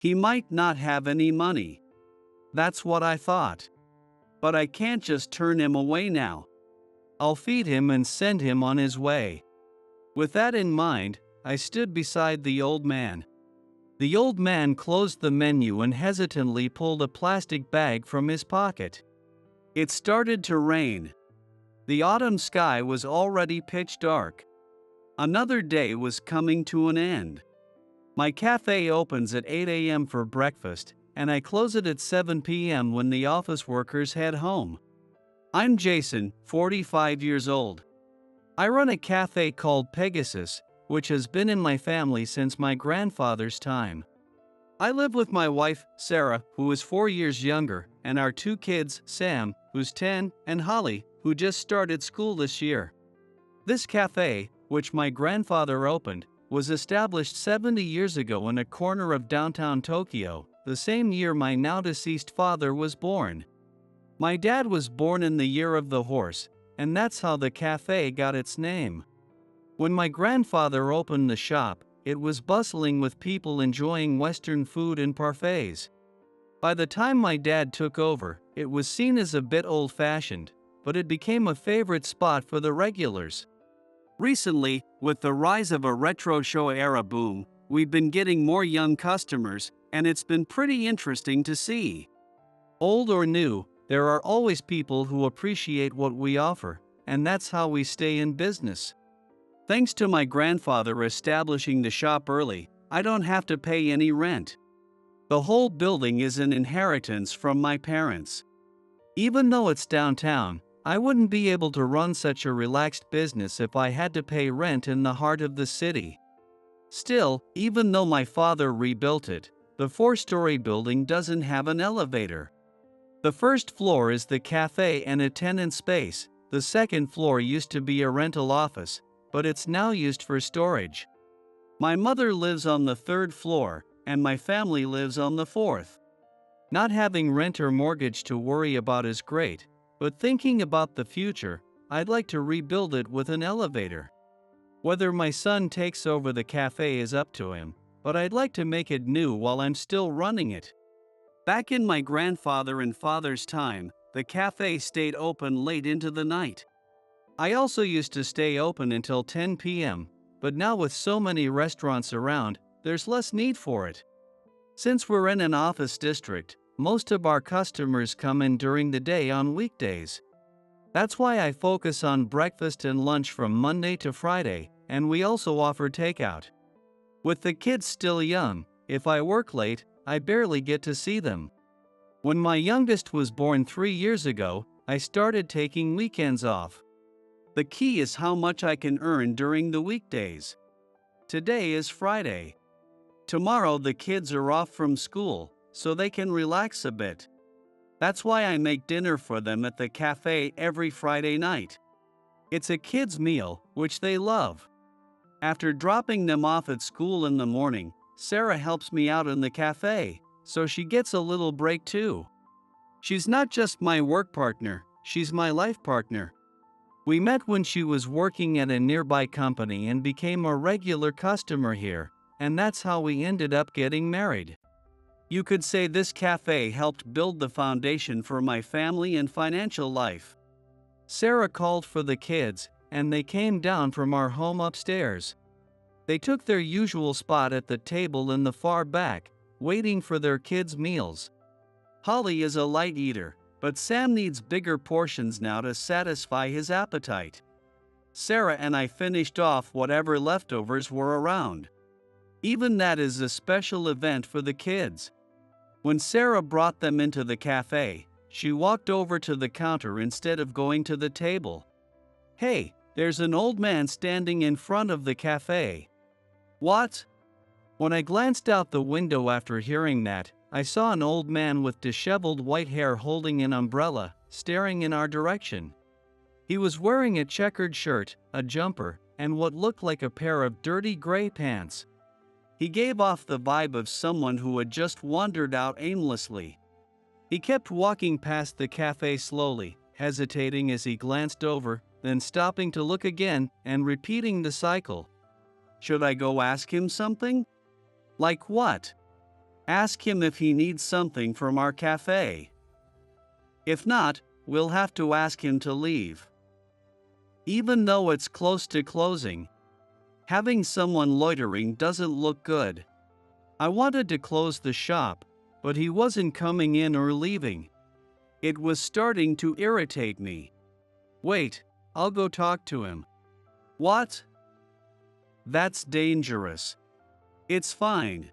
He might not have any money. That's what I thought. But I can't just turn him away now. I'll feed him and send him on his way. With that in mind, I stood beside the old man. The old man closed the menu and hesitantly pulled a plastic bag from his pocket. It started to rain. The autumn sky was already pitch dark. Another day was coming to an end. My cafe opens at 8 a.m. for breakfast, and I close it at 7 p.m. when the office workers head home. I'm Jason, 45 years old. I run a cafe called Pegasus, which has been in my family since my grandfather's time. I live with my wife, Sarah, who is 4 years younger, and our two kids, Sam, who's 10, and Holly, who just started school this year. This cafe, which my grandfather opened, was established 70 years ago in a corner of downtown Tokyo, the same year my now-deceased father was born. My dad was born in the year of the horse, and that's how the cafe got its name. When my grandfather opened the shop, it was bustling with people enjoying Western food and parfaits. By the time my dad took over, it was seen as a bit old-fashioned, but it became a favorite spot for the regulars. Recently, with the rise of a retro show era boom, we've been getting more young customers, and it's been pretty interesting to see. Old or new, there are always people who appreciate what we offer, and that's how we stay in business. Thanks to my grandfather establishing the shop early, I don't have to pay any rent. The whole building is an inheritance from my parents. Even though it's downtown, I wouldn't be able to run such a relaxed business if I had to pay rent in the heart of the city. Still, even though my father rebuilt it, the 4-story building doesn't have an elevator. The first floor is the cafe and a tenant space. The second floor used to be a rental office, but it's now used for storage. My mother lives on the 3rd floor, and my family lives on the 4th. Not having rent or mortgage to worry about is great, but thinking about the future, I'd like to rebuild it with an elevator. Whether my son takes over the cafe is up to him, but I'd like to make it new while I'm still running it. Back in my grandfather and father's time, the cafe stayed open late into the night. I also used to stay open until 10 p.m., but now with so many restaurants around, there's less need for it. Since we're in an office district, most of our customers come in during the day on weekdays. That's why I focus on breakfast and lunch from Monday to Friday, and we also offer takeout. With the kids still young, if I work late, I barely get to see them. When my youngest was born 3 years ago, I started taking weekends off. The key is how much I can earn during the weekdays. Today is Friday. Tomorrow the kids are off from school, so they can relax a bit. That's why I make dinner for them at the cafe every Friday night. It's a kids' meal, which they love. After dropping them off at school in the morning, Sarah helps me out in the cafe, so she gets a little break too. She's not just my work partner, she's my life partner. We met when she was working at a nearby company and became a regular customer here, and that's how we ended up getting married. You could say this cafe helped build the foundation for my family and financial life. Sarah called for the kids, and they came down from our home upstairs. They took their usual spot at the table in the far back, waiting for their kids' meals. Holly is a light eater, but Sam needs bigger portions now to satisfy his appetite. Sarah and I finished off whatever leftovers were around. Even that is a special event for the kids. When Sarah brought them into the cafe, she walked over to the counter instead of going to the table. "Hey, there's an old man standing in front of the cafe." "What?" When I glanced out the window after hearing that, I saw an old man with disheveled white hair holding an umbrella, staring in our direction. He was wearing a checkered shirt, a jumper, and what looked like a pair of dirty gray pants. He gave off the vibe of someone who had just wandered out aimlessly. He kept walking past the cafe slowly, hesitating as he glanced over, then stopping to look again, and repeating the cycle. Should I go ask him something? Like what? Ask him if he needs something from our cafe. If not, we'll have to ask him to leave. Even though it's close to closing, having someone loitering doesn't look good. I wanted to close the shop, but he wasn't coming in or leaving. It was starting to irritate me. Wait, I'll go talk to him. What? That's dangerous. It's fine.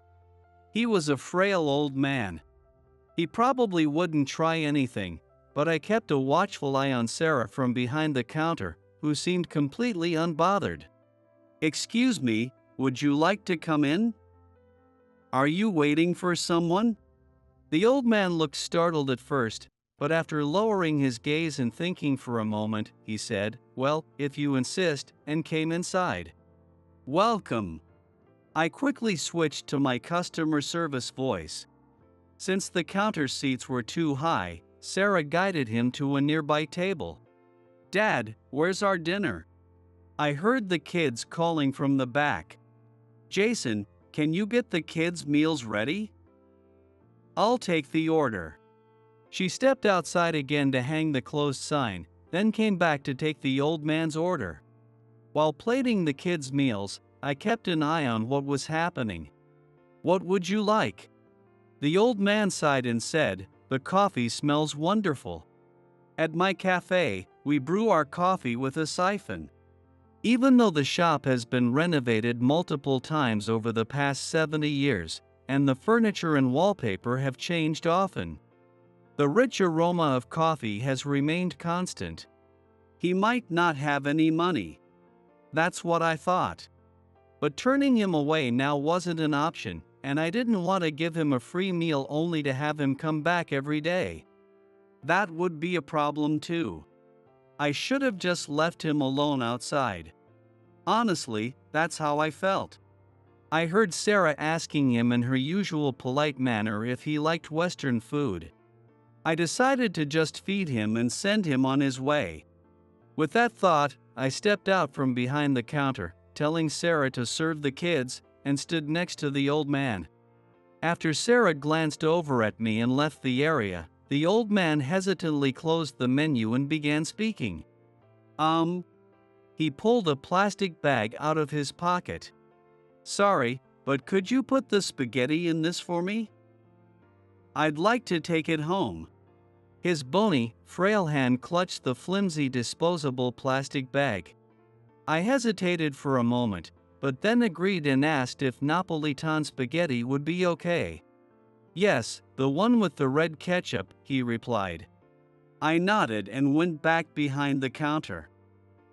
He was a frail old man. He probably wouldn't try anything, but I kept a watchful eye on Sarah from behind the counter, who seemed completely unbothered. Excuse me, would you like to come in? Are you waiting for someone? The old man looked startled at first, but after lowering his gaze and thinking for a moment, he said, "Well, if you insist," and came inside. Welcome. I quickly switched to my customer service voice. Since the counter seats were too high, Sarah guided him to a nearby table. Dad, where's our dinner? I heard the kids calling from the back. Jason, can you get the kids' meals ready? I'll take the order. She stepped outside again to hang the closed sign, then came back to take the old man's order. While plating the kids' meals, I kept an eye on what was happening. What would you like? The old man sighed and said, "The coffee smells wonderful. At my cafe, we brew our coffee with a siphon." Even though the shop has been renovated multiple times over the past 70 years, and the furniture and wallpaper have changed often, the rich aroma of coffee has remained constant. He might not have any money. That's what I thought. But turning him away now wasn't an option, and I didn't want to give him a free meal only to have him come back every day. That would be a problem too. I should have just left him alone outside. Honestly, that's how I felt. I heard Sarah asking him in her usual polite manner if he liked Western food. I decided to just feed him and send him on his way. With that thought, I stepped out from behind the counter, telling Sarah to serve the kids, and stood next to the old man. After Sarah glanced over at me and left the area, the old man hesitantly closed the menu and began speaking. He pulled a plastic bag out of his pocket. Sorry, but could you put the spaghetti in this for me? I'd like to take it home. His bony, frail hand clutched the flimsy disposable plastic bag. I hesitated for a moment, but then agreed and asked if Napolitan spaghetti would be okay. Yes, the one with the red ketchup, he replied. I nodded and went back behind the counter.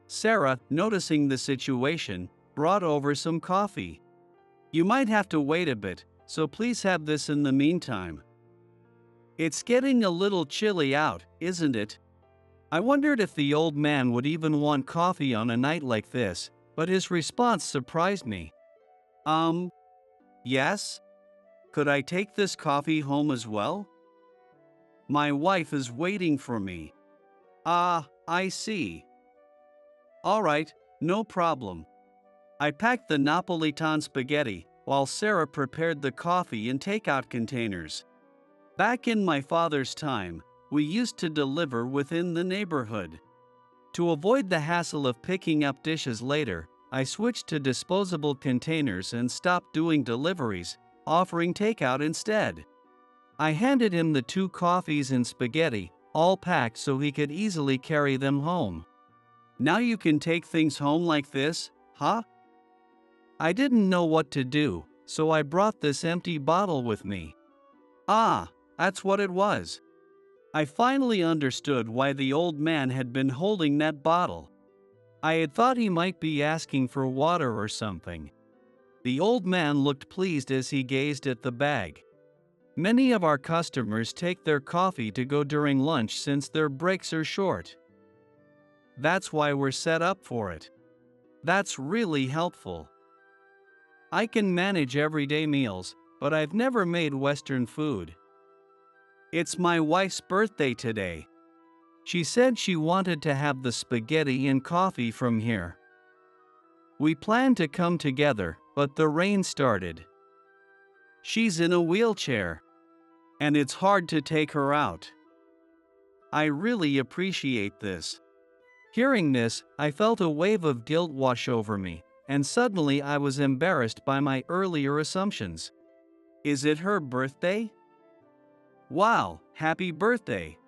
Sarah, noticing the situation, brought over some coffee. You might have to wait a bit, so please have this in the meantime. It's getting a little chilly out, isn't it? I wondered if the old man would even want coffee on a night like this, but his response surprised me. Yes? Could I take this coffee home as well? My wife is waiting for me. Ah, I see. All right, no problem. I packed the Napolitan spaghetti, while Sarah prepared the coffee in takeout containers. Back in my father's time, we used to deliver within the neighborhood. To avoid the hassle of picking up dishes later, I switched to disposable containers and stopped doing deliveries, offering takeout instead. I handed him the 2 coffees and spaghetti, all packed so he could easily carry them home. Now you can take things home like this, huh? I didn't know what to do, so I brought this empty bottle with me. Ah, that's what it was. I finally understood why the old man had been holding that bottle. I had thought he might be asking for water or something. The old man looked pleased as he gazed at the bag. Many of our customers take their coffee to go during lunch since their breaks are short. That's why we're set up for it. That's really helpful. I can manage everyday meals, but I've never made Western food. It's my wife's birthday today. She said she wanted to have the spaghetti and coffee from here. We planned to come together, but the rain started. She's in a wheelchair, and it's hard to take her out. I really appreciate this. Hearing this, I felt a wave of guilt wash over me, and suddenly I was embarrassed by my earlier assumptions. Is it her birthday? Wow, happy birthday!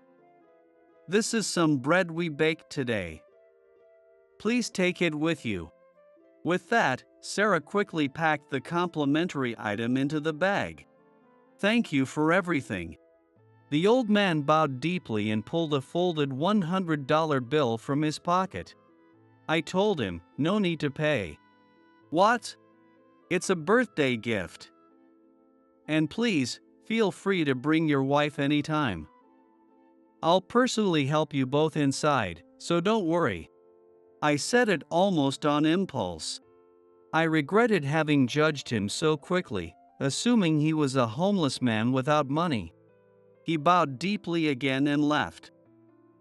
This is some bread we baked today. Please take it with you. With that, Sarah quickly packed the complimentary item into the bag. Thank you for everything. The old man bowed deeply and pulled a folded $100 bill from his pocket. I told him, no need to pay. What? It's a birthday gift. And please, feel free to bring your wife anytime. I'll personally help you both inside, so don't worry. I said it almost on impulse. I regretted having judged him so quickly, assuming he was a homeless man without money. He bowed deeply again and left.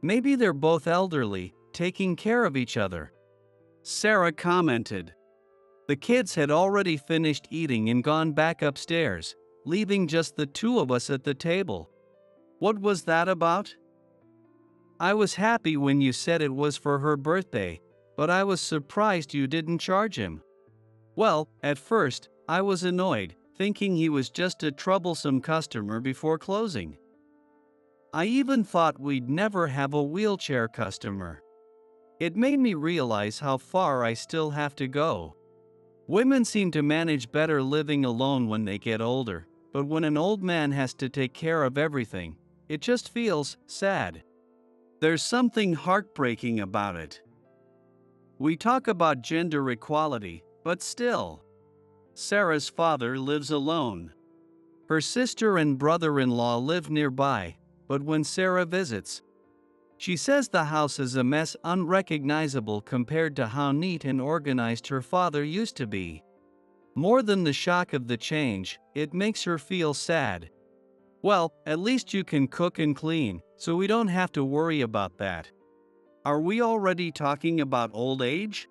Maybe they're both elderly, taking care of each other. Sarah commented. The kids had already finished eating and gone back upstairs, leaving just the two of us at the table. What was that about? I was happy when you said it was for her birthday, but I was surprised you didn't charge him. Well, at first, I was annoyed, thinking he was just a troublesome customer before closing. I even thought we'd never have a wheelchair customer. It made me realize how far I still have to go. Women seem to manage better living alone when they get older, but when an old man has to take care of everything, it just feels sad. There's something heartbreaking about it. We talk about gender equality, but still. Sarah's father lives alone. Her sister and brother-in-law live nearby, but when Sarah visits, she says the house is a mess, unrecognizable compared to how neat and organized her father used to be. More than the shock of the change, it makes her feel sad. Well, at least you can cook and clean, so we don't have to worry about that. Are we already talking about old age?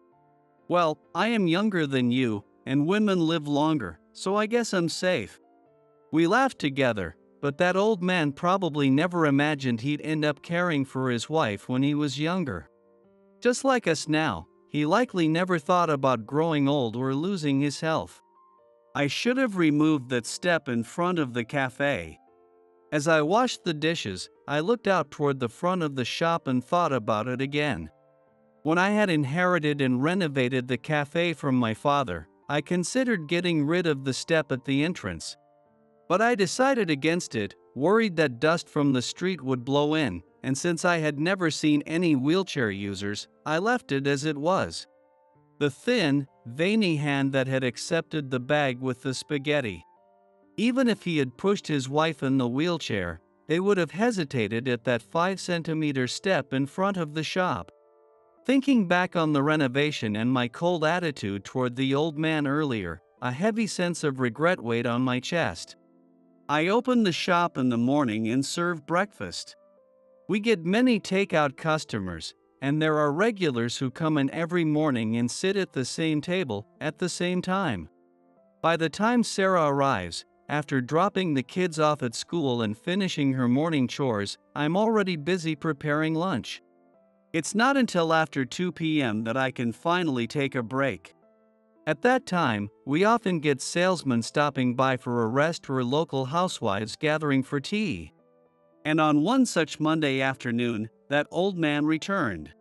Well, I am younger than you, and women live longer, so I guess I'm safe. We laughed together, but that old man probably never imagined he'd end up caring for his wife when he was younger. Just like us now, he likely never thought about growing old or losing his health. I should have removed that step in front of the cafe. As I washed the dishes, I looked out toward the front of the shop and thought about it again. When I had inherited and renovated the cafe from my father, I considered getting rid of the step at the entrance. But I decided against it, worried that dust from the street would blow in, and since I had never seen any wheelchair users, I left it as it was. The thin, veiny hand that had accepted the bag with the spaghetti. Even if he had pushed his wife in the wheelchair, they would have hesitated at that 5-centimeter step in front of the shop. Thinking back on the renovation and my cold attitude toward the old man earlier, a heavy sense of regret weighed on my chest. I opened the shop in the morning and served breakfast. We get many takeout customers, and there are regulars who come in every morning and sit at the same table at the same time. By the time Sarah arrives, after dropping the kids off at school and finishing her morning chores, I'm already busy preparing lunch. It's not until after 2 p.m. that I can finally take a break. At that time, we often get salesmen stopping by for a rest or local housewives gathering for tea. And on one such Monday afternoon, that old man returned.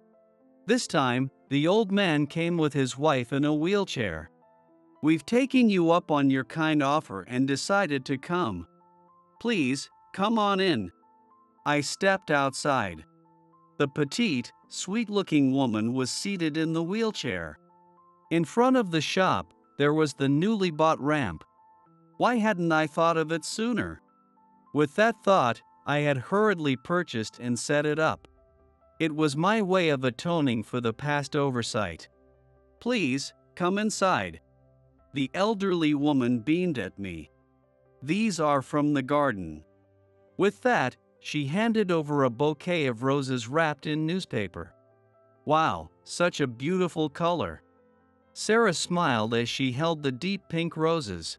This time, the old man came with his wife in a wheelchair. We've taken you up on your kind offer and decided to come. Please, come on in. I stepped outside. The petite, sweet-looking woman was seated in the wheelchair. In front of the shop, there was the newly bought ramp. Why hadn't I thought of it sooner? With that thought, I had hurriedly purchased and set it up. It was my way of atoning for the past oversight. Please, come inside. The elderly woman beamed at me. These are from the garden. With that, she handed over a bouquet of roses wrapped in newspaper. Wow, such a beautiful color. Sarah smiled as she held the deep pink roses.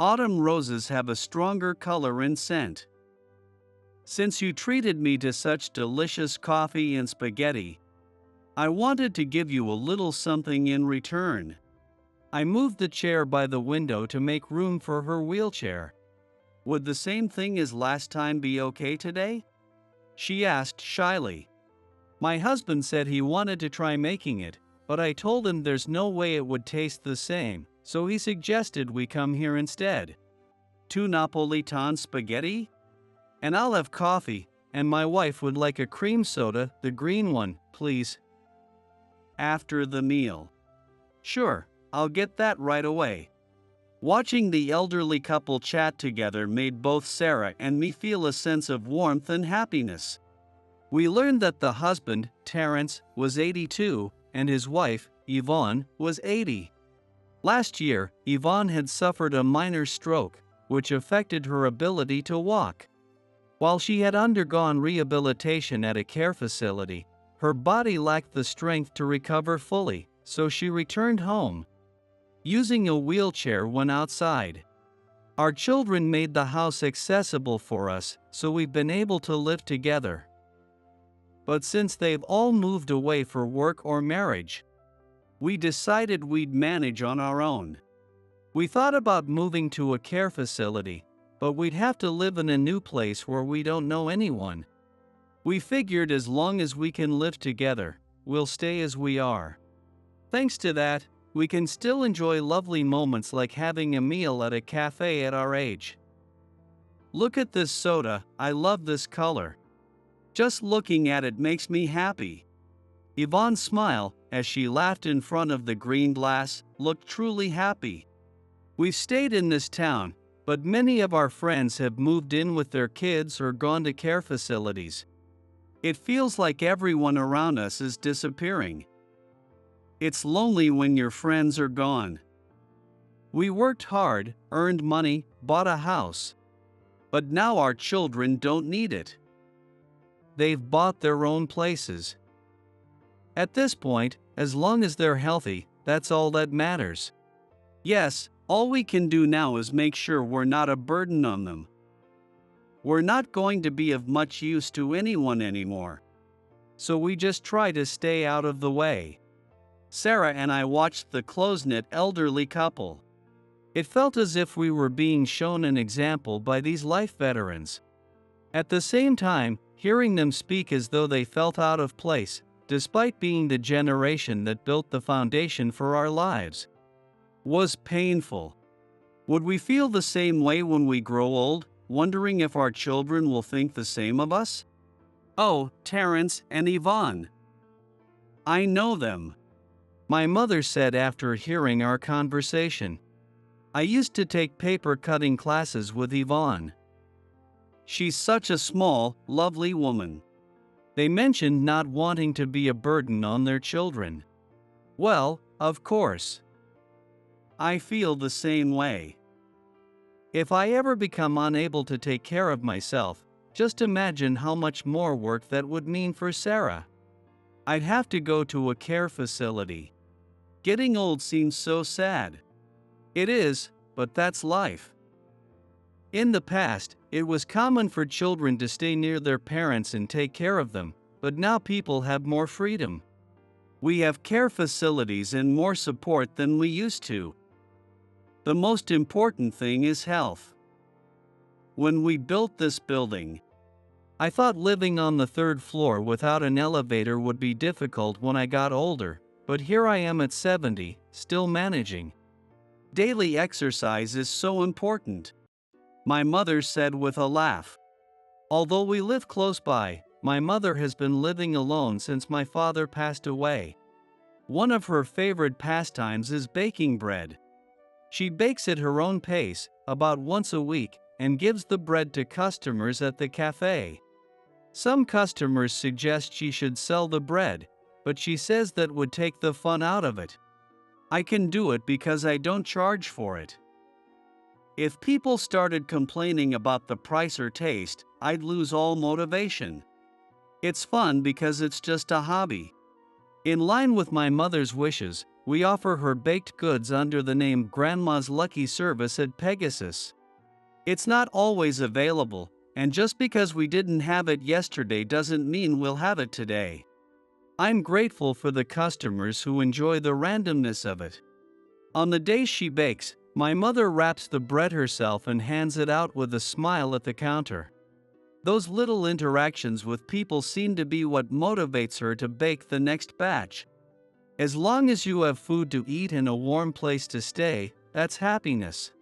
Autumn roses have a stronger color and scent. Since you treated me to such delicious coffee and spaghetti, I wanted to give you a little something in return. I moved the chair by the window to make room for her wheelchair. Would the same thing as last time be okay today? She asked shyly. My husband said he wanted to try making it, but I told him there's no way it would taste the same, so he suggested we come here instead. 2 Napolitan spaghetti? And I'll have coffee, and my wife would like a cream soda, the green one, please. After the meal. Sure, I'll get that right away. Watching the elderly couple chat together made both Sarah and me feel a sense of warmth and happiness. We learned that the husband, Terence, was 82, and his wife, Yvonne, was 80. Last year, Yvonne had suffered a minor stroke, which affected her ability to walk. While she had undergone rehabilitation at a care facility, her body lacked the strength to recover fully, so she returned home, using a wheelchair when outside. Our children made the house accessible for us, so we've been able to live together. But since they've all moved away for work or marriage, we decided we'd manage on our own. We thought about moving to a care facility, but we'd have to live in a new place where we don't know anyone. We figured as long as we can live together, we'll stay as we are. Thanks to that, we can still enjoy lovely moments like having a meal at a cafe at our age. Look at this soda, I love this color. Just looking at it makes me happy. Yvonne's smile, as she laughed in front of the green glass, looked truly happy. We've stayed in this town, but many of our friends have moved in with their kids or gone to care facilities. It feels like everyone around us is disappearing. It's lonely when your friends are gone. We worked hard, earned money, bought a house. But now our children don't need it. They've bought their own places. At this point, as long as they're healthy, that's all that matters. Yes, all we can do now is make sure we're not a burden on them. We're not going to be of much use to anyone anymore. So we just try to stay out of the way. Sarah and I watched the close-knit elderly couple. It felt as if we were being shown an example by these life veterans. At the same time, hearing them speak as though they felt out of place, despite being the generation that built the foundation for our lives, was painful. Would we feel the same way when we grow old, wondering if our children will think the same of us? Oh, Terence and Yvonne. I know them. My mother said after hearing our conversation. I used to take paper cutting classes with Yvonne. She's such a small, lovely woman. They mentioned not wanting to be a burden on their children. Well, of course. I feel the same way. If I ever become unable to take care of myself, just imagine how much more work that would mean for Sarah. I'd have to go to a care facility. Getting old seems so sad. It is, but that's life. In the past, it was common for children to stay near their parents and take care of them, but now people have more freedom. We have care facilities and more support than we used to. The most important thing is health. When we built this building, I thought living on the 3rd floor without an elevator would be difficult when I got older, but here I am at 70, still managing. Daily exercise is so important, my mother said with a laugh. Although we live close by, my mother has been living alone since my father passed away. One of her favorite pastimes is baking bread. She bakes at her own pace, about once a week, and gives the bread to customers at the cafe. Some customers suggest she should sell the bread, but she says that would take the fun out of it. I can do it because I don't charge for it. If people started complaining about the price or taste, I'd lose all motivation. It's fun because it's just a hobby. In line with my mother's wishes, we offer her baked goods under the name Grandma's Lucky Service at Pegasus. It's not always available, and just because we didn't have it yesterday doesn't mean we'll have it today. I'm grateful for the customers who enjoy the randomness of it. On the day she bakes, my mother wraps the bread herself and hands it out with a smile at the counter. Those little interactions with people seem to be what motivates her to bake the next batch. As long as you have food to eat and a warm place to stay, that's happiness.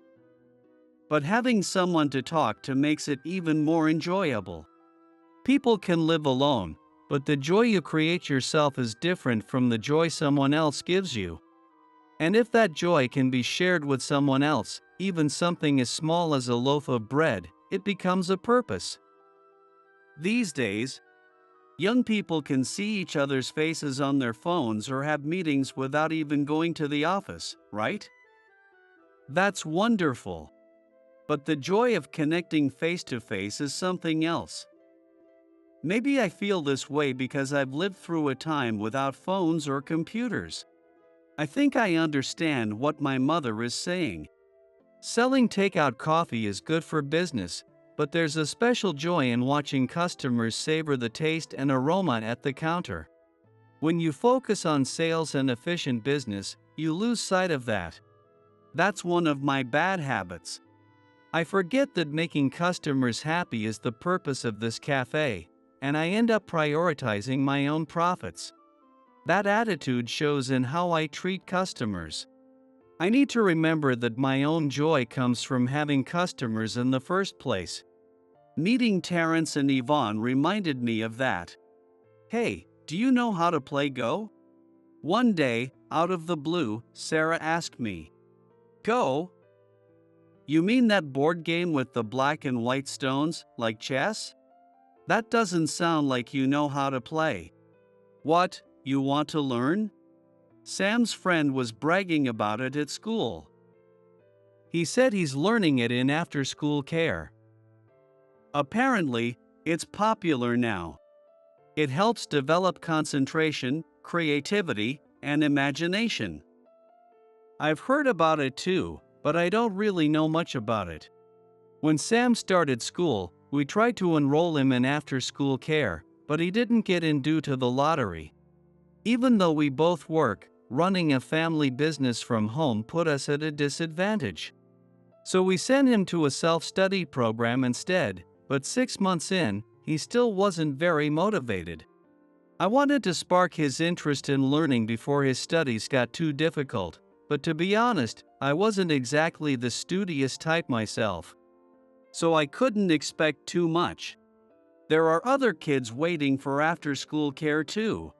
But having someone to talk to makes it even more enjoyable. People can live alone, but the joy you create yourself is different from the joy someone else gives you. And if that joy can be shared with someone else, even something as small as a loaf of bread, it becomes a purpose. These days, young people can see each other's faces on their phones or have meetings without even going to the office, right? That's wonderful. But the joy of connecting face to face is something else. Maybe I feel this way because I've lived through a time without phones or computers. I think I understand what my mother is saying. Selling takeout coffee is good for business, but there's a special joy in watching customers savor the taste and aroma at the counter. When you focus on sales and efficient business, you lose sight of that. That's one of my bad habits. I forget that making customers happy is the purpose of this cafe, and I end up prioritizing my own profits. That attitude shows in how I treat customers. I need to remember that my own joy comes from having customers in the first place. Meeting Terrence and Yvonne reminded me of that. Hey, do you know how to play Go? One day, out of the blue, Sarah asked me. Go? You mean that board game with the black and white stones, like chess? That doesn't sound like you know how to play. What, you want to learn? Sam's friend was bragging about it at school. He said he's learning it in after-school care. Apparently, it's popular now. It helps develop concentration, creativity, and imagination. I've heard about it too, but I don't really know much about it. When Sam started school, we tried to enroll him in after-school care, but he didn't get in due to the lottery. Even though we both work, running a family business from home put us at a disadvantage. So we sent him to a self-study program instead, but 6 months in, he still wasn't very motivated. I wanted to spark his interest in learning before his studies got too difficult, but to be honest, I wasn't exactly the studious type myself. So I couldn't expect too much. There are other kids waiting for after-school care too.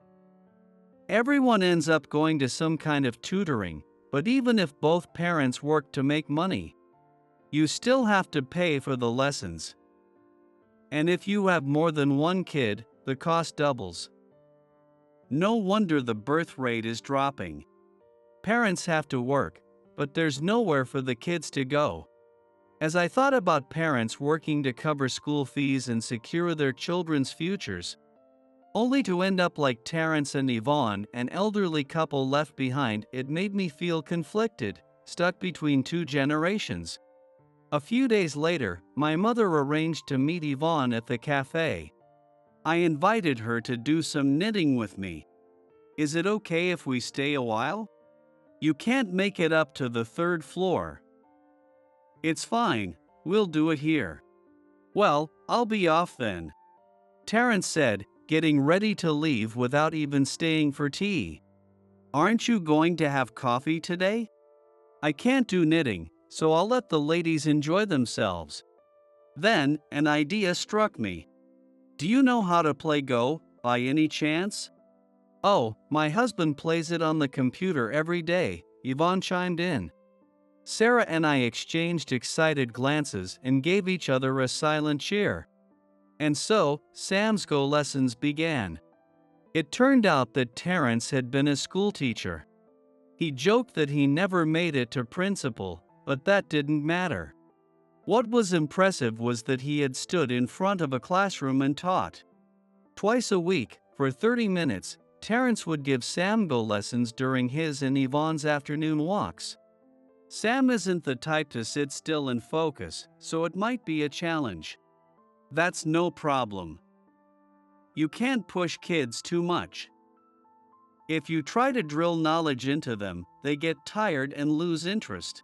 Everyone ends up going to some kind of tutoring, but even if both parents work to make money, you still have to pay for the lessons. And if you have more than one kid, the cost doubles. No wonder the birth rate is dropping. Parents have to work, but there's nowhere for the kids to go. As I thought about parents working to cover school fees and secure their children's futures, only to end up like Terrence and Yvonne, an elderly couple left behind, it made me feel conflicted, stuck between two generations. A few days later, my mother arranged to meet Yvonne at the cafe. I invited her to do some knitting with me. Is it okay if we stay a while? You can't make it up to the 3rd floor. It's fine, we'll do it here. Well, I'll be off then, Terrence said, getting ready to leave without even staying for tea. Aren't you going to have coffee today? I can't do knitting, so I'll let the ladies enjoy themselves. Then, an idea struck me. Do you know how to play Go, by any chance? Oh, my husband plays it on the computer every day, Yvonne chimed in. Sarah and I exchanged excited glances and gave each other a silent cheer. And so, Sam's Go lessons began. It turned out that Terrence had been a schoolteacher. He joked that he never made it to principal, but that didn't matter. What was impressive was that he had stood in front of a classroom and taught. Twice a week, for 30 minutes, Terrence would give Sam Go lessons during his and Yvonne's afternoon walks. Sam isn't the type to sit still and focus, so it might be a challenge. That's no problem. You can't push kids too much. If you try to drill knowledge into them, they get tired and lose interest.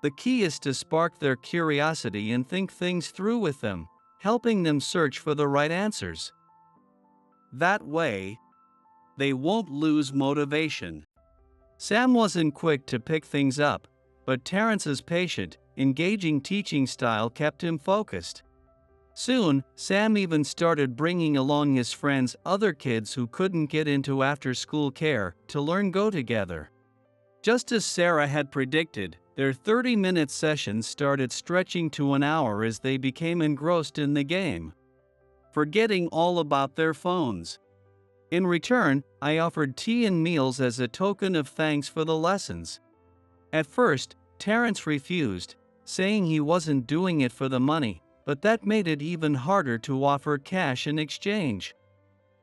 The key is to spark their curiosity and think things through with them, helping them search for the right answers. That way, they won't lose motivation. Sam wasn't quick to pick things up, but Terrence's patient, engaging teaching style kept him focused. Soon, Sam even started bringing along his friends, other kids who couldn't get into after-school care, to learn Go together. Just as Sarah had predicted, their 30-minute sessions started stretching to an hour as they became engrossed in the game, forgetting all about their phones. In return, I offered tea and meals as a token of thanks for the lessons. At first, Terrence refused, saying he wasn't doing it for the money, but that made it even harder to offer cash in exchange.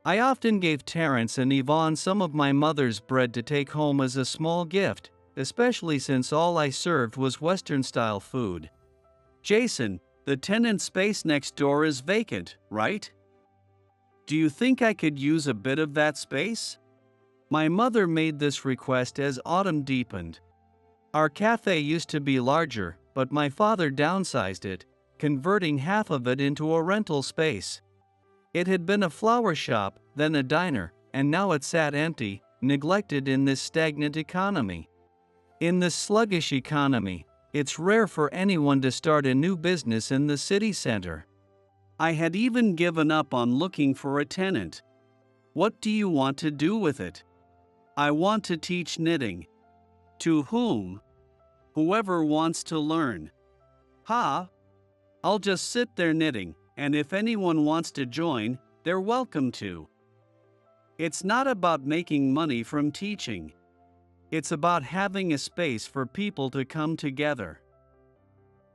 I often gave Terrence and Yvonne some of my mother's bread to take home as a small gift, especially since all I served was Western-style food. Jason, the tenant space next door is vacant, right? Do you think I could use a bit of that space? My mother made this request as autumn deepened. Our cafe used to be larger, but my father downsized it, converting half of it into a rental space. It had been a flower shop, then a diner, and now it sat empty, neglected in this stagnant economy. In this sluggish economy, it's rare for anyone to start a new business in the city center. I had even given up on looking for a tenant. What do you want to do with it? I want to teach knitting. To whom? Whoever wants to learn. I'll just sit there knitting, and if anyone wants to join, they're welcome to. It's not about making money from teaching. It's about having a space for people to come together.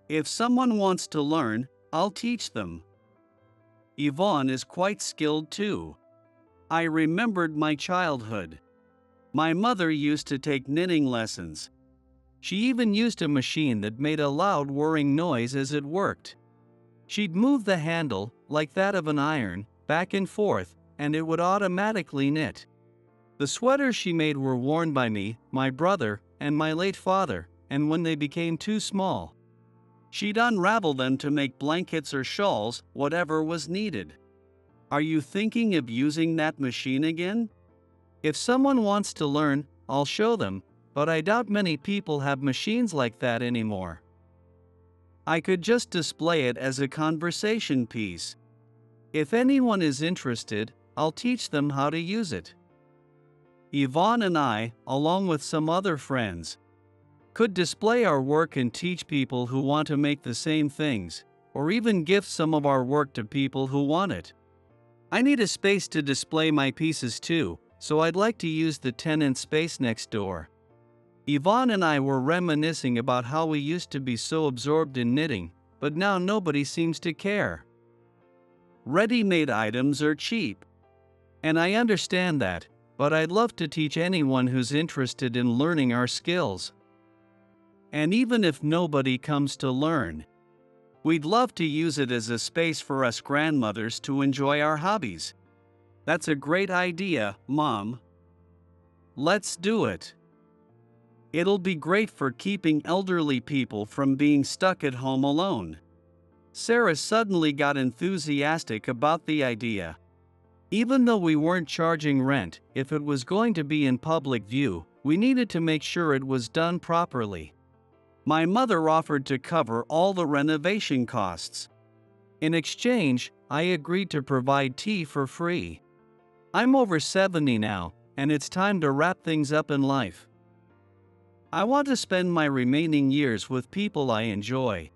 If someone wants to learn, I'll teach them. Yvonne is quite skilled too. I remembered my childhood. My mother used to take knitting lessons. She even used a machine that made a loud whirring noise as it worked. She'd move the handle, like that of an iron, back and forth, and it would automatically knit. The sweaters she made were worn by me, my brother, and my late father, and when they became too small, she'd unravel them to make blankets or shawls, whatever was needed. Are you thinking of using that machine again? If someone wants to learn, I'll show them, but I doubt many people have machines like that anymore. I could just display it as a conversation piece. If anyone is interested, I'll teach them how to use it. Yvonne and I, along with some other friends, could display our work and teach people who want to make the same things, or even gift some of our work to people who want it. I need a space to display my pieces too, so I'd like to use the tenant space next door. Yvonne and I were reminiscing about how we used to be so absorbed in knitting, but now nobody seems to care. Ready-made items are cheap. And I understand that, but I'd love to teach anyone who's interested in learning our skills. And even if nobody comes to learn, we'd love to use it as a space for us grandmothers to enjoy our hobbies. That's a great idea, Mom. Let's do it. It'll be great for keeping elderly people from being stuck at home alone. Sarah suddenly got enthusiastic about the idea. Even though we weren't charging rent, if it was going to be in public view, we needed to make sure it was done properly. My mother offered to cover all the renovation costs. In exchange, I agreed to provide tea for free. I'm over 70 now, and it's time to wrap things up in life. I want to spend my remaining years with people I enjoy.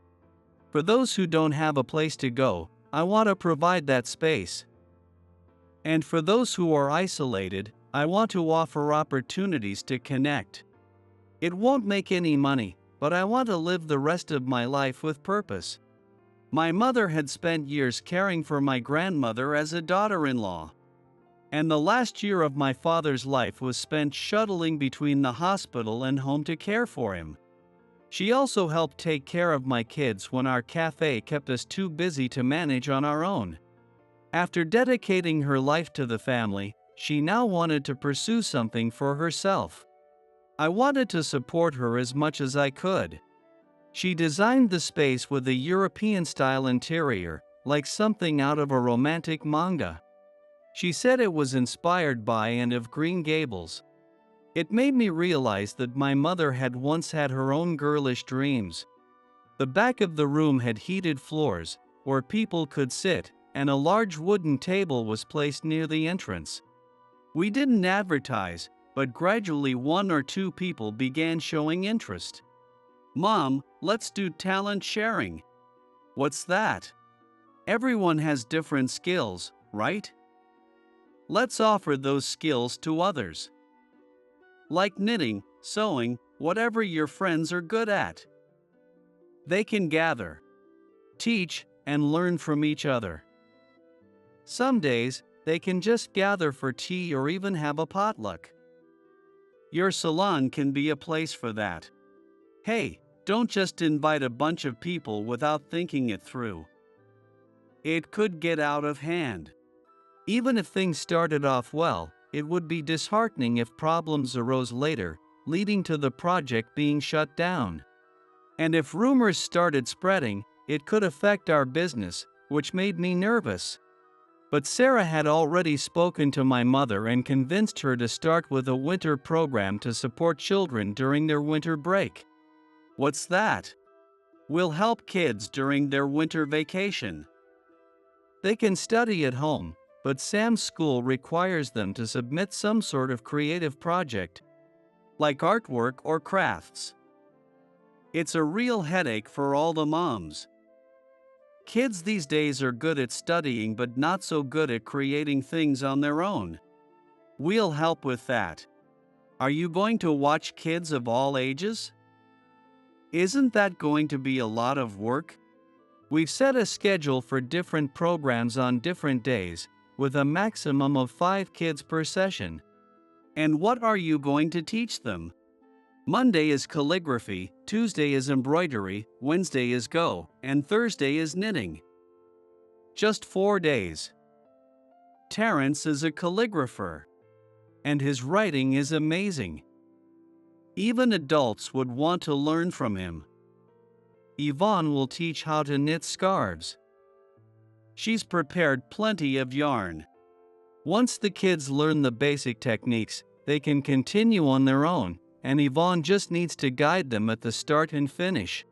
For those who don't have a place to go, I want to provide that space. And for those who are isolated, I want to offer opportunities to connect. It won't make any money, but I want to live the rest of my life with purpose. My mother had spent years caring for my grandmother as a daughter-in-law. And the last year of my father's life was spent shuttling between the hospital and home to care for him. She also helped take care of my kids when our cafe kept us too busy to manage on our own. After dedicating her life to the family, she now wanted to pursue something for herself. I wanted to support her as much as I could. She designed the space with a European-style interior, like something out of a romantic manga. She said it was inspired by and of Green Gables. It made me realize that my mother had once had her own girlish dreams. The back of the room had heated floors, where people could sit, and a large wooden table was placed near the entrance. We didn't advertise, but gradually one or two people began showing interest. "Mom, let's do talent sharing." "What's that?" "Everyone has different skills, right? Let's offer those skills to others. Like knitting, sewing, whatever your friends are good at. They can gather, teach, and learn from each other. Some days, they can just gather for tea or even have a potluck. Your salon can be a place for that. Hey, don't just invite a bunch of people without thinking it through. It could get out of hand. Even if things started off well, it would be disheartening if problems arose later, leading to the project being shut down. And if rumors started spreading, it could affect our business, which made me nervous. But Sarah had already spoken to my mother and convinced her to start with a winter program to support children during their winter break. What's that? We'll help kids during their winter vacation. They can study at home, but Sam's school requires them to submit some sort of creative project, like artwork or crafts. It's a real headache for all the moms. Kids these days are good at studying but not so good at creating things on their own. We'll help with that. Are you going to watch kids of all ages? Isn't that going to be a lot of work? We've set a schedule for different programs on different days, with a maximum of 5 kids per session. And what are you going to teach them? Monday is calligraphy, Tuesday is embroidery, Wednesday is Go, and Thursday is knitting. Just 4 days. Terrence is a calligrapher, and his writing is amazing. Even adults would want to learn from him. Yvonne will teach how to knit scarves. She's prepared plenty of yarn. Once the kids learn the basic techniques, they can continue on their own, and Yvonne just needs to guide them at the start and finish.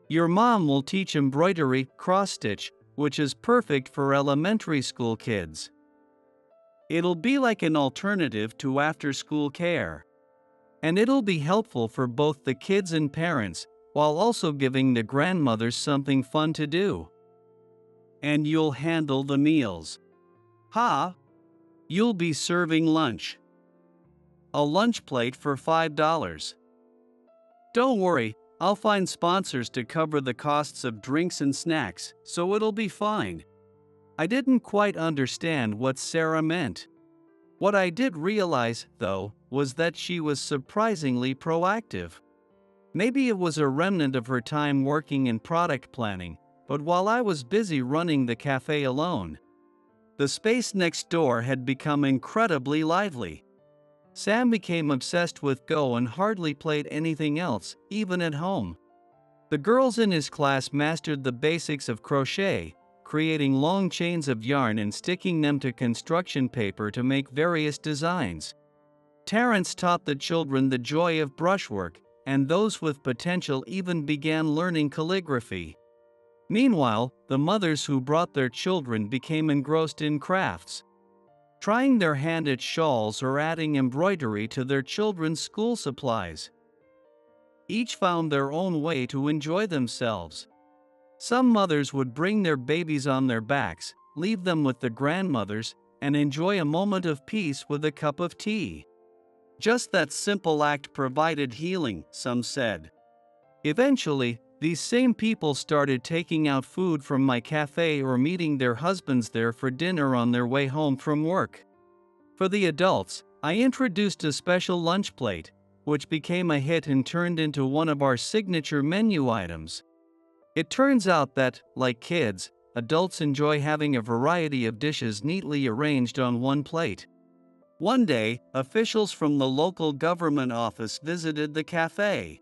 Your mom will teach embroidery, cross-stitch, which is perfect for elementary school kids. It'll be like an alternative to after-school care. And it'll be helpful for both the kids and parents, while also giving the grandmothers something fun to do. And you'll handle the meals. You'll be serving lunch. A lunch plate for $5. Don't worry, I'll find sponsors to cover the costs of drinks and snacks, so it'll be fine. I didn't quite understand what Sarah meant. What I did realize, though, was that she was surprisingly proactive. Maybe it was a remnant of her time working in product planning, but while I was busy running the cafe alone, the space next door had become incredibly lively. Sam became obsessed with Go and hardly played anything else, even at home. The girls in his class mastered the basics of crochet, creating long chains of yarn and sticking them to construction paper to make various designs. Terrence taught the children the joy of brushwork, and those with potential even began learning calligraphy. Meanwhile, the mothers who brought their children became engrossed in crafts, trying their hand at shawls or adding embroidery to their children's school supplies. Each found their own way to enjoy themselves. Some mothers would bring their babies on their backs, leave them with the grandmothers, and enjoy a moment of peace with a cup of tea. Just that simple act provided healing, some said. Eventually, these same people started taking out food from my cafe or meeting their husbands there for dinner on their way home from work. For the adults, I introduced a special lunch plate, which became a hit and turned into one of our signature menu items. It turns out that, like kids, adults enjoy having a variety of dishes neatly arranged on one plate. One day, officials from the local government office visited the cafe.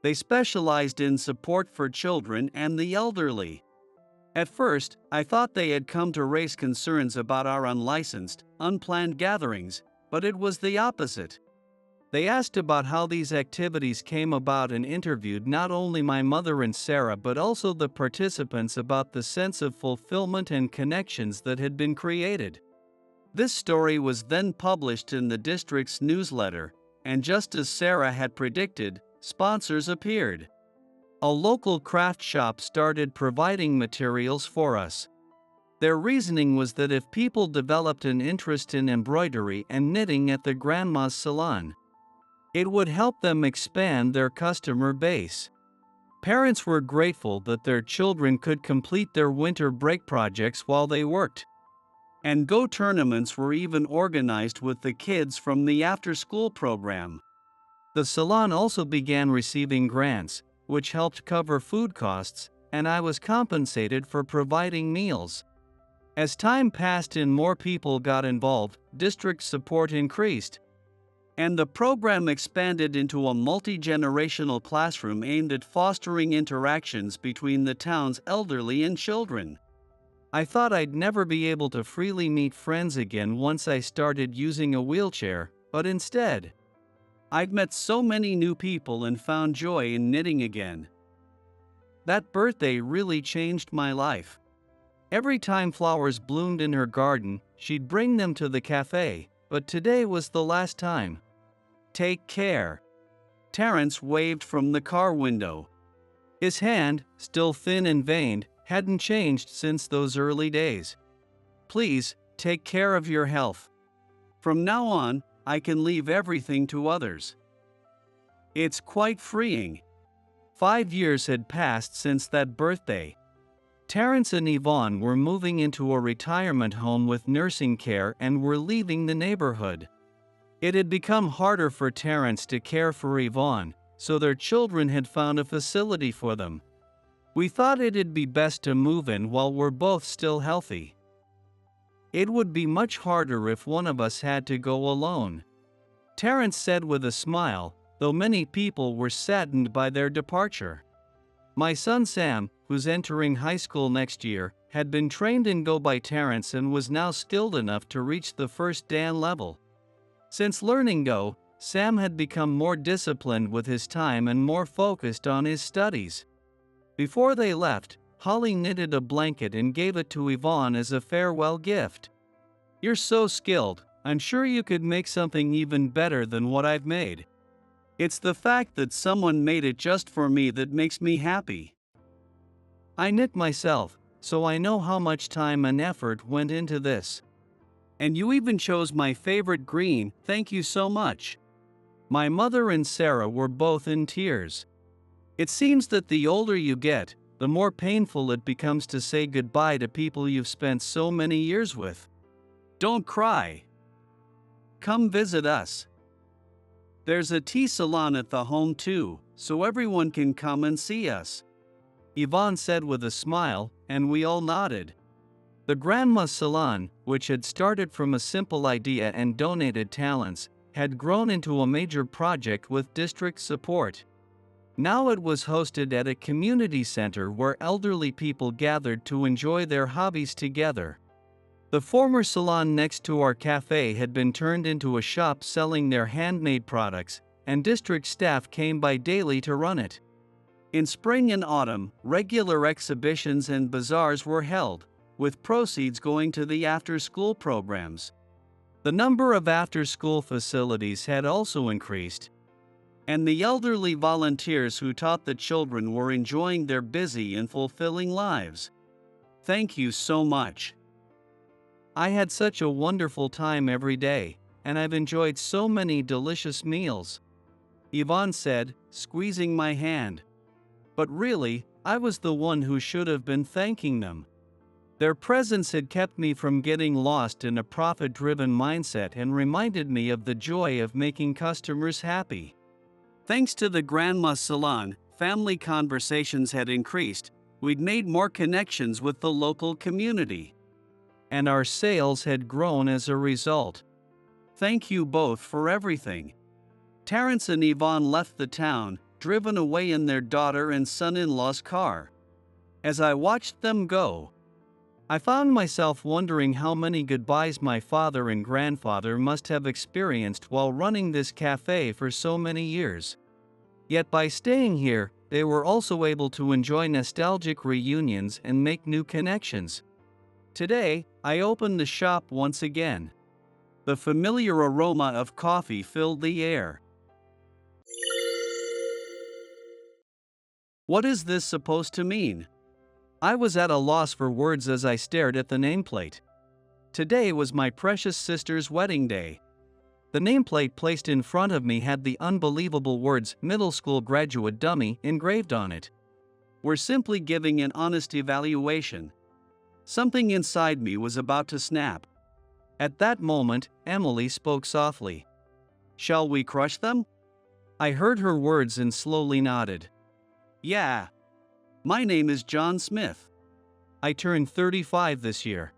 They specialized in support for children and the elderly. At first, I thought they had come to raise concerns about our unlicensed, unplanned gatherings, but it was the opposite. They asked about how these activities came about and interviewed not only my mother and Sarah but also the participants about the sense of fulfillment and connections that had been created. This story was then published in the district's newsletter, and just as Sarah had predicted, sponsors appeared. A local craft shop started providing materials for us. Their reasoning was that if people developed an interest in embroidery and knitting at the grandma's salon, it would help them expand their customer base. Parents were grateful that their children could complete their winter break projects while they worked. And Go tournaments were even organized with the kids from the after-school program. The salon also began receiving grants, which helped cover food costs, and I was compensated for providing meals. As time passed and more people got involved, district support increased, and the program expanded into a multi-generational classroom aimed at fostering interactions between the town's elderly and children. I thought I'd never be able to freely meet friends again once I started using a wheelchair, but instead, I'd met so many new people and found joy in knitting again. That birthday really changed my life. Every time flowers bloomed in her garden, she'd bring them to the cafe, but today was the last time. Take care. Terrence waved from the car window. His hand, still thin and veined, hadn't changed since those early days. Please, take care of your health. From now on, I can leave everything to others. It's quite freeing. 5 years had passed since that birthday. Terrence and Yvonne were moving into a retirement home with nursing care and were leaving the neighborhood. It had become harder for Terrence to care for Yvonne, so their children had found a facility for them. We thought it'd be best to move in while we're both still healthy. It would be much harder if one of us had to go alone, Terrence said with a smile, though many people were saddened by their departure. My son Sam, who's entering high school next year, had been trained in Go by Terrence and was now skilled enough to reach the first Dan level. Since learning Go, Sam had become more disciplined with his time and more focused on his studies. Before they left, Holly knitted a blanket and gave it to Yvonne as a farewell gift. "You're so skilled, I'm sure you could make something even better than what I've made. It's the fact that someone made it just for me that makes me happy. I knit myself, so I know how much time and effort went into this. And you even chose my favorite green, thank you so much." My mother and Sarah were both in tears. It seems that the older you get, the more painful it becomes to say goodbye to people you've spent so many years with. Don't cry. Come visit us. There's a tea salon at the home too, so everyone can come and see us, Yvonne said with a smile, and we all nodded. The Grandma's Salon, which had started from a simple idea and donated talents, had grown into a major project with district support. Now it was hosted at a community center where elderly people gathered to enjoy their hobbies together. The former salon next to our cafe had been turned into a shop selling their handmade products, and district staff came by daily to run it. In spring and autumn, regular exhibitions and bazaars were held, with proceeds going to the after-school programs. The number of after-school facilities had also increased, and the elderly volunteers who taught the children were enjoying their busy and fulfilling lives. Thank you so much. I had such a wonderful time every day, and I've enjoyed so many delicious meals, Yvonne said, squeezing my hand. But really, I was the one who should have been thanking them. Their presence had kept me from getting lost in a profit-driven mindset and reminded me of the joy of making customers happy. Thanks to the grandma's salon, family conversations had increased, we'd made more connections with the local community. And our sales had grown as a result. Thank you both for everything. Terrence and Yvonne left the town, driven away in their daughter and son-in-law's car. As I watched them go, I found myself wondering how many goodbyes my father and grandfather must have experienced while running this cafe for so many years. Yet by staying here, they were also able to enjoy nostalgic reunions and make new connections. Today, I opened the shop once again. The familiar aroma of coffee filled the air. What is this supposed to mean? I was at a loss for words as I stared at the nameplate. Today was my precious sister's wedding day. The nameplate placed in front of me had the unbelievable words "Middle School Graduate Dummy" engraved on it. We're simply giving an honest evaluation. Something inside me was about to snap. At that moment, Emily spoke softly. "Shall we crush them?" I heard her words and slowly nodded. "Yeah. My name is John Smith. I turned 35 this year.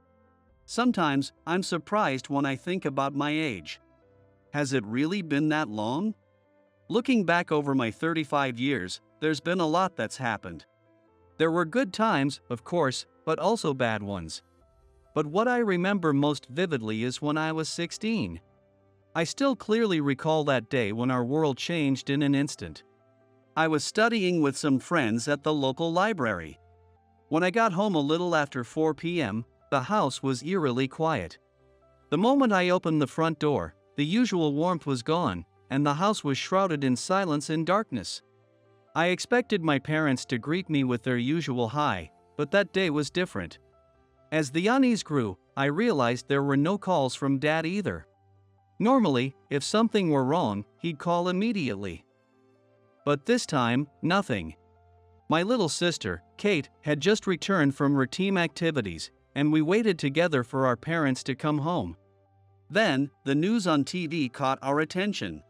Sometimes I'm surprised when I think about my age. Has it really been that long? Looking back over my 35 years, there's been a lot that's happened. There were good times, of course, but also bad ones. But what I remember most vividly is when I was 16. I still clearly recall that day when our world changed in an instant. I was studying with some friends at the local library. When I got home a little after 4 p.m., the house was eerily quiet. The moment I opened the front door, the usual warmth was gone, and the house was shrouded in silence and darkness. I expected my parents to greet me with their usual hi, but that day was different. As the unease grew, I realized there were no calls from Dad either. Normally, if something were wrong, he'd call immediately. But this time, nothing. My little sister, Kate, had just returned from her team activities, and we waited together for our parents to come home. Then, the news on TV caught our attention.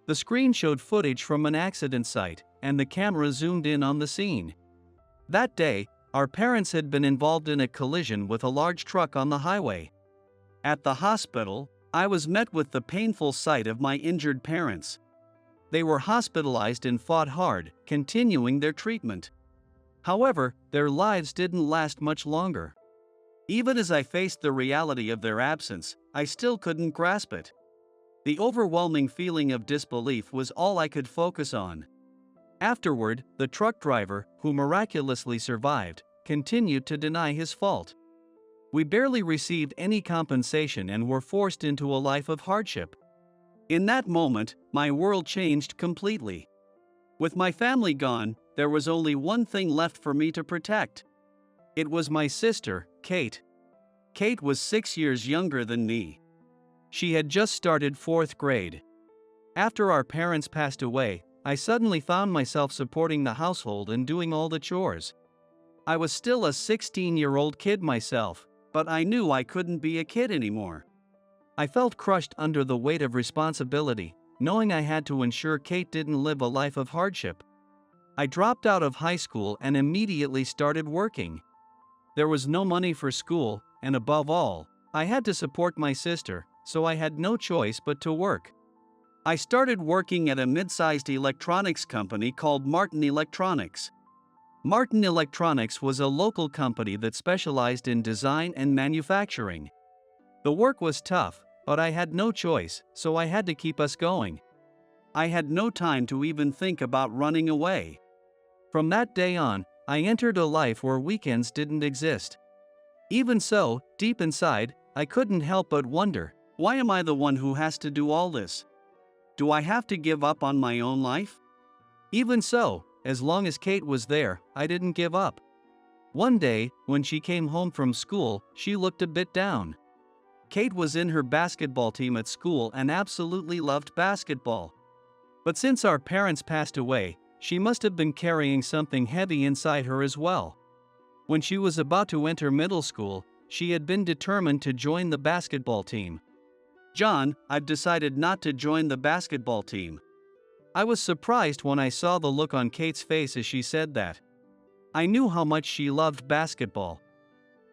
The screen showed footage from an accident site, and the camera zoomed in on the scene. That day, our parents had been involved in a collision with a large truck on the highway. At the hospital, I was met with the painful sight of my injured parents. They were hospitalized and fought hard, continuing their treatment. However, their lives didn't last much longer. Even as I faced the reality of their absence, I still couldn't grasp it. The overwhelming feeling of disbelief was all I could focus on. Afterward, the truck driver, who miraculously survived, continued to deny his fault. We barely received any compensation and were forced into a life of hardship. In that moment, my world changed completely. With my family gone, there was only one thing left for me to protect. It was my sister, Kate. Kate was 6 years younger than me. She had just started 4th grade. After our parents passed away, I suddenly found myself supporting the household and doing all the chores. I was still a 16-year-old kid myself, but I knew I couldn't be a kid anymore. I felt crushed under the weight of responsibility, knowing I had to ensure Kate didn't live a life of hardship. I dropped out of high school and immediately started working. There was no money for school, and above all, I had to support my sister, so I had no choice but to work. I started working at a mid-sized electronics company called Martin Electronics. Martin Electronics was a local company that specialized in design and manufacturing. The work was tough, but I had no choice, so I had to keep us going. I had no time to even think about running away. From that day on, I entered a life where weekends didn't exist. Even so, deep inside, I couldn't help but wonder, why am I the one who has to do all this? Do I have to give up on my own life? Even so, as long as Kate was there, I didn't give up. One day, when she came home from school, she looked a bit down. Kate was in her basketball team at school and absolutely loved basketball. But since our parents passed away, she must have been carrying something heavy inside her as well. When she was about to enter middle school, she had been determined to join the basketball team. "John, I've decided not to join the basketball team." I was surprised when I saw the look on Kate's face as she said that. I knew how much she loved basketball.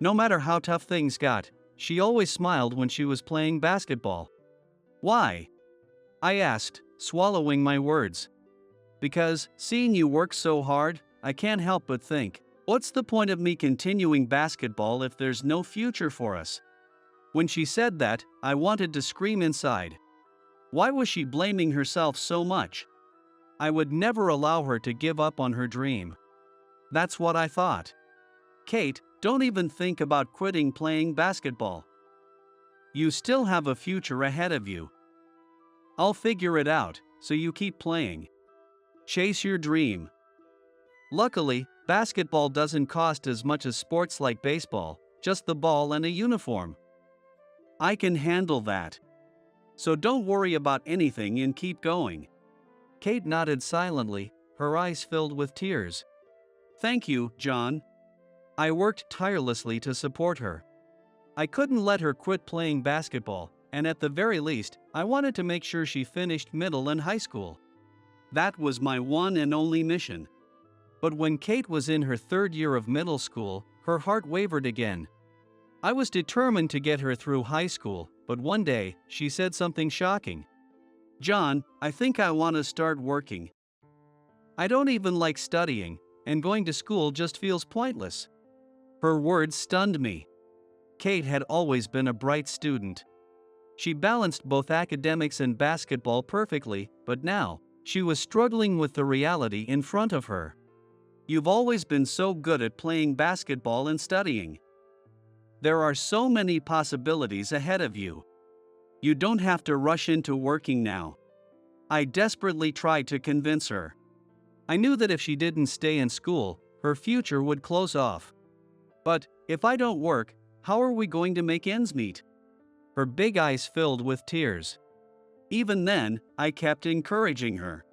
No matter how tough things got, she always smiled when she was playing basketball. "Why?" I asked, swallowing my words. "Because, seeing you work so hard, I can't help but think, what's the point of me continuing basketball if there's no future for us?" When she said that, I wanted to scream inside. Why was she blaming herself so much? I would never allow her to give up on her dream. That's what I thought. "Kate, don't even think about quitting playing basketball. You still have a future ahead of you. I'll figure it out, so you keep playing. Chase your dream." Luckily, basketball doesn't cost as much as sports like baseball, just the ball and a uniform. I can handle that. So don't worry about anything and keep going. Kate nodded silently, her eyes filled with tears. "Thank you, John." I worked tirelessly to support her. I couldn't let her quit playing basketball, and at the very least, I wanted to make sure she finished middle and high school. That was my one and only mission. But when Kate was in her third year of middle school, her heart wavered again. I was determined to get her through high school, but one day, she said something shocking. "John, I think I want to start working. I don't even like studying, and going to school just feels pointless." Her words stunned me. Kate had always been a bright student. She balanced both academics and basketball perfectly, but now, she was struggling with the reality in front of her. "You've always been so good at playing basketball and studying. There are so many possibilities ahead of you. You don't have to rush into working now." I desperately tried to convince her. I knew that if she didn't stay in school, her future would close off. "But, if I don't work, how are we going to make ends meet?" Her big eyes filled with tears. Even then, I kept encouraging her.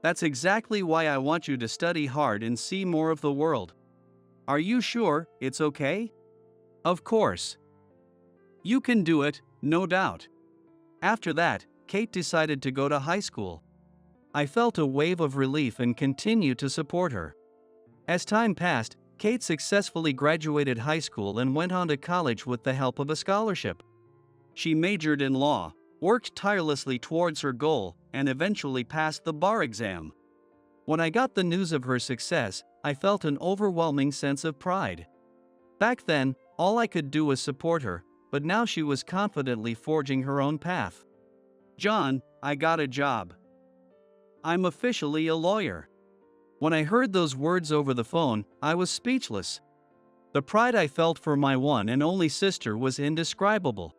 "That's exactly why I want you to study hard and see more of the world. Are you sure it's okay?" "Of course. You can do it, no doubt." After that, Kate decided to go to high school. I felt a wave of relief and continued to support her. As time passed, Kate successfully graduated high school and went on to college with the help of a scholarship. She majored in law, worked tirelessly towards her goal, and eventually passed the bar exam. When I got the news of her success, I felt an overwhelming sense of pride. Back then, all I could do was support her, but now she was confidently forging her own path. "John, I got a job. I'm officially a lawyer." When I heard those words over the phone, I was speechless. The pride I felt for my one and only sister was indescribable.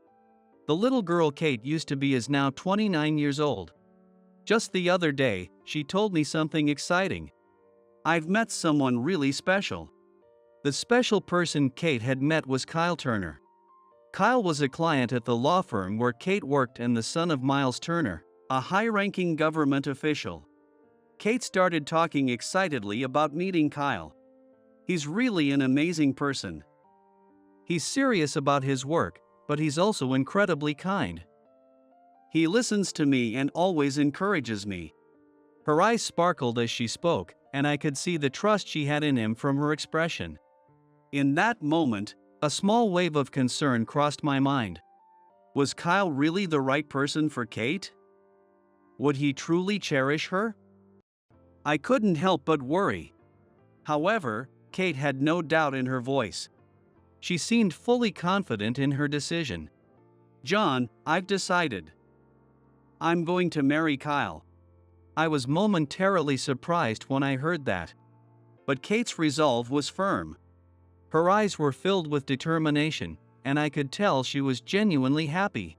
The little girl Kate used to be is now 29 years old. Just the other day, she told me something exciting. "I've met someone really special." The special person Kate had met was Kyle Turner. Kyle was a client at the law firm where Kate worked and the son of Miles Turner, a high-ranking government official. Kate started talking excitedly about meeting Kyle. "He's really an amazing person. He's serious about his work, but he's also incredibly kind. He listens to me and always encourages me." Her eyes sparkled as she spoke, and I could see the trust she had in him from her expression. In that moment, a small wave of concern crossed my mind. Was Kyle really the right person for Kate? Would he truly cherish her? I couldn't help but worry. However, Kate had no doubt in her voice. She seemed fully confident in her decision. "John, I've decided. I'm going to marry Kyle." I was momentarily surprised when I heard that. But Kate's resolve was firm. Her eyes were filled with determination, and I could tell she was genuinely happy.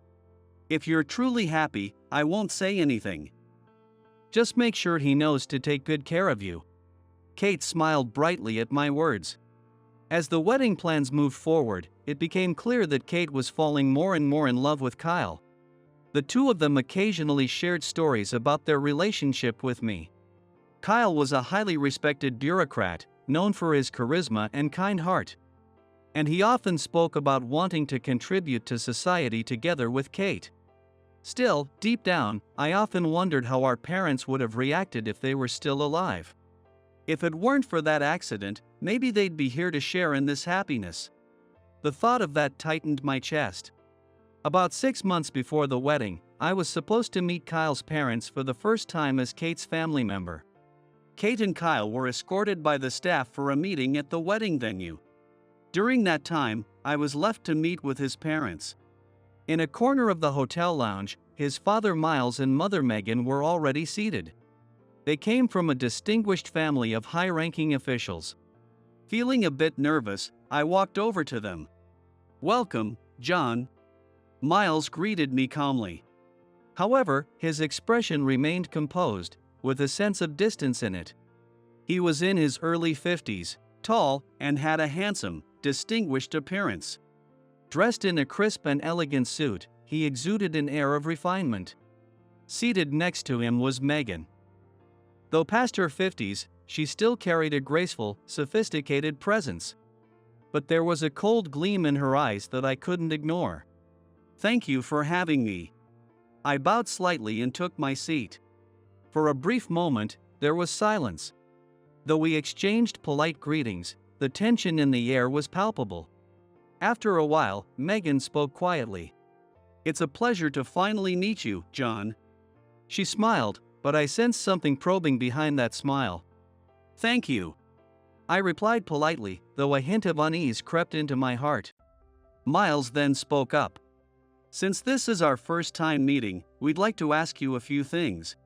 "If you're truly happy, I won't say anything. Just make sure he knows to take good care of you." Kate smiled brightly at my words. As the wedding plans moved forward, it became clear that Kate was falling more and more in love with Kyle. The two of them occasionally shared stories about their relationship with me. Kyle was a highly respected bureaucrat, known for his charisma and kind heart. And he often spoke about wanting to contribute to society together with Kate. Still, deep down, I often wondered how our parents would have reacted if they were still alive. If it weren't for that accident, maybe they'd be here to share in this happiness. The thought of that tightened my chest. About 6 months before the wedding, I was supposed to meet Kyle's parents for the first time as Kate's family member. Kate and Kyle were escorted by the staff for a meeting at the wedding venue. During that time, I was left to meet with his parents. In a corner of the hotel lounge, his father Miles and mother Megan were already seated. They came from a distinguished family of high-ranking officials. Feeling a bit nervous, I walked over to them. "Welcome, John." Miles greeted me calmly. However, his expression remained composed, with a sense of distance in it. He was in his early 50s, tall, and had a handsome, distinguished appearance. Dressed in a crisp and elegant suit, he exuded an air of refinement. Seated next to him was Megan. Though past her 50s, she still carried a graceful, sophisticated presence. But there was a cold gleam in her eyes that I couldn't ignore. "Thank you for having me." I bowed slightly and took my seat. For a brief moment, there was silence. Though we exchanged polite greetings, the tension in the air was palpable. After a while, Megan spoke quietly. "It's a pleasure to finally meet you, John." She smiled, but I sensed something probing behind that smile. "Thank you," I replied politely, though a hint of unease crept into my heart. Miles then spoke up. "Since this is our first time meeting, we'd like to ask you a few things."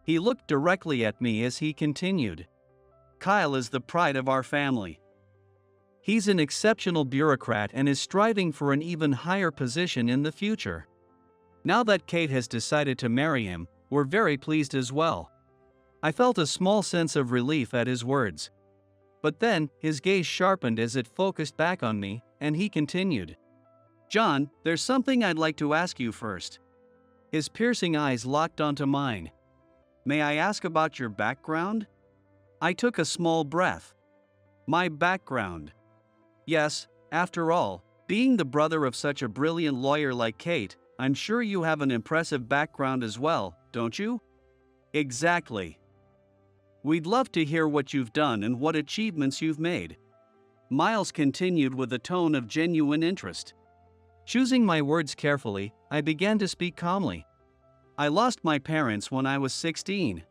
He looked directly at me as he continued. "Kyle is the pride of our family. He's an exceptional bureaucrat and is striving for an even higher position in the future. Now that Kate has decided to marry him, we're very pleased as well." I felt a small sense of relief at his words. But then, his gaze sharpened as it focused back on me, and he continued. "John, there's something I'd like to ask you first." His piercing eyes locked onto mine. "May I ask about your background?" I took a small breath. My background. Yes, after all, being the brother of such a brilliant lawyer like Kate, I'm sure you have an impressive background as well, don't you? Exactly. We'd love to hear what you've done and what achievements you've made. Miles continued with a tone of genuine interest. Choosing my words carefully, I began to speak calmly. I lost my parents when I was 16.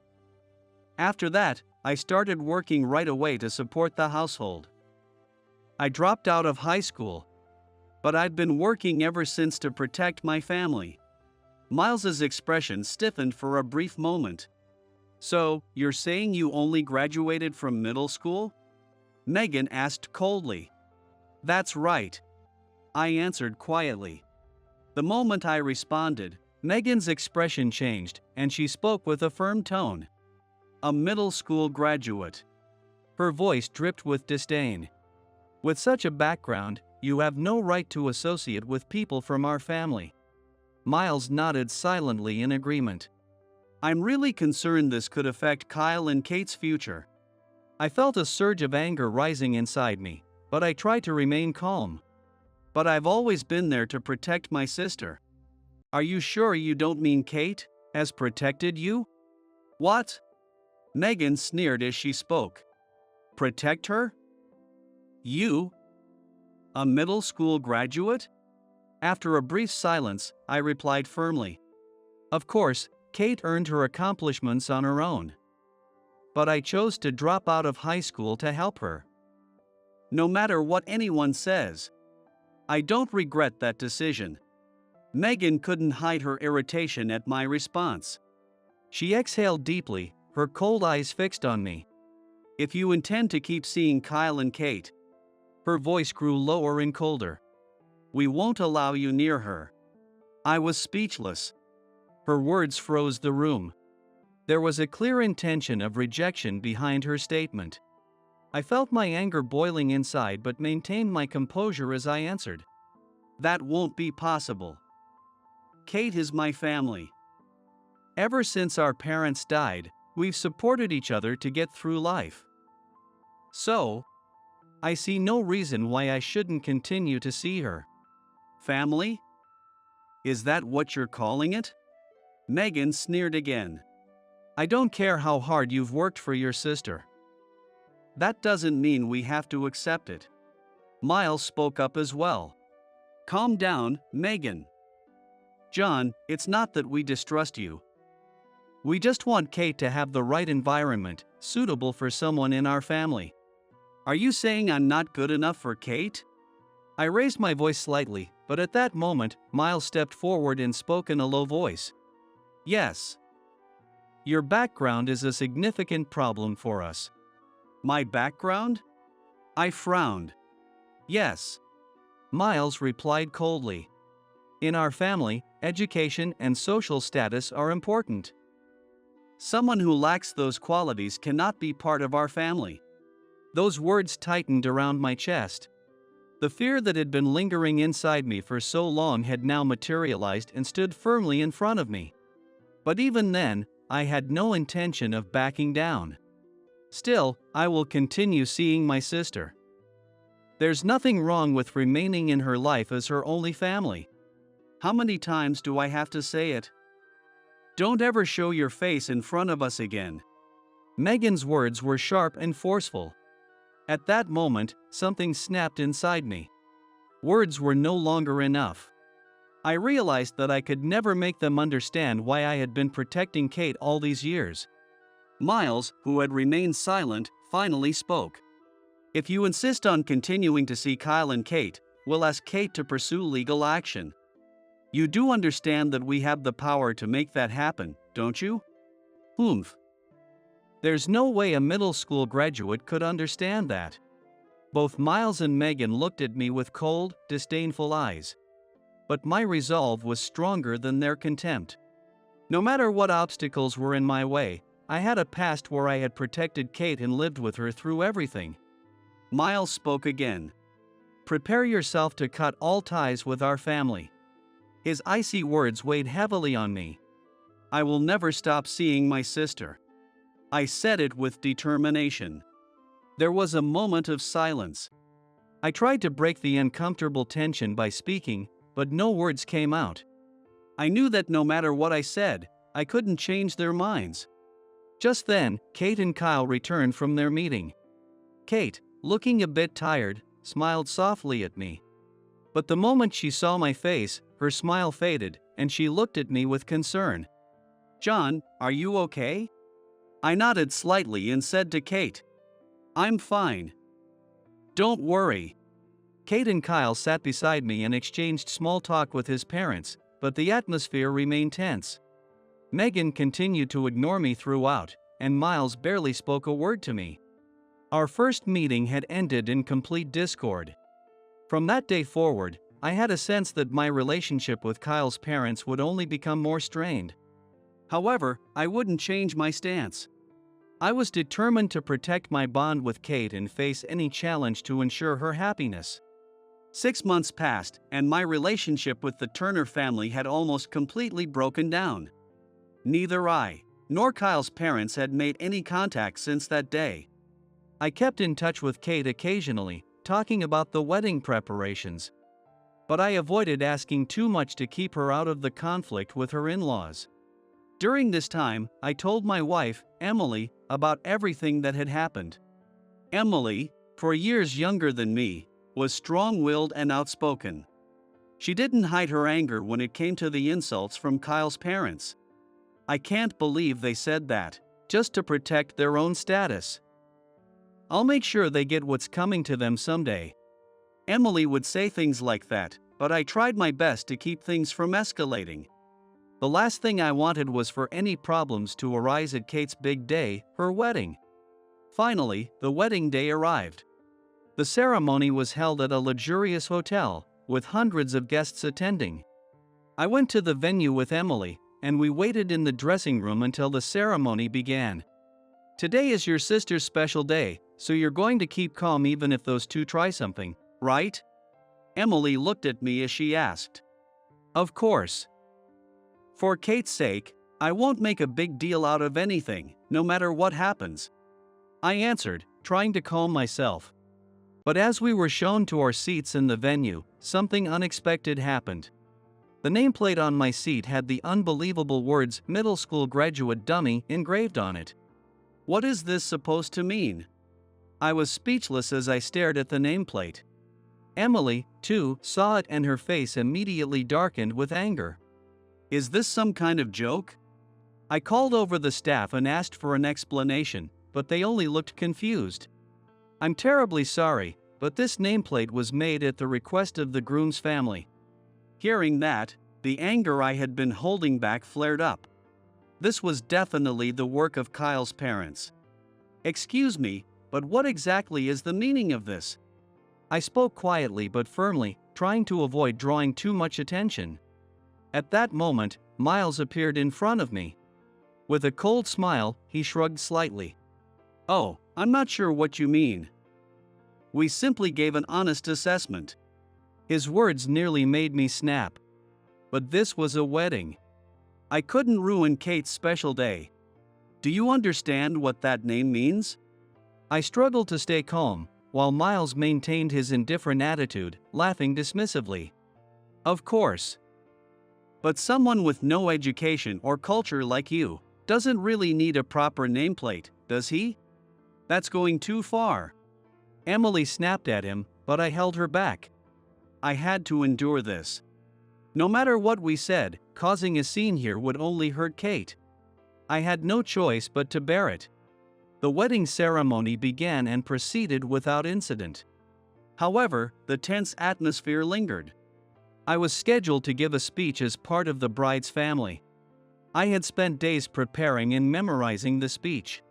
After that, I started working right away to support the household. I dropped out of high school, but I'd been working ever since to protect my family. Miles's expression stiffened for a brief moment. "So, you're saying you only graduated from middle school?" Megan asked coldly. "That's right," I answered quietly. The moment I responded, Megan's expression changed, and she spoke with a firm tone. "A middle school graduate." Her voice dripped with disdain. "With such a background, you have no right to associate with people from our family." Miles nodded silently in agreement. "I'm really concerned this could affect Kyle and Kate's future." I felt a surge of anger rising inside me, but I tried to remain calm. "But I've always been there to protect my sister." "Are you sure you don't mean Kate has protected you?" "What?" Megan sneered as she spoke. "Protect her? You? A middle school graduate?" After a brief silence, I replied firmly. "Of course, Kate earned her accomplishments on her own. But I chose to drop out of high school to help her. No matter what anyone says, I don't regret that decision." Megan couldn't hide her irritation at my response. She exhaled deeply, her cold eyes fixed on me. "If you intend to keep seeing Kyle and Kate," her voice grew lower and colder, "we won't allow you near her." I was speechless. Her words froze the room. There was a clear intention of rejection behind her statement. I felt my anger boiling inside but maintained my composure as I answered. "That won't be possible. Kate is my family. Ever since our parents died, we've supported each other to get through life. So, I see no reason why I shouldn't continue to see her. Family? Is that what you're calling it? Megan sneered again. I don't care how hard you've worked for your sister. That doesn't mean we have to accept it. Miles spoke up as well. Calm down, Megan. John, it's not that we distrust you. We just want Kate to have the right environment, suitable for someone in our family. Are you saying I'm not good enough for Kate? I raised my voice slightly, but at that moment, Miles stepped forward and spoke in a low voice. Yes. Your background is a significant problem for us. My background? I frowned. Yes. Miles replied coldly. In our family, education and social status are important. Someone who lacks those qualities cannot be part of our family. Those words tightened around my chest. The fear that had been lingering inside me for so long had now materialized and stood firmly in front of me. But even then, I had no intention of backing down. Still, I will continue seeing my sister. There's nothing wrong with remaining in her life as her only family. How many times do I have to say it? Don't ever show your face in front of us again. Megan's words were sharp and forceful. At that moment, something snapped inside me. Words were no longer enough. I realized that I could never make them understand why I had been protecting Kate all these years. Miles, who had remained silent, finally spoke. If you insist on continuing to see Kyle and Kate, we'll ask Kate to pursue legal action. You do understand that we have the power to make that happen, don't you? Oomph. There's no way a middle school graduate could understand that. Both Miles and Megan looked at me with cold, disdainful eyes. But my resolve was stronger than their contempt. No matter what obstacles were in my way, I had a past where I had protected Kate and lived with her through everything. Miles spoke again. Prepare yourself to cut all ties with our family. His icy words weighed heavily on me. I will never stop seeing my sister. I said it with determination. There was a moment of silence. I tried to break the uncomfortable tension by speaking, but no words came out. I knew that no matter what I said, I couldn't change their minds. Just then, Kate and Kyle returned from their meeting. Kate, looking a bit tired, smiled softly at me. But the moment she saw my face, her smile faded, and she looked at me with concern. John, are you okay? I nodded slightly and said to Kate, I'm fine. Don't worry. Kate and Kyle sat beside me and exchanged small talk with his parents, but the atmosphere remained tense. Megan continued to ignore me throughout, and Miles barely spoke a word to me. Our first meeting had ended in complete discord. From that day forward, I had a sense that my relationship with Kyle's parents would only become more strained. However, I wouldn't change my stance. I was determined to protect my bond with Kate and face any challenge to ensure her happiness. 6 months passed, and my relationship with the Turner family had almost completely broken down. Neither I nor Kyle's parents had made any contact since that day. I kept in touch with Kate occasionally, talking about the wedding preparations. But I avoided asking too much to keep her out of the conflict with her in-laws. During this time, I told my wife, Emily, about everything that had happened. Emily, for years younger than me, was strong-willed and outspoken. She didn't hide her anger when it came to the insults from Kyle's parents. I can't believe they said that, just to protect their own status. I'll make sure they get what's coming to them someday. Emily would say things like that, but I tried my best to keep things from escalating. The last thing I wanted was for any problems to arise at Kate's big day, her wedding. Finally, the wedding day arrived. The ceremony was held at a luxurious hotel, with hundreds of guests attending. I went to the venue with Emily, and we waited in the dressing room until the ceremony began. Today is your sister's special day, so you're going to keep calm even if those two try something, right? Emily looked at me as she asked. Of course. For Kate's sake, I won't make a big deal out of anything, no matter what happens. I answered, trying to calm myself. But as we were shown to our seats in the venue, something unexpected happened. The nameplate on my seat had the unbelievable words "Middle School Graduate Dummy" engraved on it. What is this supposed to mean? I was speechless as I stared at the nameplate. Emily, too, saw it and her face immediately darkened with anger. Is this some kind of joke? I called over the staff and asked for an explanation, but they only looked confused. I'm terribly sorry, but this nameplate was made at the request of the groom's family. Hearing that, the anger I had been holding back flared up. This was definitely the work of Kyle's parents. Excuse me, but what exactly is the meaning of this? I spoke quietly but firmly, trying to avoid drawing too much attention. At that moment, Miles appeared in front of me. With a cold smile, he shrugged slightly. Oh, I'm not sure what you mean. We simply gave an honest assessment. His words nearly made me snap. But this was a wedding. I couldn't ruin Kate's special day. Do you understand what that name means? I struggled to stay calm, while Miles maintained his indifferent attitude, laughing dismissively. Of course. But someone with no education or culture like you doesn't really need a proper nameplate, does he? That's going too far. Emily snapped at him, but I held her back. I had to endure this. No matter what we said, causing a scene here would only hurt Kate. I had no choice but to bear it. The wedding ceremony began and proceeded without incident. However, the tense atmosphere lingered. I was scheduled to give a speech as part of the bride's family. I had spent days preparing and memorizing the speech.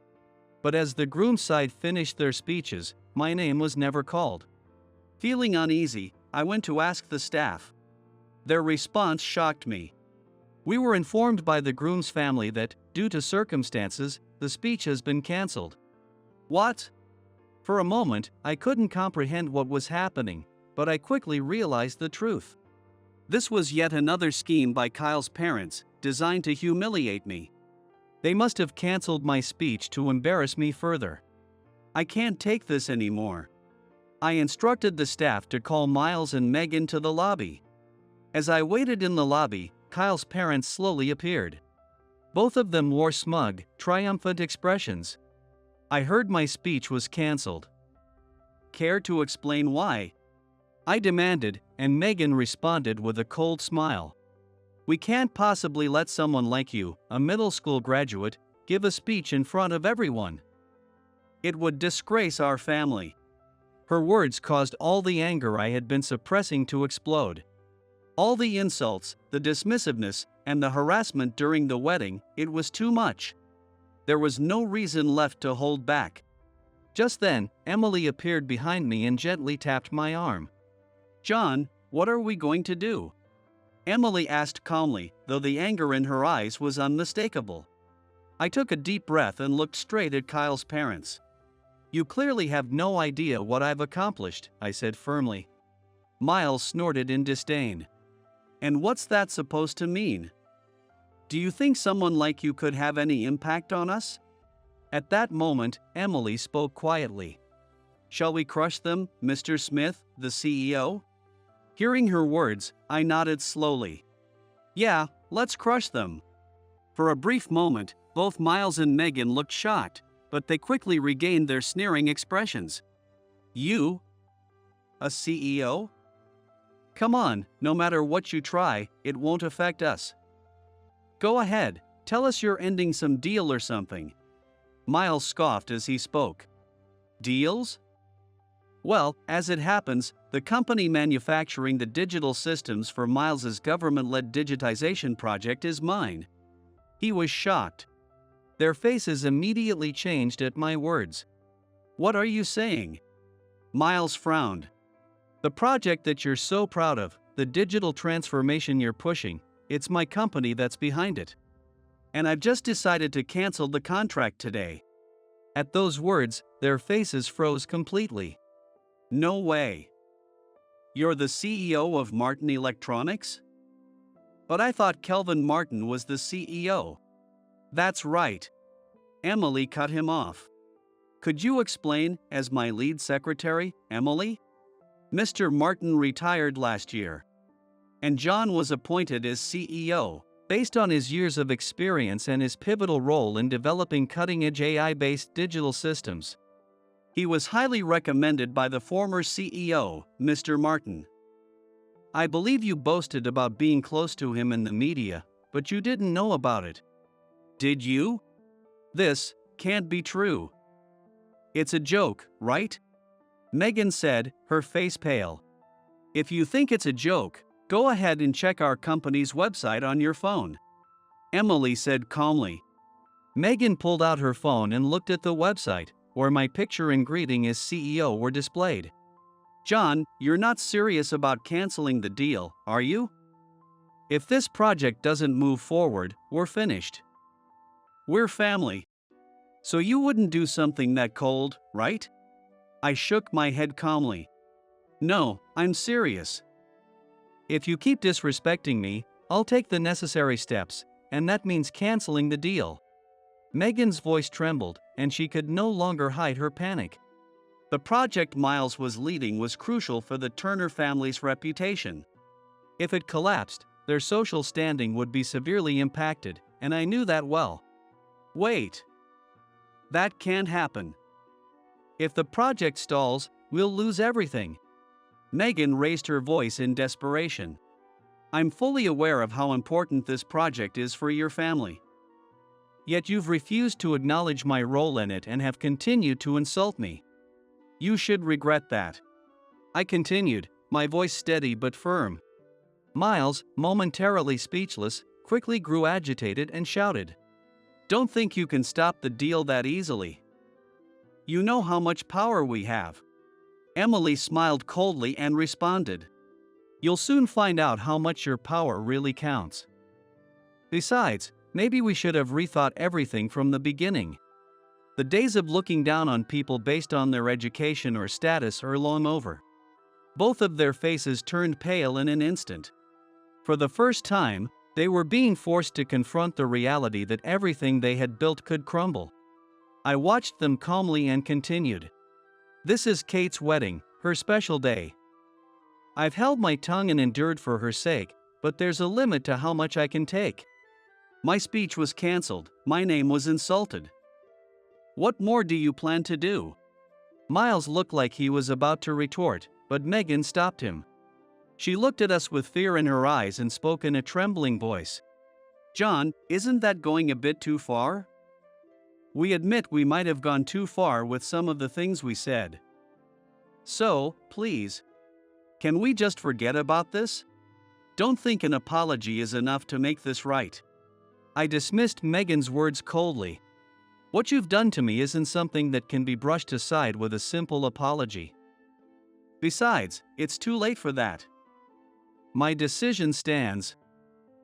But as the groom's side finished their speeches, my name was never called. Feeling uneasy, I went to ask the staff. Their response shocked me. We were informed by the groom's family that, due to circumstances, the speech has been cancelled. What? For a moment, I couldn't comprehend what was happening, but I quickly realized the truth. This was yet another scheme by Kyle's parents, designed to humiliate me. They must have cancelled my speech to embarrass me further. I can't take this anymore. I instructed the staff to call Miles and Megan to the lobby. As I waited in the lobby, Kyle's parents slowly appeared. Both of them wore smug, triumphant expressions. I heard my speech was cancelled. Care to explain why? I demanded, and Megan responded with a cold smile. We can't possibly let someone like you, a middle school graduate, give a speech in front of everyone. It would disgrace our family. Her words caused all the anger I had been suppressing to explode. All the insults, the dismissiveness, and the harassment during the wedding, it was too much. There was no reason left to hold back. Just then, Emily appeared behind me and gently tapped my arm. John, what are we going to do? Emily asked calmly, though the anger in her eyes was unmistakable. I took a deep breath and looked straight at Kyle's parents. You clearly have no idea what I've accomplished, I said firmly. Miles snorted in disdain. And what's that supposed to mean? Do you think someone like you could have any impact on us? At that moment, Emily spoke quietly. Shall we crush them, Mr. Smith, the CEO? Hearing her words, I nodded slowly. Yeah, let's crush them. For a brief moment, both Miles and Megan looked shocked, but they quickly regained their sneering expressions. You? A CEO? Come on, no matter what you try, it won't affect us. Go ahead, tell us you're ending some deal or something. Miles scoffed as he spoke. Deals? Well, as it happens, the company manufacturing the digital systems for Miles's government-led digitization project is mine. He was shocked. Their faces immediately changed at my words. What are you saying? Miles frowned. The project that you're so proud of, the digital transformation you're pushing, it's my company that's behind it. And I've just decided to cancel the contract today. At those words, their faces froze completely. No way. You're the CEO of Martin Electronics? But I thought Kelvin Martin was the CEO. That's right. Emily cut him off. Could you explain, as my lead secretary, Emily? Mr. Martin retired last year, and John was appointed as CEO, based on his years of experience and his pivotal role in developing cutting-edge AI-based digital systems. He was highly recommended by the former CEO, Mr. Martin. I believe you boasted about being close to him in the media, but you didn't know about it. Did you? This can't be true. It's a joke, right? Megan said, her face pale. If you think it's a joke, go ahead and check our company's website on your phone, Emily said calmly. Megan pulled out her phone and looked at the website, where my picture and greeting as CEO were displayed. John, you're not serious about canceling the deal, are you? If this project doesn't move forward, we're finished. We're family. So you wouldn't do something that cold, right? I shook my head calmly. No, I'm serious. If you keep disrespecting me, I'll take the necessary steps, and that means canceling the deal. Megan's voice trembled, and she could no longer hide her panic. The project Miles was leading was crucial for the Turner family's reputation. If it collapsed, their social standing would be severely impacted, and I knew that well. Wait. That can't happen. If the project stalls, we'll lose everything. Megan raised her voice in desperation. I'm fully aware of how important this project is for your family. Yet you've refused to acknowledge my role in it and have continued to insult me. You should regret that. I continued, my voice steady but firm. Miles, momentarily speechless, quickly grew agitated and shouted. Don't think you can stop the deal that easily. You know how much power we have. Emily smiled coldly and responded. You'll soon find out how much your power really counts. Besides, maybe we should have rethought everything from the beginning. The days of looking down on people based on their education or status are long over. Both of their faces turned pale in an instant. For the first time, they were being forced to confront the reality that everything they had built could crumble. I watched them calmly and continued. This is Kate's wedding, her special day. I've held my tongue and endured for her sake, but there's a limit to how much I can take. My speech was cancelled, my name was insulted. What more do you plan to do? Miles looked like he was about to retort, but Megan stopped him. She looked at us with fear in her eyes and spoke in a trembling voice. John, isn't that going a bit too far? We admit we might have gone too far with some of the things we said. So, please, can we just forget about this? Don't think an apology is enough to make this right. I dismissed Megan's words coldly. What you've done to me isn't something that can be brushed aside with a simple apology. Besides, it's too late for that. My decision stands.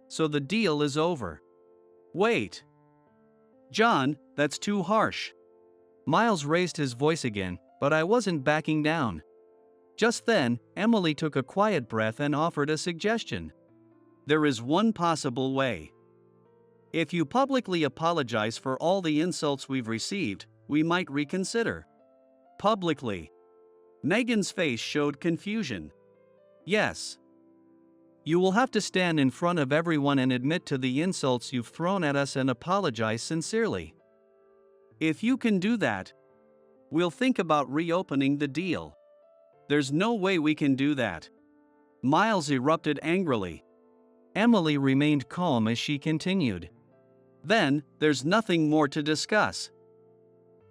So the deal is over. Wait. John, that's too harsh. Miles raised his voice again, but I wasn't backing down. Just then, Emily took a quiet breath and offered a suggestion. There is one possible way. If you publicly apologize for all the insults we've received, we might reconsider. Publicly. Megan's face showed confusion. Yes. You will have to stand in front of everyone and admit to the insults you've thrown at us and apologize sincerely. If you can do that, we'll think about reopening the deal. There's no way we can do that. Miles erupted angrily. Emily remained calm as she continued. Then, there's nothing more to discuss.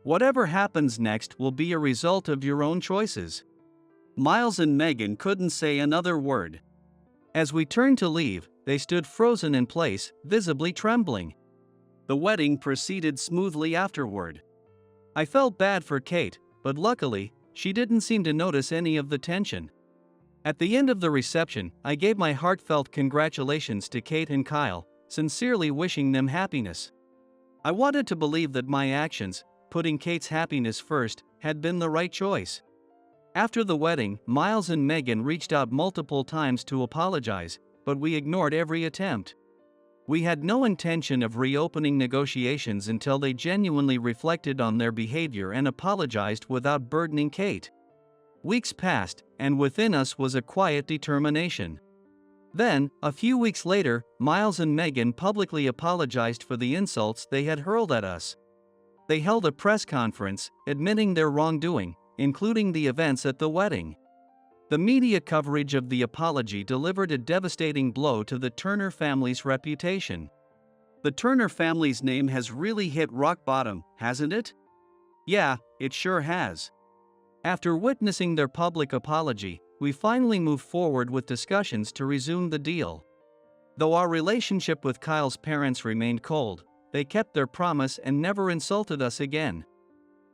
Whatever happens next will be a result of your own choices. Miles and Megan couldn't say another word. As we turned to leave, they stood frozen in place, visibly trembling. The wedding proceeded smoothly afterward. I felt bad for Kate, but luckily, she didn't seem to notice any of the tension. At the end of the reception, I gave my heartfelt congratulations to Kate and Kyle, sincerely wishing them happiness. I wanted to believe that my actions, putting Kate's happiness first, had been the right choice. After the wedding, Miles and Megan reached out multiple times to apologize, but we ignored every attempt. We had no intention of reopening negotiations until they genuinely reflected on their behavior and apologized without burdening Kate. Weeks passed, and within us was a quiet determination. Then, a few weeks later, Miles and Megan publicly apologized for the insults they had hurled at us. They held a press conference, admitting their wrongdoing, including the events at the wedding. The media coverage of the apology delivered a devastating blow to the Turner family's reputation. The Turner family's name has really hit rock bottom, hasn't it? Yeah, it sure has. After witnessing their public apology, we finally moved forward with discussions to resume the deal. Though our relationship with Kyle's parents remained cold, they kept their promise and never insulted us again.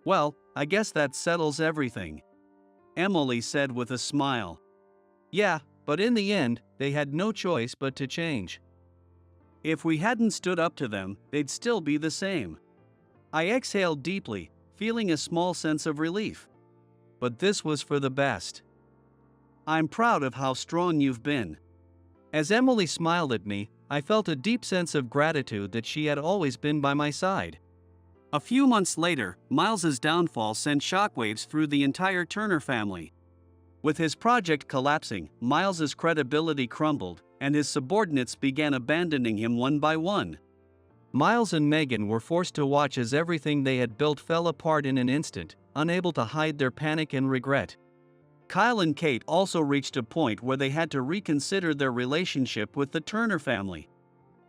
Well, I guess that settles everything, Emily said with a smile. Yeah, but in the end, they had no choice but to change. If we hadn't stood up to them, they'd still be the same. I exhaled deeply, feeling a small sense of relief. But this was for the best. I'm proud of how strong you've been. As Emily smiled at me, I felt a deep sense of gratitude that she had always been by my side. A few months later, Miles's downfall sent shockwaves through the entire Turner family. With his project collapsing, Miles's credibility crumbled, and his subordinates began abandoning him one by one. Miles and Megan were forced to watch as everything they had built fell apart in an instant, unable to hide their panic and regret. Kyle and Kate also reached a point where they had to reconsider their relationship with the Turner family.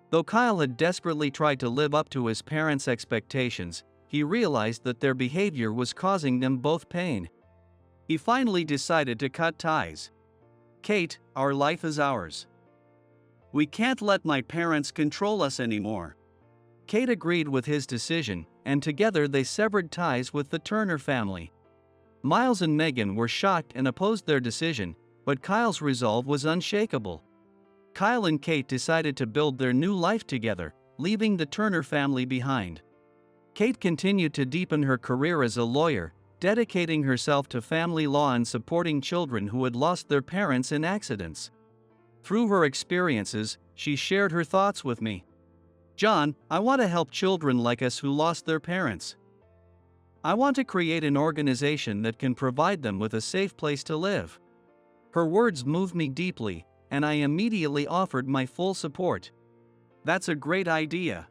Though Kyle had desperately tried to live up to his parents' expectations, he realized that their behavior was causing them both pain. He finally decided to cut ties. Kate, our life is ours. We can't let my parents control us anymore. Kate agreed with his decision, and together they severed ties with the Turner family. Miles and Megan were shocked and opposed their decision, but Kyle's resolve was unshakable. Kyle and Kate decided to build their new life together, leaving the Turner family behind. Kate continued to deepen her career as a lawyer, dedicating herself to family law and supporting children who had lost their parents in accidents. Through her experiences, she shared her thoughts with me. John, I want to help children like us who lost their parents. I want to create an organization that can provide them with a safe place to live. Her words moved me deeply, and I immediately offered my full support. That's a great idea.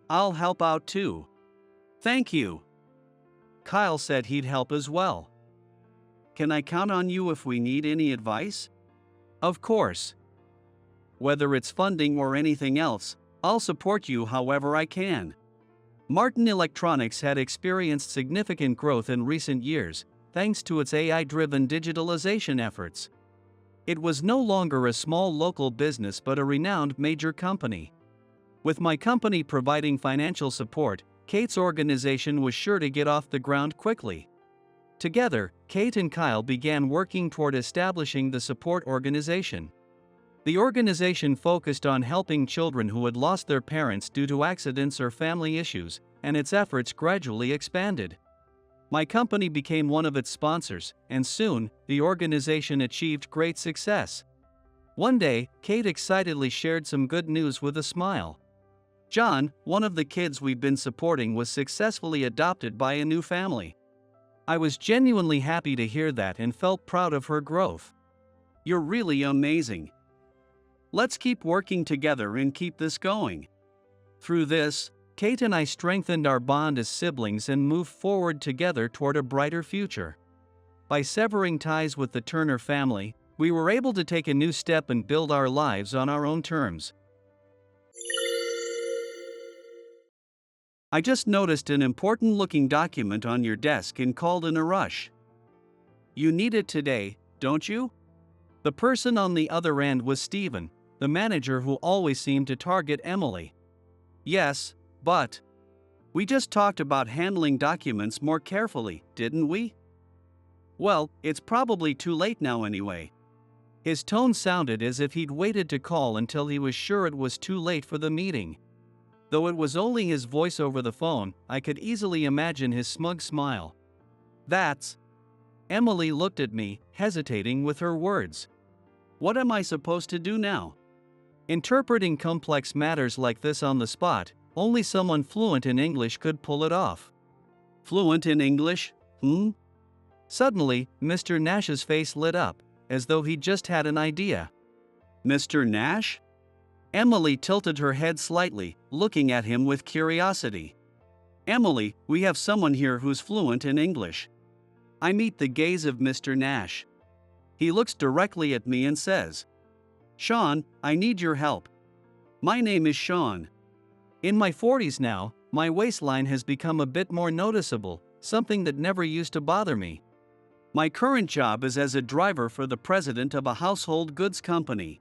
I'll help out too. Thank you. Kyle said he'd help as well. Can I count on you if we need any advice? Of course. Whether it's funding or anything else, I'll support you however I can. Martin Electronics had experienced significant growth in recent years, thanks to its AI-driven digitalization efforts. It was no longer a small local business but a renowned major company. With my company providing financial support, Kate's organization was sure to get off the ground quickly. Together, Kate and Kyle began working toward establishing the support organization. The organization focused on helping children who had lost their parents due to accidents or family issues, and its efforts gradually expanded. My company became one of its sponsors, and soon, the organization achieved great success. One day, Kate excitedly shared some good news with a smile. John, one of the kids we've been supporting, was successfully adopted by a new family. I was genuinely happy to hear that and felt proud of her growth. You're really amazing. Let's keep working together and keep this going. Through this, Kate and I strengthened our bond as siblings and moved forward together toward a brighter future. By severing ties with the Turner family, we were able to take a new step and build our lives on our own terms. I just noticed an important-looking document on your desk and called in a rush. You need it today, don't you? The person on the other end was Stephen, the manager who always seemed to target Emily. Yes, but we just talked about handling documents more carefully, didn't we? Well, it's probably too late now anyway. His tone sounded as if he'd waited to call until he was sure it was too late for the meeting. Though it was only his voice over the phone, I could easily imagine his smug smile. That's... Emily looked at me, hesitating with her words. What am I supposed to do now? Interpreting complex matters like this on the spot, only someone fluent in English could pull it off. Fluent in English? Suddenly, Mr. Nash's face lit up, as though he just had an idea. Mr. Nash? Emily tilted her head slightly, looking at him with curiosity. Emily, we have someone here who's fluent in English. I meet the gaze of Mr. Nash. He looks directly at me and says, Sean, I need your help. My name is Sean. In my 40s now, my waistline has become a bit more noticeable, something that never used to bother me. My current job is as a driver for the president of a household goods company.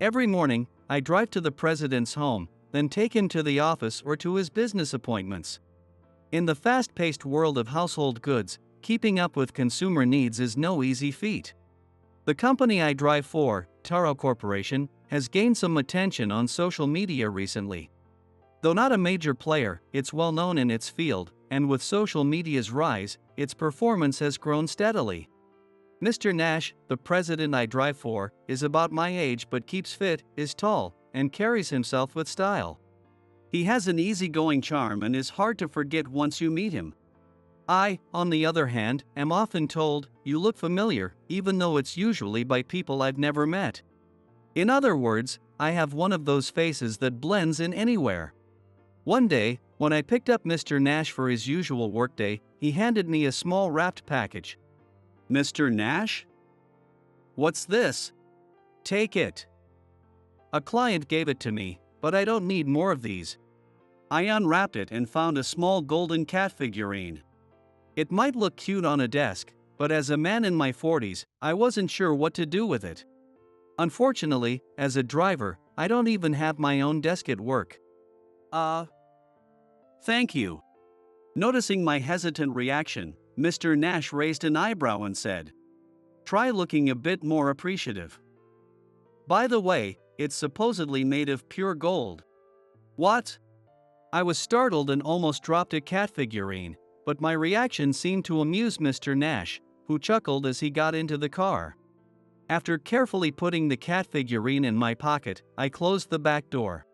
Every morning, I drive to the president's home, then take him to the office or to his business appointments. In the fast-paced world of household goods, keeping up with consumer needs is no easy feat. The company I drive for, Taro Corporation, has gained some attention on social media recently. Though not a major player, it's well known in its field, and with social media's rise, its performance has grown steadily. Mr. Nash, the president I drive for, is about my age but keeps fit, is tall, and carries himself with style. He has an easygoing charm and is hard to forget once you meet him. I, on the other hand, am often told, you look familiar, even though it's usually by people I've never met. In other words, I have one of those faces that blends in anywhere. One day, when I picked up Mr. Nash for his usual workday, he handed me a small wrapped package. Mr. Nash? What's this? Take it. A client gave it to me, but I don't need more of these. I unwrapped it and found a small golden cat figurine. It might look cute on a desk, but as a man in my 40s, I wasn't sure what to do with it. Unfortunately, as a driver, I don't even have my own desk at work. Thank you. Noticing my hesitant reaction, Mr. Nash raised an eyebrow and said, Try looking a bit more appreciative. By the way, it's supposedly made of pure gold. What? I was startled and almost dropped a cat figurine, but my reaction seemed to amuse Mr. Nash, who chuckled as he got into the car. After carefully putting the cat figurine in my pocket, I closed the back door.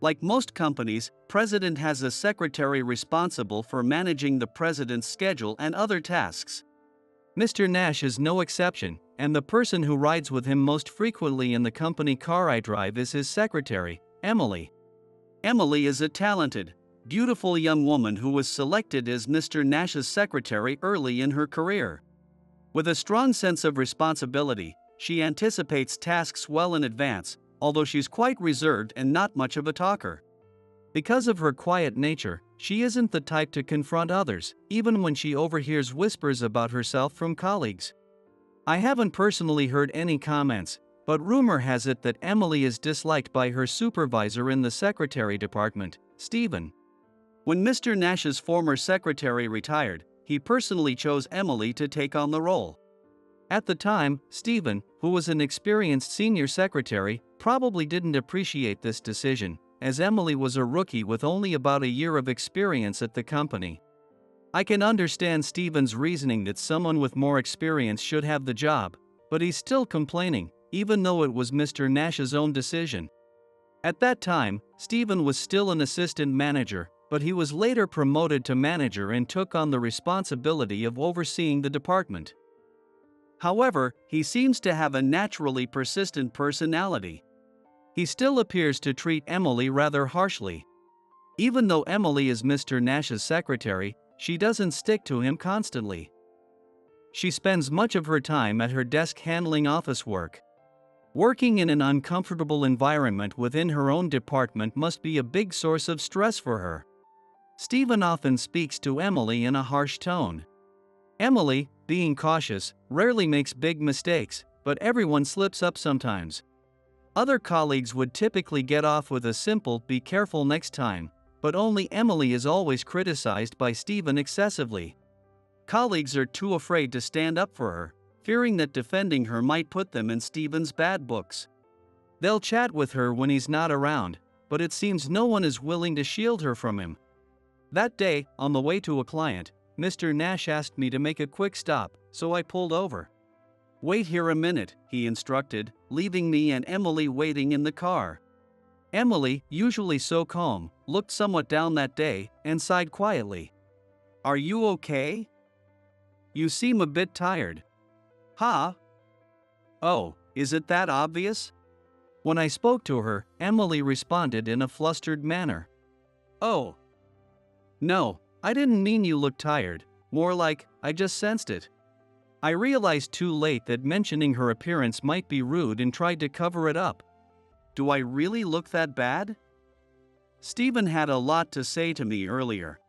Like most companies, President has a secretary responsible for managing the president's schedule and other tasks. Mr. Nash is no exception, and the person who rides with him most frequently in the company car I drive is his secretary, Emily. Emily is a talented, beautiful young woman who was selected as Mr. Nash's secretary early in her career. With a strong sense of responsibility, she anticipates tasks well in advance, although she's quite reserved and not much of a talker. Because of her quiet nature, she isn't the type to confront others, even when she overhears whispers about herself from colleagues. I haven't personally heard any comments, but rumor has it that Emily is disliked by her supervisor in the secretary department, Stephen. When Mr. Nash's former secretary retired, he personally chose Emily to take on the role. At the time, Stephen, who was an experienced senior secretary, probably didn't appreciate this decision, as Emily was a rookie with only about a year of experience at the company. I can understand Stephen's reasoning that someone with more experience should have the job, but he's still complaining, even though it was Mr. Nash's own decision. At that time, Stephen was still an assistant manager, but he was later promoted to manager and took on the responsibility of overseeing the department. However, he seems to have a naturally persistent personality. He still appears to treat Emily rather harshly. Even though Emily is Mr. Nash's secretary, she doesn't stick to him constantly. She spends much of her time at her desk handling office work. Working in an uncomfortable environment within her own department must be a big source of stress for her. Stephen often speaks to Emily in a harsh tone. Emily, being cautious, rarely makes big mistakes, but everyone slips up sometimes. Other colleagues would typically get off with a simple "be careful next time," but only Emily is always criticized by Stephen excessively. Colleagues are too afraid to stand up for her, fearing that defending her might put them in Stephen's bad books. They'll chat with her when he's not around, but it seems no one is willing to shield her from him. That day, on the way to a client, Mr. Nash asked me to make a quick stop, so I pulled over. "Wait here a minute," he instructed, leaving me and Emily waiting in the car. Emily, usually so calm, looked somewhat down that day and sighed quietly. "Are you okay? You seem a bit tired." "Huh? Oh, is it that obvious?" When I spoke to her, Emily responded in a flustered manner. "Oh. No, I didn't mean you looked tired, more like, I just sensed it." I realized too late that mentioning her appearance might be rude and tried to cover it up. Do I really look that bad? Stephen had a lot to say to me earlier.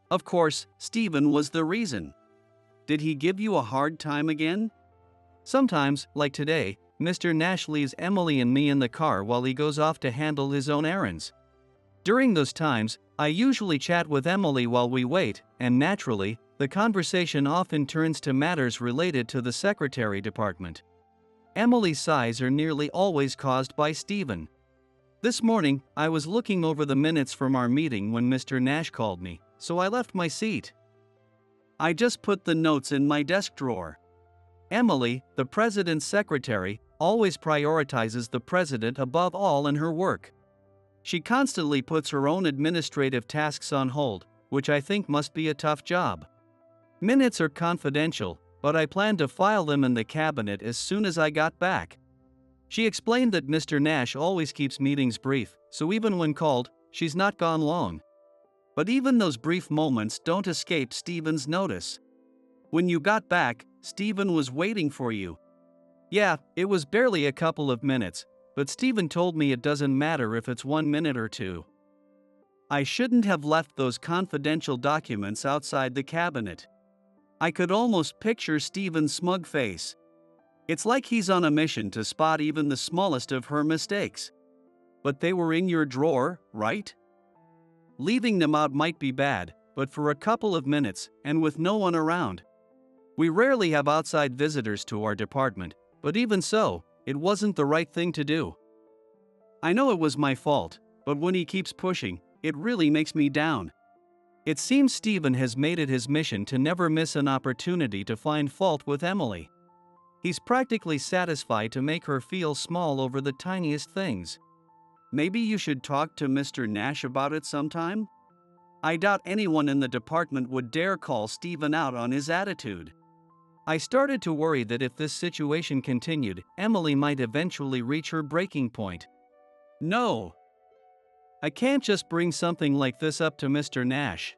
Of course, Stephen was the reason. Did he give you a hard time again? Sometimes, like today, Mr. Nash leaves Emily and me in the car while he goes off to handle his own errands. During those times, I usually chat with Emily while we wait, and naturally, the conversation often turns to matters related to the secretary department. Emily's sighs are nearly always caused by Stephen. This morning, I was looking over the minutes from our meeting when Mr. Nash called me, so I left my seat. I just put the notes in my desk drawer. Emily, the president's secretary, always prioritizes the president above all in her work. She constantly puts her own administrative tasks on hold, which I think must be a tough job. Minutes are confidential, but I plan to file them in the cabinet as soon as I got back. She explained that Mr. Nash always keeps meetings brief, so even when called, she's not gone long. But even those brief moments don't escape Stephen's notice. "When you got back, Stephen was waiting for you." Yeah, it was barely a couple of minutes, but Stephen told me it doesn't matter if it's 1 minute or 2. I shouldn't have left those confidential documents outside the cabinet. I could almost picture Stephen's smug face. It's like he's on a mission to spot even the smallest of her mistakes. But they were in your drawer, right? Leaving them out might be bad, but for a couple of minutes, and with no one around. We rarely have outside visitors to our department, but even so, it wasn't the right thing to do. I know it was my fault, but when he keeps pushing, it really makes me down. It seems Stephen has made it his mission to never miss an opportunity to find fault with Emily. He's practically satisfied to make her feel small over the tiniest things. Maybe you should talk to Mr. Nash about it sometime? I doubt anyone in the department would dare call Stephen out on his attitude. I started to worry that if this situation continued, Emily might eventually reach her breaking point. No. I can't just bring something like this up to Mr. Nash.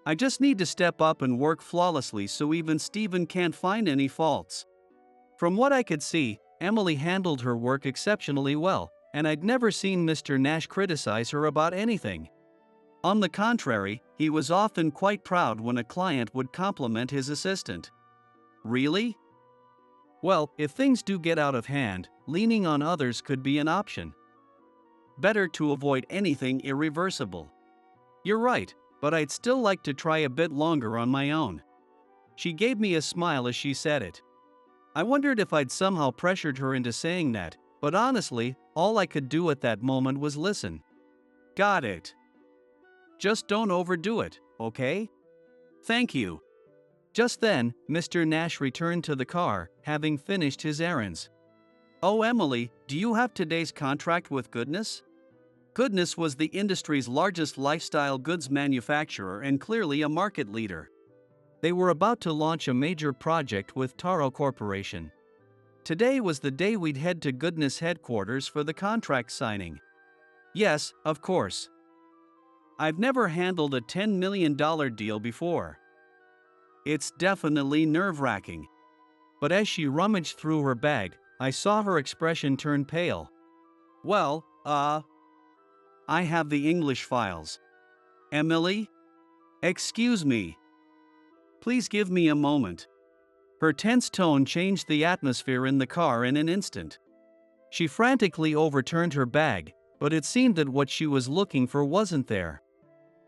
I just need to step up and work flawlessly so even Stephen can't find any faults. From what I could see, Emily handled her work exceptionally well, and I'd never seen Mr. Nash criticize her about anything. On the contrary, he was often quite proud when a client would compliment his assistant. Really? Well, if things do get out of hand, leaning on others could be an option. Better to avoid anything irreversible. You're right, but I'd still like to try a bit longer on my own. She gave me a smile as she said it. I wondered if I'd somehow pressured her into saying that, but honestly, all I could do at that moment was listen. Got it. Just don't overdo it, okay? Thank you. Just then, Mr. Nash returned to the car, having finished his errands. Oh, Emily, do you have today's contract with Goodness? Goodness was the industry's largest lifestyle goods manufacturer and clearly a market leader. They were about to launch a major project with Taro Corporation. Today was the day we'd head to Goodness headquarters for the contract signing. Yes, of course. I've never handled a $10 million deal before. It's definitely nerve-wracking. But as she rummaged through her bag, I saw her expression turn pale. Well, I have the English files. Emily? Excuse me. Please give me a moment. Her tense tone changed the atmosphere in the car in an instant. She frantically overturned her bag, but it seemed that what she was looking for wasn't there.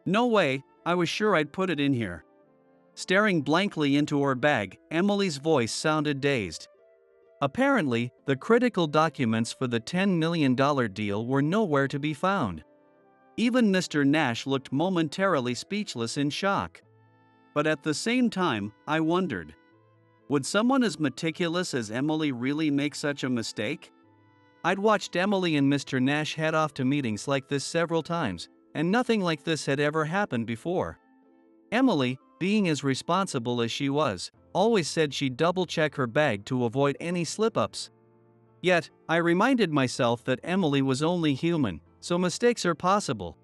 No way, I was sure I'd put it in here. Staring blankly into her bag, Emily's voice sounded dazed. Apparently, the critical documents for the $10 million deal were nowhere to be found. Even Mr. Nash looked momentarily speechless in shock. But at the same time, I wondered. Would someone as meticulous as Emily really make such a mistake? I'd watched Emily and Mr. Nash head off to meetings like this several times, and nothing like this had ever happened before. Emily, being as responsible as she was, always said she'd double-check her bag to avoid any slip-ups. Yet, I reminded myself that Emily was only human, so mistakes are possible.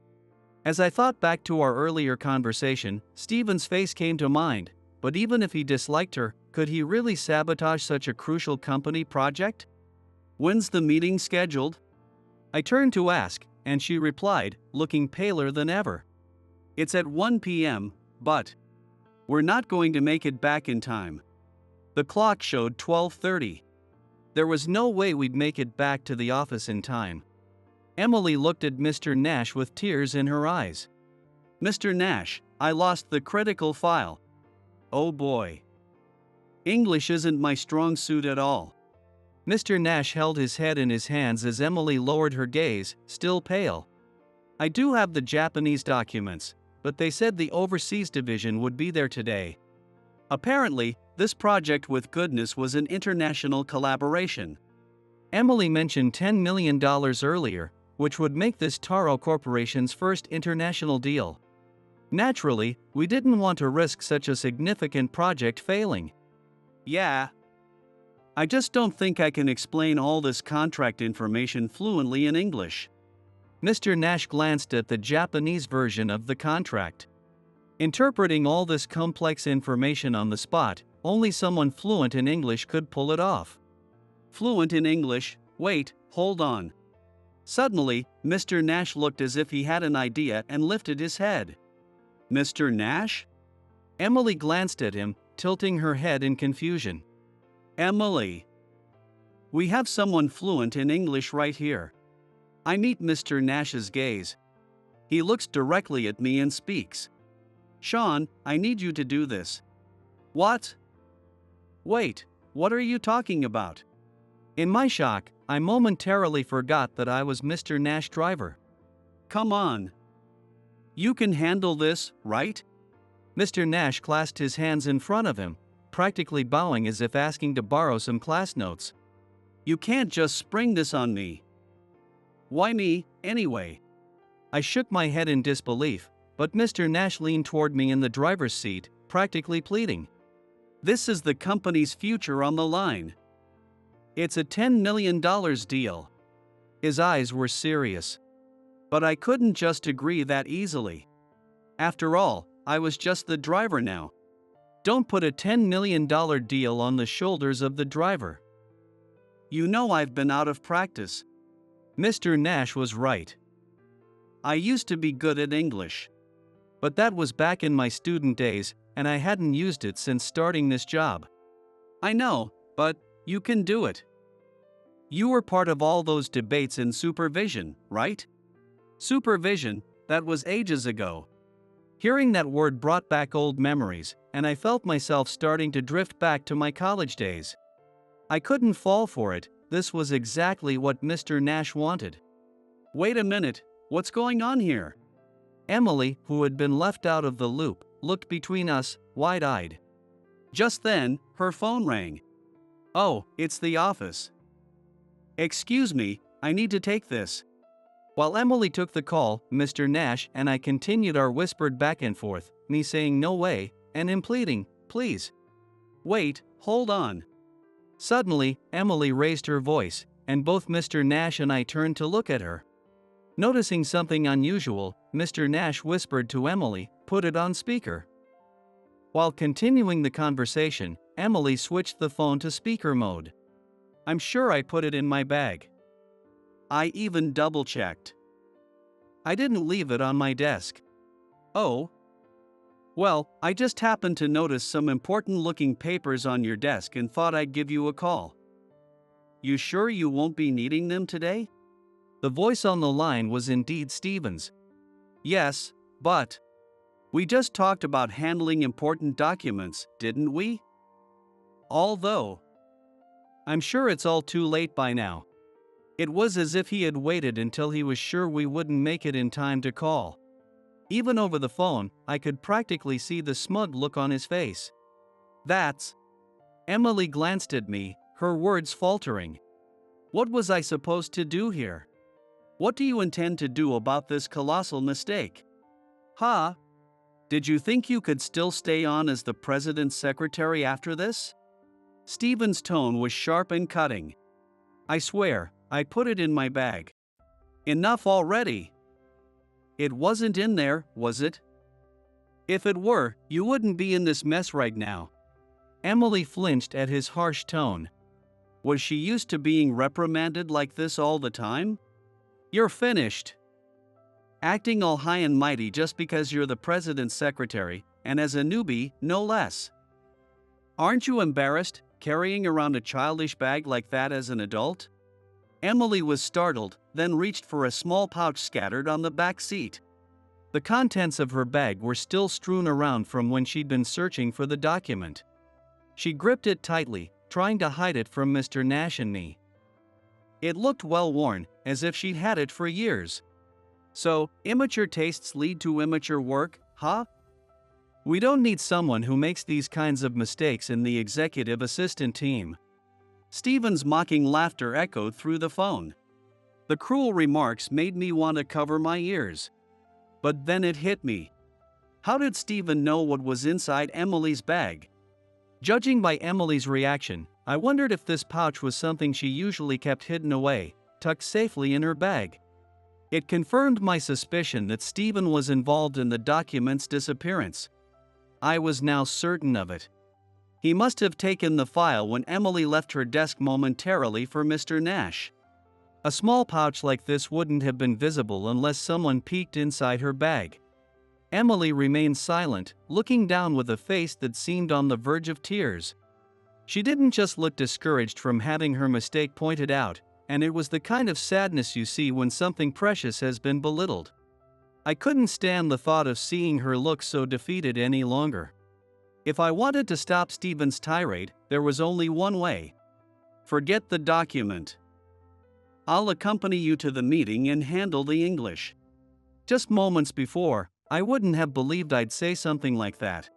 As I thought back to our earlier conversation, Stephen's face came to mind, but even if he disliked her, could he really sabotage such a crucial company project? When's the meeting scheduled? I turned to ask, and she replied, looking paler than ever. It's at 1 p.m., but we're not going to make it back in time. The clock showed 12:30. There was no way we'd make it back to the office in time. Emily looked at Mr. Nash with tears in her eyes. Mr. Nash, I lost the critical file. Oh boy. English isn't my strong suit at all. Mr. Nash held his head in his hands as Emily lowered her gaze, still pale. I do have the Japanese documents, but they said the overseas division would be there today. Apparently, this project with Goodness was an international collaboration. Emily mentioned $10 million earlier, which would make this Taro Corporation's first international deal. Naturally, we didn't want to risk such a significant project failing. Yeah. I just don't think I can explain all this contract information fluently in English. Mr. Nash glanced at the Japanese version of the contract. Interpreting all this complex information on the spot, only someone fluent in English could pull it off. Fluent in English? Wait, hold on. Suddenly, Mr. Nash looked as if he had an idea and lifted his head. Mr. Nash? Emily glanced at him, tilting her head in confusion. Emily. We have someone fluent in English right here. I meet Mr. Nash's gaze. He looks directly at me and speaks. Sean, I need you to do this. What? Wait, what are you talking about? In my shock, I momentarily forgot that I was Mr. Nash driver. Come on. You can handle this, right? Mr. Nash clasped his hands in front of him, practically bowing as if asking to borrow some class notes. You can't just spring this on me. Why me, anyway? I shook my head in disbelief, but Mr. Nash leaned toward me in the driver's seat, practically pleading. This is the company's future on the line. It's a $10 million deal. His eyes were serious. But I couldn't just agree that easily. After all, I was just the driver now. Don't put a $10 million deal on the shoulders of the driver. You know I've been out of practice. Mr. Nash was right. I used to be good at English. But that was back in my student days, and I hadn't used it since starting this job. I know, but you can do it. You were part of all those debates in supervision, right? Supervision, that was ages ago. Hearing that word brought back old memories, and I felt myself starting to drift back to my college days. I couldn't fall for it, this was exactly what Mr. Nash wanted. Wait a minute, what's going on here? Emily, who had been left out of the loop, looked between us, wide-eyed. Just then, her phone rang. Oh, it's the office. Excuse me, I need to take this. While Emily took the call, Mr. Nash and I continued our whispered back and forth, me saying no way, and him pleading, please. Wait, hold on. Suddenly, Emily raised her voice, and both Mr. Nash and I turned to look at her. Noticing something unusual, Mr. Nash whispered to Emily, put it on speaker. While continuing the conversation, Emily switched the phone to speaker mode. I'm sure I put it in my bag. I even double-checked. I didn't leave it on my desk. Oh? Well, I just happened to notice some important-looking papers on your desk and thought I'd give you a call. You sure you won't be needing them today? The voice on the line was indeed Stephen's. Yes, but we just talked about handling important documents, didn't we? Although I'm sure it's all too late by now. It was as if he had waited until he was sure we wouldn't make it in time to call. Even over the phone, I could practically see the smug look on his face. That's Emily glanced at me, her words faltering. What was I supposed to do here? What do you intend to do about this colossal mistake? Huh? Did you think you could still stay on as the president's secretary after this? Stephen's tone was sharp and cutting. I swear, I put it in my bag. Enough already. It wasn't in there, was it? If it were, you wouldn't be in this mess right now. Emily flinched at his harsh tone. Was she used to being reprimanded like this all the time? You're finished. Acting all high and mighty just because you're the president's secretary, and as a newbie, no less. Aren't you embarrassed, carrying around a childish bag like that as an adult? Emily was startled, then reached for a small pouch scattered on the back seat. The contents of her bag were still strewn around from when she'd been searching for the document. She gripped it tightly, trying to hide it from Mr. Nash and me. It looked well worn, as if she'd had it for years. So, immature tastes lead to immature work, huh? We don't need someone who makes these kinds of mistakes in the executive assistant team. Stephen's mocking laughter echoed through the phone. The cruel remarks made me want to cover my ears. But then it hit me. How did Stephen know what was inside Emily's bag? Judging by Emily's reaction, I wondered if this pouch was something she usually kept hidden away, tucked safely in her bag. It confirmed my suspicion that Stephen was involved in the document's disappearance. I was now certain of it. He must have taken the file when Emily left her desk momentarily for Mr. Nash. A small pouch like this wouldn't have been visible unless someone peeked inside her bag. Emily remained silent, looking down with a face that seemed on the verge of tears. She didn't just look discouraged from having her mistake pointed out, and it was the kind of sadness you see when something precious has been belittled. I couldn't stand the thought of seeing her look so defeated any longer. If I wanted to stop Stephen's tirade, there was only one way. Forget the document. I'll accompany you to the meeting and handle the English. Just moments before, I wouldn't have believed I'd say something like that.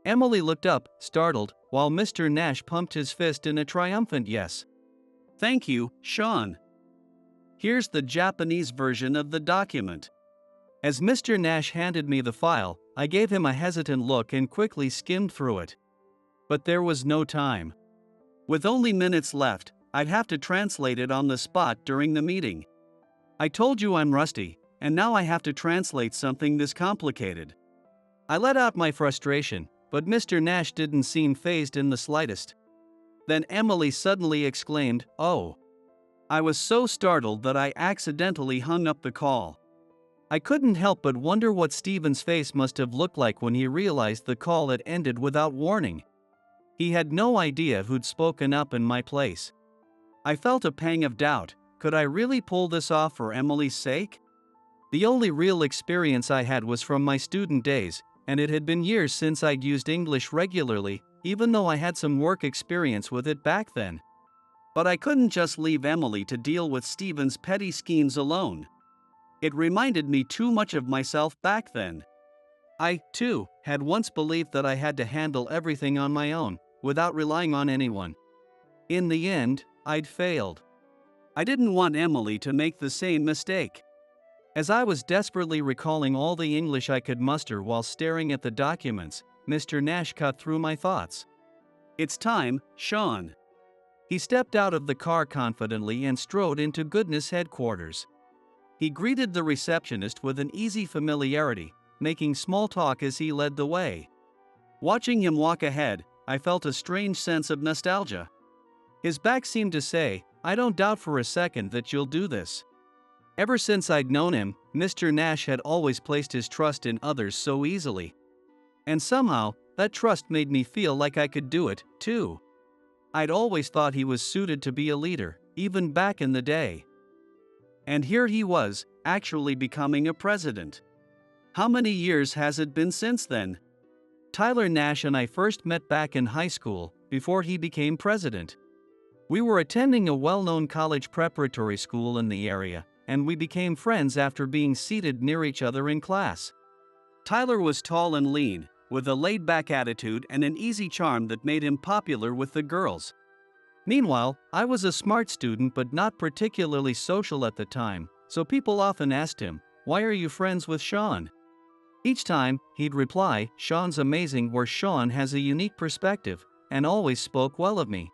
Emily looked up, startled, while Mr. Nash pumped his fist in a triumphant yes. Thank you, Sean. Here's the Japanese version of the document. As Mr. Nash handed me the file, I gave him a hesitant look and quickly skimmed through it. But there was no time. With only minutes left, I'd have to translate it on the spot during the meeting. I told you I'm rusty, and now I have to translate something this complicated. I let out my frustration, but Mr. Nash didn't seem fazed in the slightest. Then Emily suddenly exclaimed, "Oh!" I was so startled that I accidentally hung up the call. I couldn't help but wonder what Stephen's face must have looked like when he realized the call had ended without warning. He had no idea who'd spoken up in my place. I felt a pang of doubt. Could I really pull this off for Emily's sake? The only real experience I had was from my student days, and it had been years since I'd used English regularly, even though I had some work experience with it back then. But I couldn't just leave Emily to deal with Stephen's petty schemes alone. It reminded me too much of myself back then. I, too, had once believed that I had to handle everything on my own, without relying on anyone. In the end, I'd failed. I didn't want Emily to make the same mistake. As I was desperately recalling all the English I could muster while staring at the documents, Mr. Nash cut through my thoughts. It's time, Sean. He stepped out of the car confidently and strode into Goodness headquarters. He greeted the receptionist with an easy familiarity, making small talk as he led the way. Watching him walk ahead, I felt a strange sense of nostalgia. His back seemed to say, "I don't doubt for a second that you'll do this." Ever since I'd known him, Mr. Nash had always placed his trust in others so easily. And somehow, that trust made me feel like I could do it, too. I'd always thought he was suited to be a leader, even back in the day. And here he was, actually becoming a president. How many years has it been since then? Tyler Nash and I first met back in high school, before he became president. We were attending a well-known college preparatory school in the area, and we became friends after being seated near each other in class. Tyler was tall and lean, with a laid-back attitude and an easy charm that made him popular with the girls. Meanwhile, I was a smart student but not particularly social at the time, so people often asked him, "Why are you friends with Sean?" Each time, he'd reply, "Sean's amazing," or "Sean has a unique perspective," and always spoke well of me.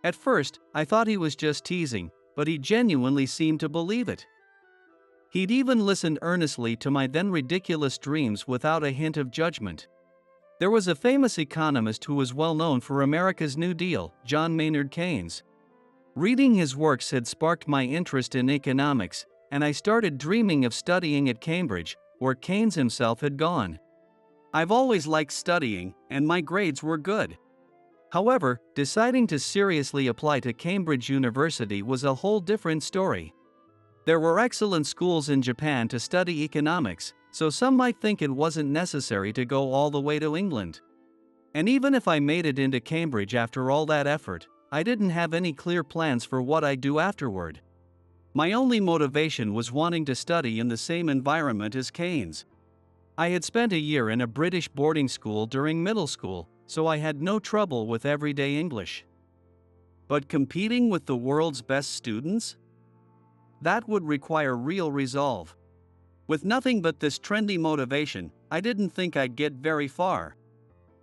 At first, I thought he was just teasing, but he genuinely seemed to believe it. He'd even listened earnestly to my then ridiculous dreams without a hint of judgment. There was a famous economist who was well known for America's New Deal, John Maynard Keynes. Reading his works had sparked my interest in economics, and I started dreaming of studying at Cambridge, where Keynes himself had gone. I've always liked studying, and my grades were good. However, deciding to seriously apply to Cambridge University was a whole different story. There were excellent schools in Japan to study economics, so some might think it wasn't necessary to go all the way to England. And even if I made it into Cambridge after all that effort, I didn't have any clear plans for what I'd do afterward. My only motivation was wanting to study in the same environment as Keynes. I had spent a year in a British boarding school during middle school, so I had no trouble with everyday English. But competing with the world's best students? That would require real resolve. With nothing but this trendy motivation, I didn't think I'd get very far.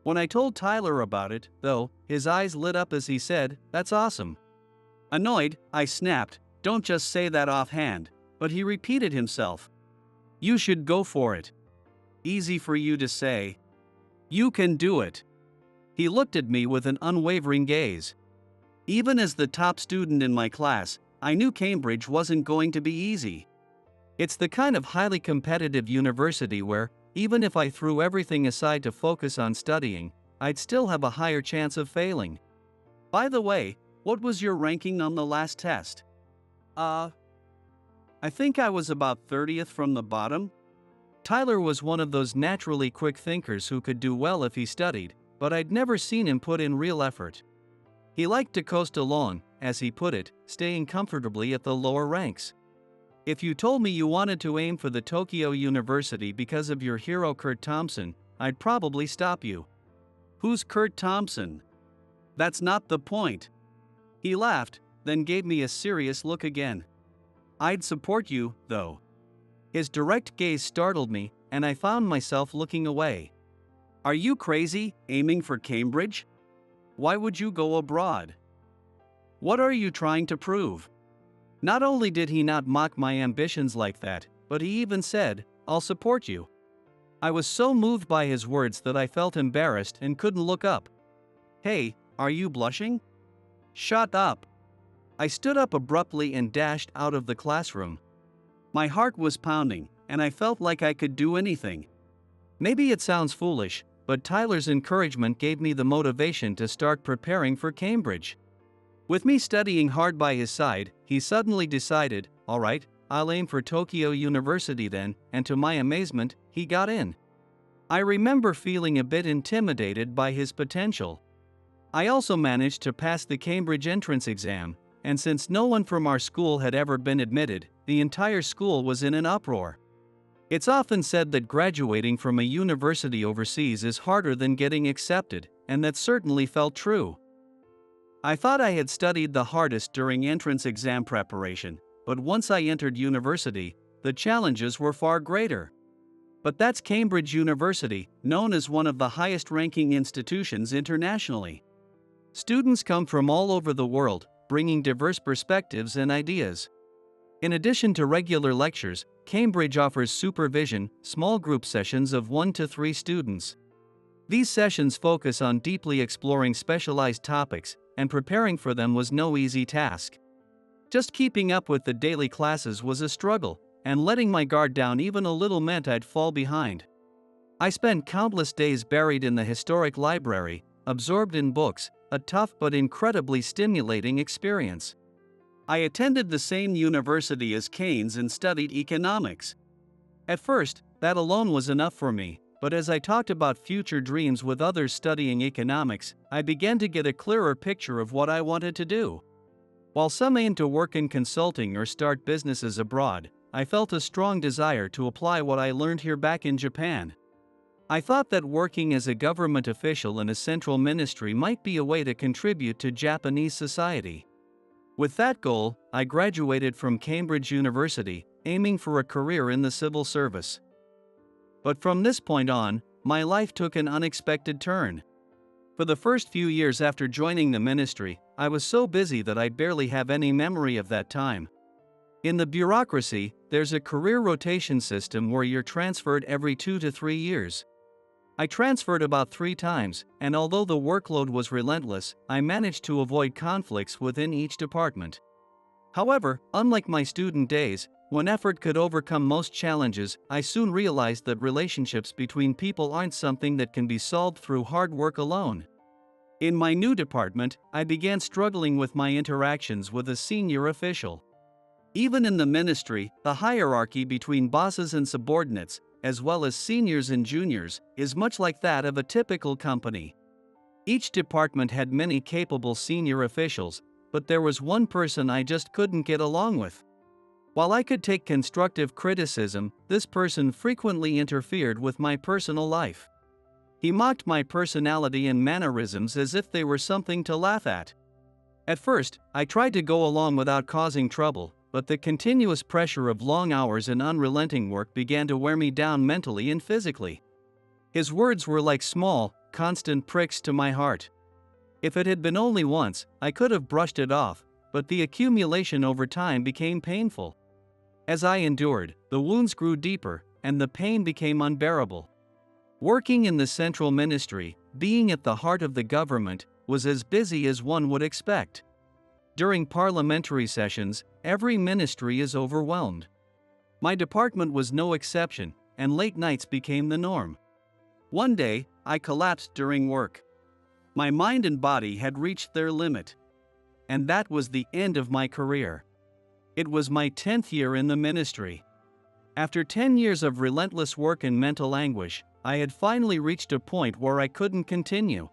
When I told Tyler about it, though, his eyes lit up as he said, "That's awesome." Annoyed, I snapped, "Don't just say that offhand," but he repeated himself. "You should go for it. Easy for you to say. You can do it." He looked at me with an unwavering gaze. Even as the top student in my class, I knew Cambridge wasn't going to be easy. It's the kind of highly competitive university where, even if I threw everything aside to focus on studying, I'd still have a higher chance of failing. By the way, what was your ranking on the last test? I think I was about 30th from the bottom. Tyler was one of those naturally quick thinkers who could do well if he studied, but I'd never seen him put in real effort. He liked to coast along, as he put it, staying comfortably at the lower ranks. If you told me you wanted to aim for the Tokyo University because of your hero Kurt Thompson, I'd probably stop you. Who's Kurt Thompson? That's not the point. He laughed, then gave me a serious look again. I'd support you, though. His direct gaze startled me, and I found myself looking away. Are you crazy, aiming for Cambridge? Why would you go abroad? What are you trying to prove? Not only did he not mock my ambitions like that, but he even said, "I'll support you." I was so moved by his words that I felt embarrassed and couldn't look up. Hey, are you blushing? Shut up. I stood up abruptly and dashed out of the classroom. My heart was pounding, and I felt like I could do anything. Maybe it sounds foolish, but Tyler's encouragement gave me the motivation to start preparing for Cambridge. With me studying hard by his side, he suddenly decided, "All right, I'll aim for Tokyo University then," and to my amazement, he got in. I remember feeling a bit intimidated by his potential. I also managed to pass the Cambridge entrance exam, and since no one from our school had ever been admitted, the entire school was in an uproar. It's often said that graduating from a university overseas is harder than getting accepted, and that certainly felt true. I thought I had studied the hardest during entrance exam preparation, but once I entered university, the challenges were far greater. But that's Cambridge University, known as one of the highest-ranking institutions internationally. Students come from all over the world, bringing diverse perspectives and ideas. In addition to regular lectures, Cambridge offers supervision, small group sessions of 1 to 3 students. These sessions focus on deeply exploring specialized topics, and preparing for them was no easy task. Just keeping up with the daily classes was a struggle, and letting my guard down even a little meant I'd fall behind. I spent countless days buried in the historic library, absorbed in books, a tough but incredibly stimulating experience. I attended the same university as Keynes and studied economics. At first, that alone was enough for me, but as I talked about future dreams with others studying economics, I began to get a clearer picture of what I wanted to do. While some aimed to work in consulting or start businesses abroad, I felt a strong desire to apply what I learned here back in Japan. I thought that working as a government official in a central ministry might be a way to contribute to Japanese society. With that goal, I graduated from Cambridge University, aiming for a career in the civil service. But from this point on, my life took an unexpected turn. For the first few years after joining the ministry, I was so busy that I barely have any memory of that time. In the bureaucracy, there's a career rotation system where you're transferred every 2 to 3 years. I transferred about 3 times, and although the workload was relentless, I managed to avoid conflicts within each department. However, unlike my student days, when effort could overcome most challenges, I soon realized that relationships between people aren't something that can be solved through hard work alone. In my new department, I began struggling with my interactions with a senior official. Even in the ministry, the hierarchy between bosses and subordinates, as well as seniors and juniors, is much like that of a typical company. Each department had many capable senior officials, but there was one person I just couldn't get along with. While I could take constructive criticism, this person frequently interfered with my personal life. He mocked my personality and mannerisms as if they were something to laugh at. At first, I tried to go along without causing trouble, but the continuous pressure of long hours and unrelenting work began to wear me down mentally and physically. His words were like small, constant pricks to my heart. If it had been only once, I could have brushed it off, but the accumulation over time became painful. As I endured, the wounds grew deeper, and the pain became unbearable. Working in the central ministry, being at the heart of the government, was as busy as one would expect. During parliamentary sessions, every ministry is overwhelmed. My department was no exception, and late nights became the norm. One day, I collapsed during work. My mind and body had reached their limit. And that was the end of my career. It was my 10th year in the ministry. After 10 years of relentless work and mental anguish, I had finally reached a point where I couldn't continue.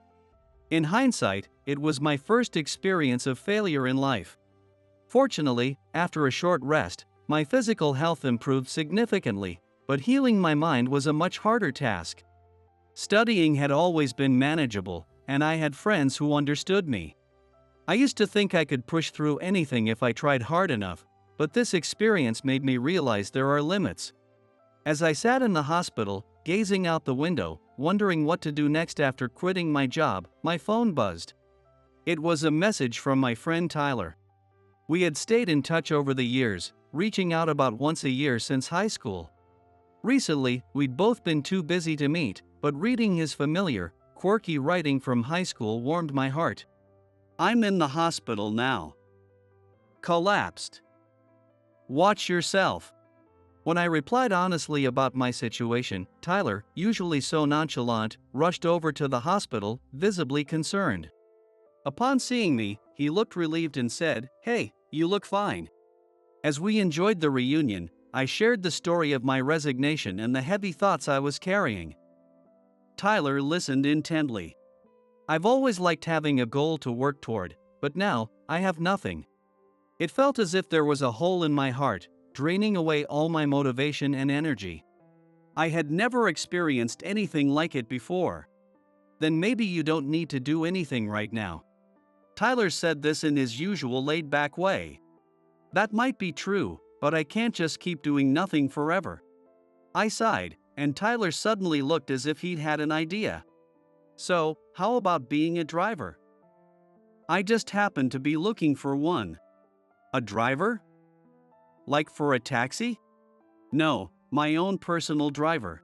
In hindsight, it was my first experience of failure in life. Fortunately, after a short rest, my physical health improved significantly, but healing my mind was a much harder task. Studying had always been manageable, and I had friends who understood me. I used to think I could push through anything if I tried hard enough, but this experience made me realize there are limits. As I sat in the hospital, gazing out the window, wondering what to do next after quitting my job, my phone buzzed. It was a message from my friend Tyler. We had stayed in touch over the years, reaching out about once a year since high school. Recently, we'd both been too busy to meet, but reading his familiar, quirky writing from high school warmed my heart. I'm in the hospital now. Collapsed. Watch yourself. When I replied honestly about my situation, Tyler, usually so nonchalant, rushed over to the hospital, visibly concerned. Upon seeing me, he looked relieved and said, "Hey, you look fine." As we enjoyed the reunion, I shared the story of my resignation and the heavy thoughts I was carrying. Tyler listened intently. I've always liked having a goal to work toward, but now, I have nothing. It felt as if there was a hole in my heart, draining away all my motivation and energy. I had never experienced anything like it before. Then maybe you don't need to do anything right now. Tyler said this in his usual laid-back way. That might be true, but I can't just keep doing nothing forever. I sighed, and Tyler suddenly looked as if he'd had an idea. So, how about being a driver? I just happened to be looking for one. A driver? Like for a taxi? No, my own personal driver.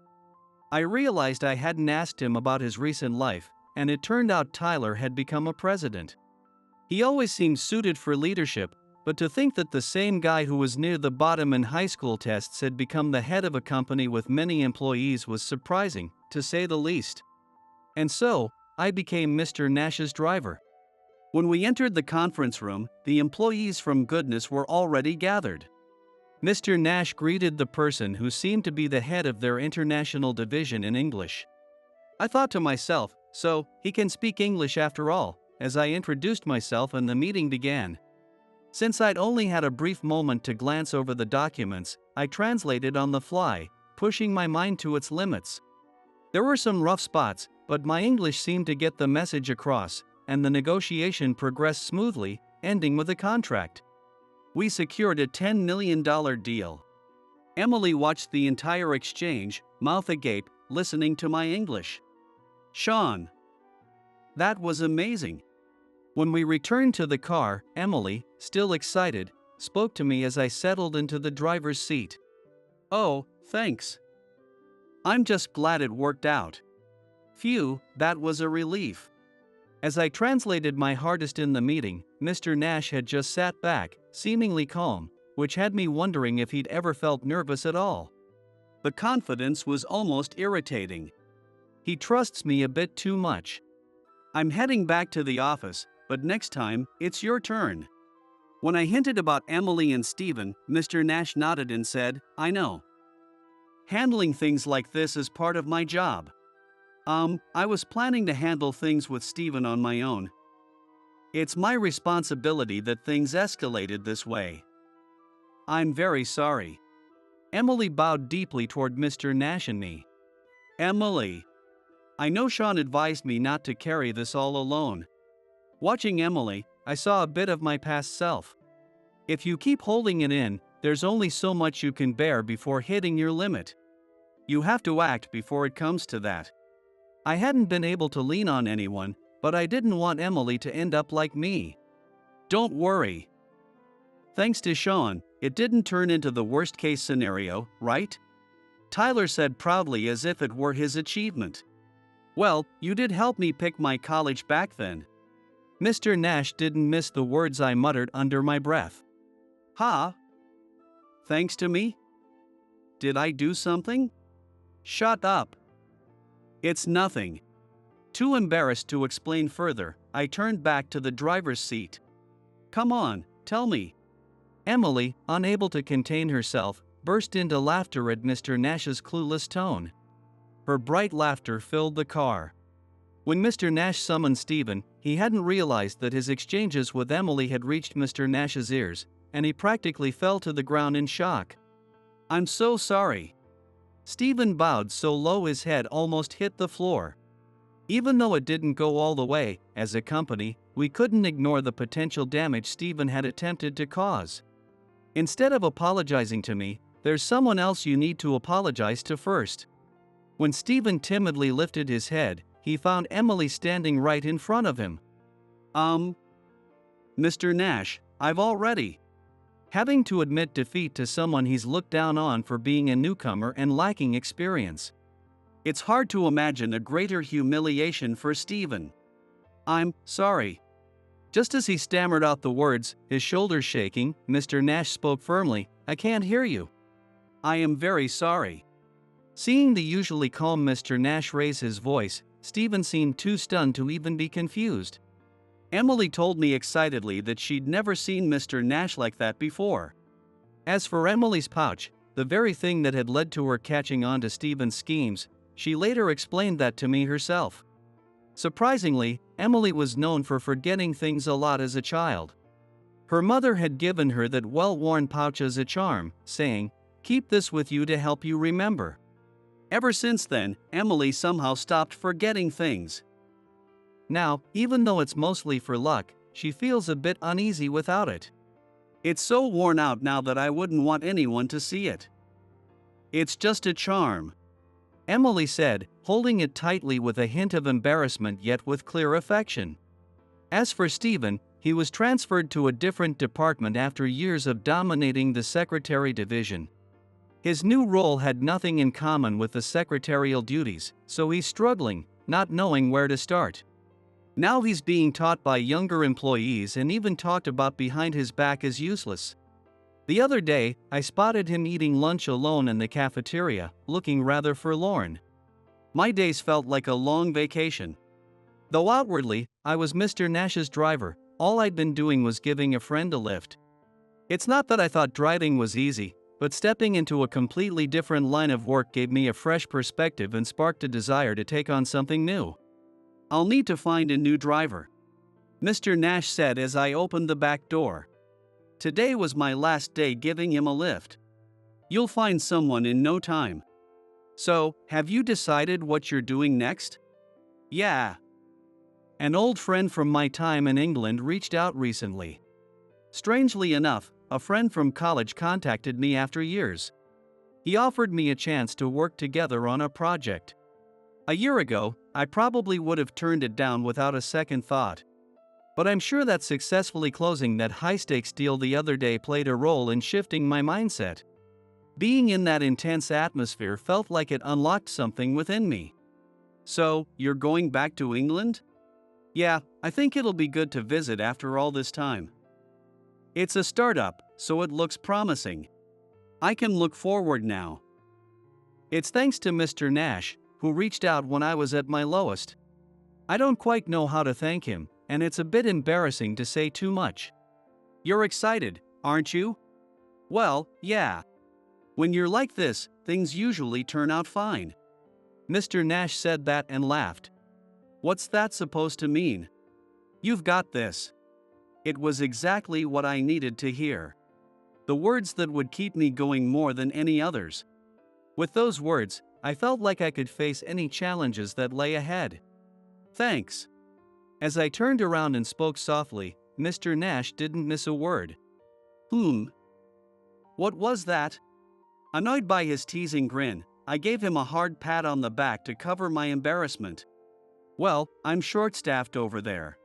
I realized I hadn't asked him about his recent life, and it turned out Tyler had become a president. He always seemed suited for leadership, but to think that the same guy who was near the bottom in high school tests had become the head of a company with many employees was surprising, to say the least. And so, I became Mr. Nash's driver. When we entered the conference room, the employees from Goodness were already gathered. Mr. Nash greeted the person who seemed to be the head of their international division in English. I thought to myself, so, he can speak English after all, as I introduced myself and the meeting began. Since I'd only had a brief moment to glance over the documents, I translated on the fly, pushing my mind to its limits. There were some rough spots, but my English seemed to get the message across, and the negotiation progressed smoothly, ending with a contract. We secured a $10 million deal. Emily watched the entire exchange, mouth agape, listening to my English. Sean. That was amazing. When we returned to the car, Emily, still excited, spoke to me as I settled into the driver's seat. Oh, thanks. I'm just glad it worked out. Phew, that was a relief. As I translated my hardest in the meeting, Mr. Nash had just sat back, seemingly calm, which had me wondering if he'd ever felt nervous at all. The confidence was almost irritating. He trusts me a bit too much. I'm heading back to the office, but next time, it's your turn. When I hinted about Emily and Stephen, Mr. Nash nodded and said, I know. Handling things like this is part of my job. I was planning to handle things with Stephen on my own. It's my responsibility that things escalated this way. I'm very sorry. Emily bowed deeply toward Mr. Nash and me. Emily. I know Sean advised me not to carry this all alone. Watching Emily, I saw a bit of my past self. If you keep holding it in, there's only so much you can bear before hitting your limit. You have to act before it comes to that. I hadn't been able to lean on anyone, but I didn't want Emily to end up like me. Don't worry. Thanks to Sean, it didn't turn into the worst-case scenario, right? Tyler said proudly as if it were his achievement. Well, you did help me pick my college back then. Mr. Nash didn't miss the words I muttered under my breath. Huh? Thanks to me? Did I do something? Shut up. It's nothing. Too embarrassed to explain further, I turned back to the driver's seat. Come on, tell me. Emily, unable to contain herself, burst into laughter at Mr. Nash's clueless tone. Her bright laughter filled the car. When Mr. Nash summoned Stephen, he hadn't realized that his exchanges with Emily had reached Mr. Nash's ears, and he practically fell to the ground in shock. I'm so sorry. Stephen bowed so low his head almost hit the floor. Even though it didn't go all the way, as a company, we couldn't ignore the potential damage Stephen had attempted to cause. Instead of apologizing to me, there's someone else you need to apologize to first. When Stephen timidly lifted his head, he found Emily standing right in front of him. Mr. Nash, I've already. Having to admit defeat to someone he's looked down on for being a newcomer and lacking experience. It's hard to imagine a greater humiliation for Stephen. I'm sorry. Just as he stammered out the words, his shoulders shaking, Mr. Nash spoke firmly, I can't hear you. I am very sorry. Seeing the usually calm Mr. Nash raise his voice, Stephen seemed too stunned to even be confused. Emily told me excitedly that she'd never seen Mr. Nash like that before. As for Emily's pouch, the very thing that had led to her catching on to Stephen's schemes, she later explained that to me herself. Surprisingly, Emily was known for forgetting things a lot as a child. Her mother had given her that well-worn pouch as a charm, saying, "Keep this with you to help you remember." Ever since then, Emily somehow stopped forgetting things. Now, even though it's mostly for luck, she feels a bit uneasy without it. It's so worn out now that I wouldn't want anyone to see it. It's just a charm, Emily said, holding it tightly with a hint of embarrassment yet with clear affection. As for Stephen, he was transferred to a different department after years of dominating the secretary division. His new role had nothing in common with the secretarial duties, so he's struggling, not knowing where to start. Now he's being taught by younger employees and even talked about behind his back as useless. The other day, I spotted him eating lunch alone in the cafeteria, looking rather forlorn. My days felt like a long vacation. Though outwardly, I was Mr. Nash's driver, all I'd been doing was giving a friend a lift. It's not that I thought driving was easy, but stepping into a completely different line of work gave me a fresh perspective and sparked a desire to take on something new. I'll need to find a new driver, Mr. Nash said as I opened the back door. Today was my last day giving him a lift. You'll find someone in no time. So, have you decided what you're doing next? Yeah. An old friend from my time in England reached out recently. Strangely enough, a friend from college contacted me after years. He offered me a chance to work together on a project. A year ago, I probably would have turned it down without a second thought. But I'm sure that successfully closing that high-stakes deal the other day played a role in shifting my mindset. Being in that intense atmosphere felt like it unlocked something within me. So, you're going back to England? Yeah, I think it'll be good to visit after all this time. It's a startup, so it looks promising. I can look forward now. It's thanks to Mr. Nash, who reached out when I was at my lowest. I don't quite know how to thank him, and it's a bit embarrassing to say too much. You're excited, aren't you? Well, yeah. When you're like this, things usually turn out fine. Mr. Nash said that and laughed. What's that supposed to mean? You've got this. It was exactly what I needed to hear. The words that would keep me going more than any others. With those words, I felt like I could face any challenges that lay ahead. Thanks. As I turned around and spoke softly, Mr. Nash didn't miss a word. What was that? Annoyed by his teasing grin, I gave him a hard pat on the back to cover my embarrassment. Well, I'm short-staffed over there.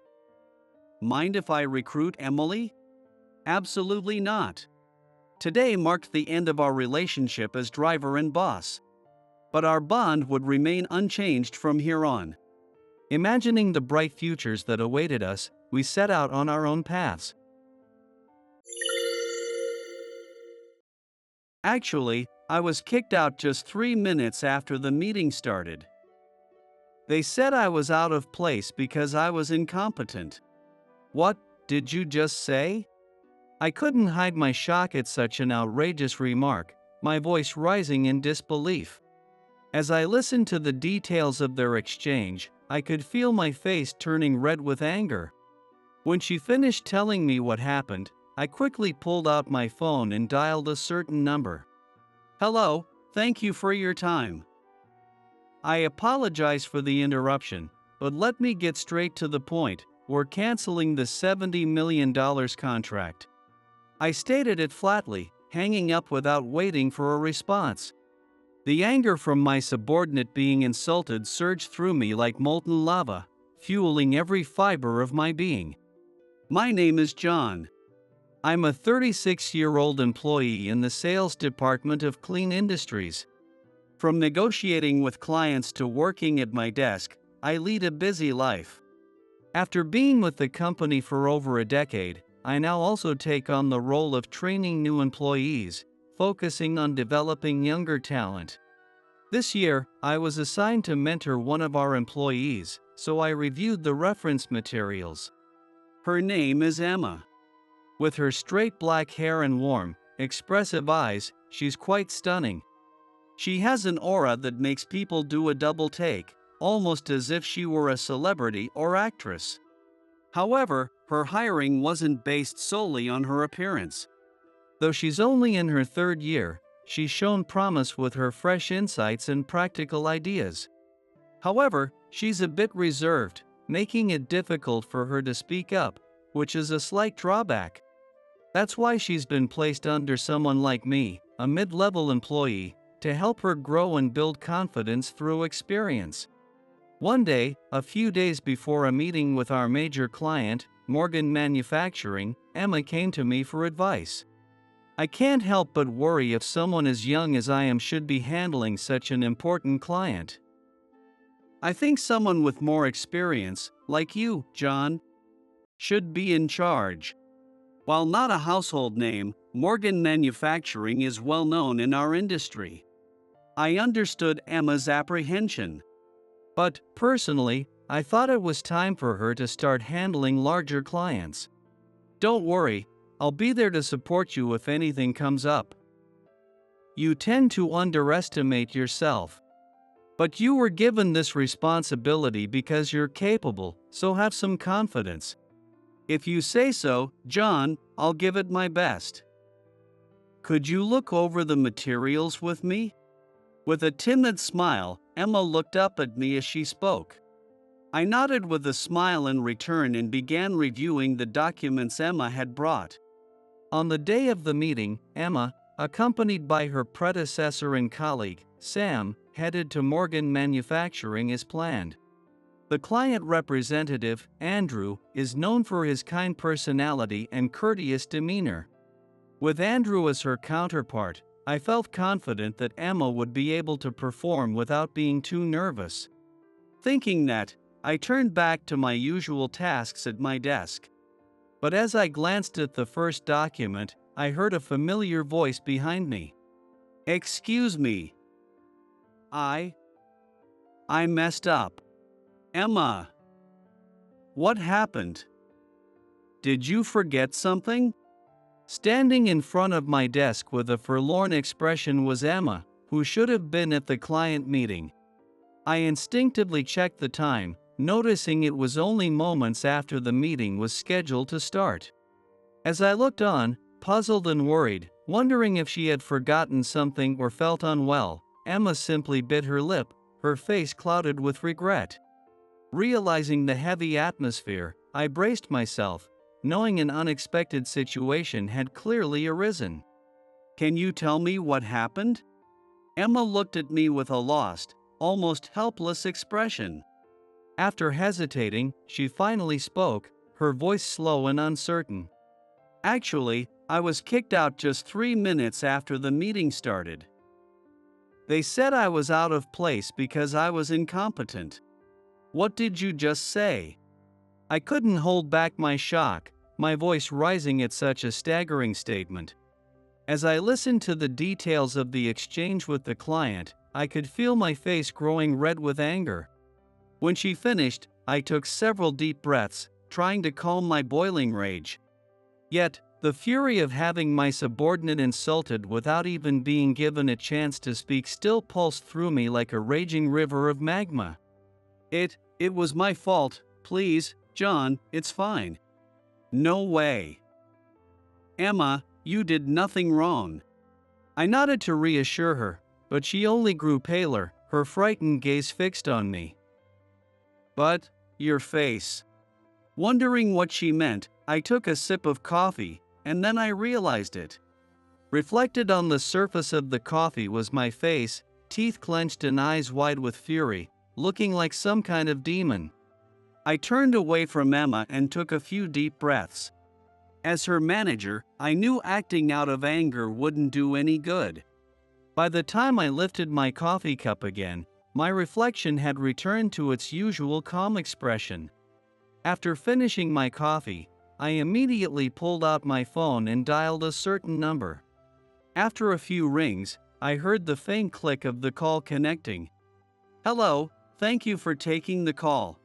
Mind if I recruit Emily? Absolutely not. Today marked the end of our relationship as driver and boss. But our bond would remain unchanged from here on. Imagining the bright futures that awaited us, we set out on our own paths. Actually, I was kicked out just 3 minutes after the meeting started. They said I was out of place because I was incompetent. What did you just say? I couldn't hide my shock at such an outrageous remark, my voice rising in disbelief. As I listened to the details of their exchange, I could feel my face turning red with anger. When she finished telling me what happened, I quickly pulled out my phone and dialed a certain number. Hello, thank you for your time. I apologize for the interruption, but let me get straight to the point. We're canceling the $70 million contract. I stated it flatly, hanging up without waiting for a response. The anger from my subordinate being insulted surged through me like molten lava, fueling every fiber of my being. My name is John. I'm a 36-year-old employee in the sales department of Clean Industries. From negotiating with clients to working at my desk, I lead a busy life. After being with the company for over a decade, I now also take on the role of training new employees, focusing on developing younger talent. This year, I was assigned to mentor one of our employees, so I reviewed the reference materials. Her name is Emma. With her straight black hair and warm, expressive eyes, she's quite stunning. She has an aura that makes people do a double take, almost as if she were a celebrity or actress. However, her hiring wasn't based solely on her appearance. Though she's only in her 3rd year, she's shown promise with her fresh insights and practical ideas. However, she's a bit reserved, making it difficult for her to speak up, which is a slight drawback. That's why she's been placed under someone like me, a mid-level employee, to help her grow and build confidence through experience. One day, a few days before a meeting with our major client, Morgan Manufacturing, Emma came to me for advice. I can't help but worry if someone as young as I am should be handling such an important client. I think someone with more experience, like you, John, should be in charge. While not a household name, Morgan Manufacturing is well known in our industry. I understood Emma's apprehension. But, personally, I thought it was time for her to start handling larger clients. Don't worry, I'll be there to support you if anything comes up. You tend to underestimate yourself. But you were given this responsibility because you're capable, so have some confidence. If you say so, John, I'll give it my best. Could you look over the materials with me? With a timid smile, Emma looked up at me as she spoke. I nodded with a smile in return and began reviewing the documents Emma had brought. On the day of the meeting, Emma, accompanied by her predecessor and colleague, Sam, headed to Morgan Manufacturing as planned. The client representative, Andrew, is known for his kind personality and courteous demeanor. With Andrew as her counterpart, I felt confident that Emma would be able to perform without being too nervous. Thinking that, I turned back to my usual tasks at my desk. But as I glanced at the first document, I heard a familiar voice behind me. "Excuse me. I messed up. Emma. What happened? Did you forget something?" Standing in front of my desk with a forlorn expression was Emma, who should have been at the client meeting. I instinctively checked the time, noticing it was only moments after the meeting was scheduled to start. As I looked on, puzzled and worried, wondering if she had forgotten something or felt unwell, Emma simply bit her lip, her face clouded with regret. Realizing the heavy atmosphere, I braced myself, knowing an unexpected situation had clearly arisen. "Can you tell me what happened?" Emma looked at me with a lost, almost helpless expression. After hesitating, she finally spoke, her voice slow and uncertain. "Actually, I was kicked out just 3 minutes after the meeting started. They said I was out of place because I was incompetent." "What did you just say?" I couldn't hold back my shock, my voice rising at such a staggering statement. As I listened to the details of the exchange with the client, I could feel my face growing red with anger. When she finished, I took several deep breaths, trying to calm my boiling rage. Yet, the fury of having my subordinate insulted without even being given a chance to speak still pulsed through me like a raging river of magma. It was my fault, please, John, it's fine." "No way. Emma, you did nothing wrong." I nodded to reassure her, but she only grew paler, her frightened gaze fixed on me. "But, your face." Wondering what she meant, I took a sip of coffee, and then I realized it. Reflected on the surface of the coffee was my face, teeth clenched and eyes wide with fury, looking like some kind of demon. I turned away from Emma and took a few deep breaths. As her manager, I knew acting out of anger wouldn't do any good. By the time I lifted my coffee cup again, my reflection had returned to its usual calm expression. After finishing my coffee, I immediately pulled out my phone and dialed a certain number. After a few rings, I heard the faint click of the call connecting. "Hello, thank you for taking the call.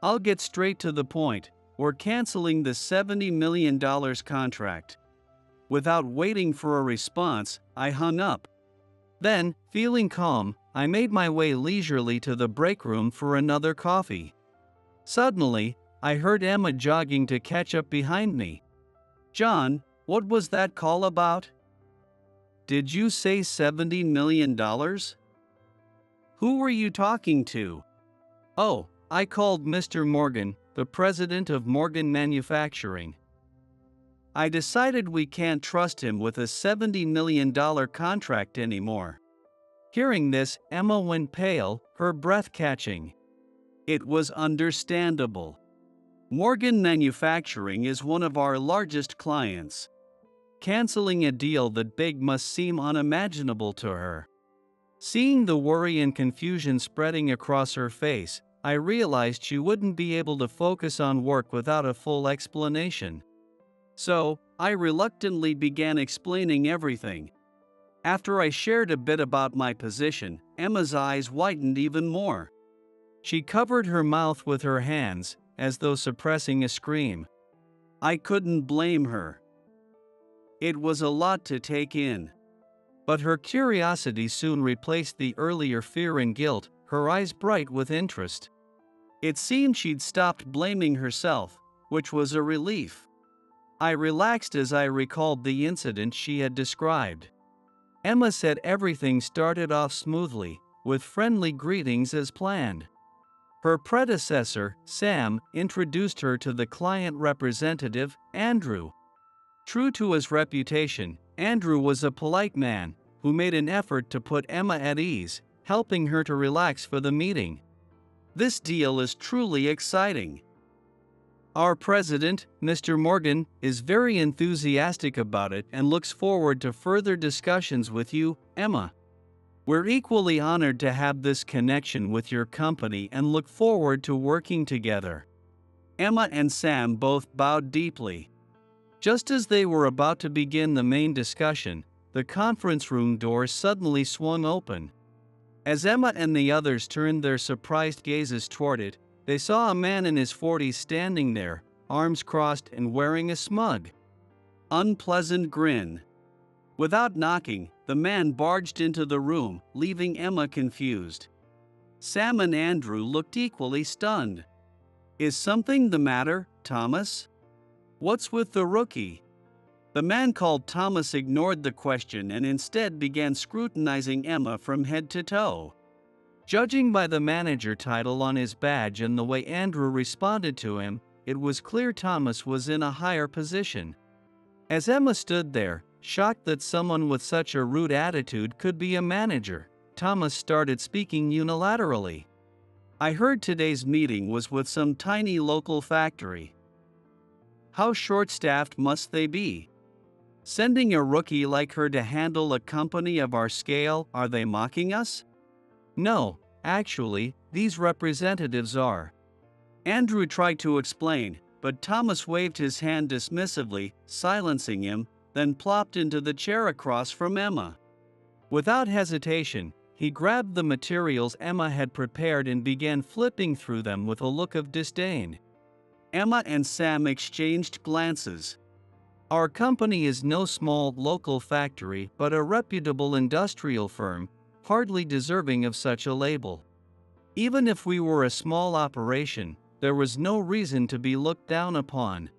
I'll get straight to the point. We're canceling the $70 million contract." Without waiting for a response, I hung up. Then, feeling calm, I made my way leisurely to the break room for another coffee. Suddenly, I heard Emma jogging to catch up behind me. "John, what was that call about? Did you say $70 million? Who were you talking to?" "Oh, I called Mr. Morgan, the president of Morgan Manufacturing. I decided we can't trust him with a $70 million contract anymore." Hearing this, Emma went pale, her breath catching. It was understandable. Morgan Manufacturing is one of our largest clients. Canceling a deal that big must seem unimaginable to her. Seeing the worry and confusion spreading across her face, I realized she wouldn't be able to focus on work without a full explanation. So, I reluctantly began explaining everything. After I shared a bit about my position, Emma's eyes widened even more. She covered her mouth with her hands, as though suppressing a scream. I couldn't blame her. It was a lot to take in. But her curiosity soon replaced the earlier fear and guilt, her eyes bright with interest. It seemed she'd stopped blaming herself, which was a relief. I relaxed as I recalled the incident she had described. Emma said everything started off smoothly, with friendly greetings as planned. Her predecessor, Sam, introduced her to the client representative, Andrew. True to his reputation, Andrew was a polite man who made an effort to put Emma at ease, helping her to relax for the meeting. This deal is truly exciting. Our president, Mr. Morgan, is very enthusiastic about it and looks forward to further discussions with you, Emma. We're equally honored to have this connection with your company and look forward to working together. Emma and Sam both bowed deeply. Just as they were about to begin the main discussion, the conference room door suddenly swung open. As Emma and the others turned their surprised gazes toward it, they saw a man in his 40s standing there, arms crossed and wearing a smug, unpleasant grin. Without knocking, the man barged into the room, leaving Emma confused. Sam and Andrew looked equally stunned. "Is something the matter, Thomas? What's with the rookie?" The man called Thomas ignored the question and instead began scrutinizing Emma from head to toe. Judging by the manager title on his badge and the way Andrew responded to him, it was clear Thomas was in a higher position. As Emma stood there, shocked that someone with such a rude attitude could be a manager, Thomas started speaking unilaterally. "I heard today's meeting was with some tiny local factory. How short-staffed must they be? Sending a rookie like her to handle a company of our scale, are they mocking us?" "No, actually, these representatives are." Andrew tried to explain, but Thomas waved his hand dismissively, silencing him, then plopped into the chair across from Emma. Without hesitation, he grabbed the materials Emma had prepared and began flipping through them with a look of disdain. Emma and Sam exchanged glances. "Our company is no small local factory but a reputable industrial firm, hardly deserving of such a label. Even if we were a small operation, there was no reason to be looked down upon.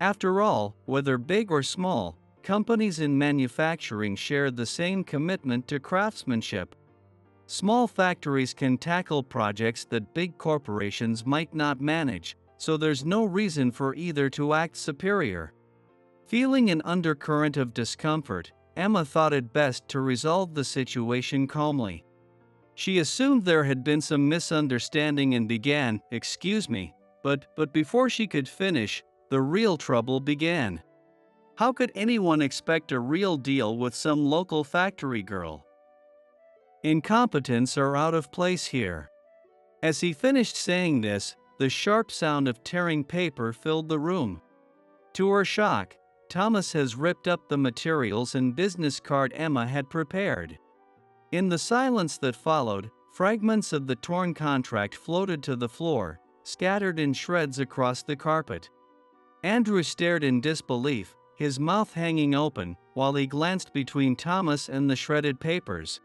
After all, whether big or small, companies in manufacturing share the same commitment to craftsmanship. Small factories can tackle projects that big corporations might not manage, so there's no reason for either to act superior." Feeling an undercurrent of discomfort, Emma thought it best to resolve the situation calmly. She assumed there had been some misunderstanding and began, "Excuse me," but before she could finish, the real trouble began. How could anyone expect a real deal with some local factory girl? Incompetence are out of place here. As he finished saying this, the sharp sound of tearing paper filled the room. To her shock, Thomas has ripped up the materials and business card Emma had prepared. In the silence that followed, fragments of the torn contract floated to the floor, scattered in shreds across the carpet. Andrew stared in disbelief, his mouth hanging open, while he glanced between Thomas and the shredded papers.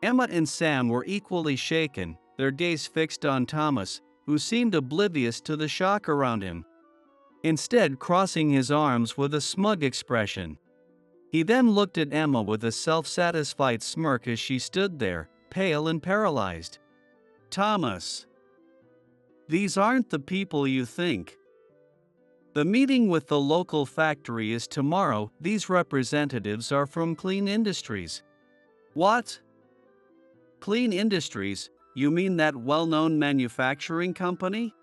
Emma and Sam were equally shaken, their gaze fixed on Thomas, who seemed oblivious to the shock around him, instead crossing his arms with a smug expression. He then looked at Emma with a self-satisfied smirk as she stood there, pale and paralyzed. "Thomas, these aren't the people you think. The meeting with the local factory is tomorrow. These representatives are from Clean Industries." "What? Clean Industries? You mean that well-known manufacturing company?"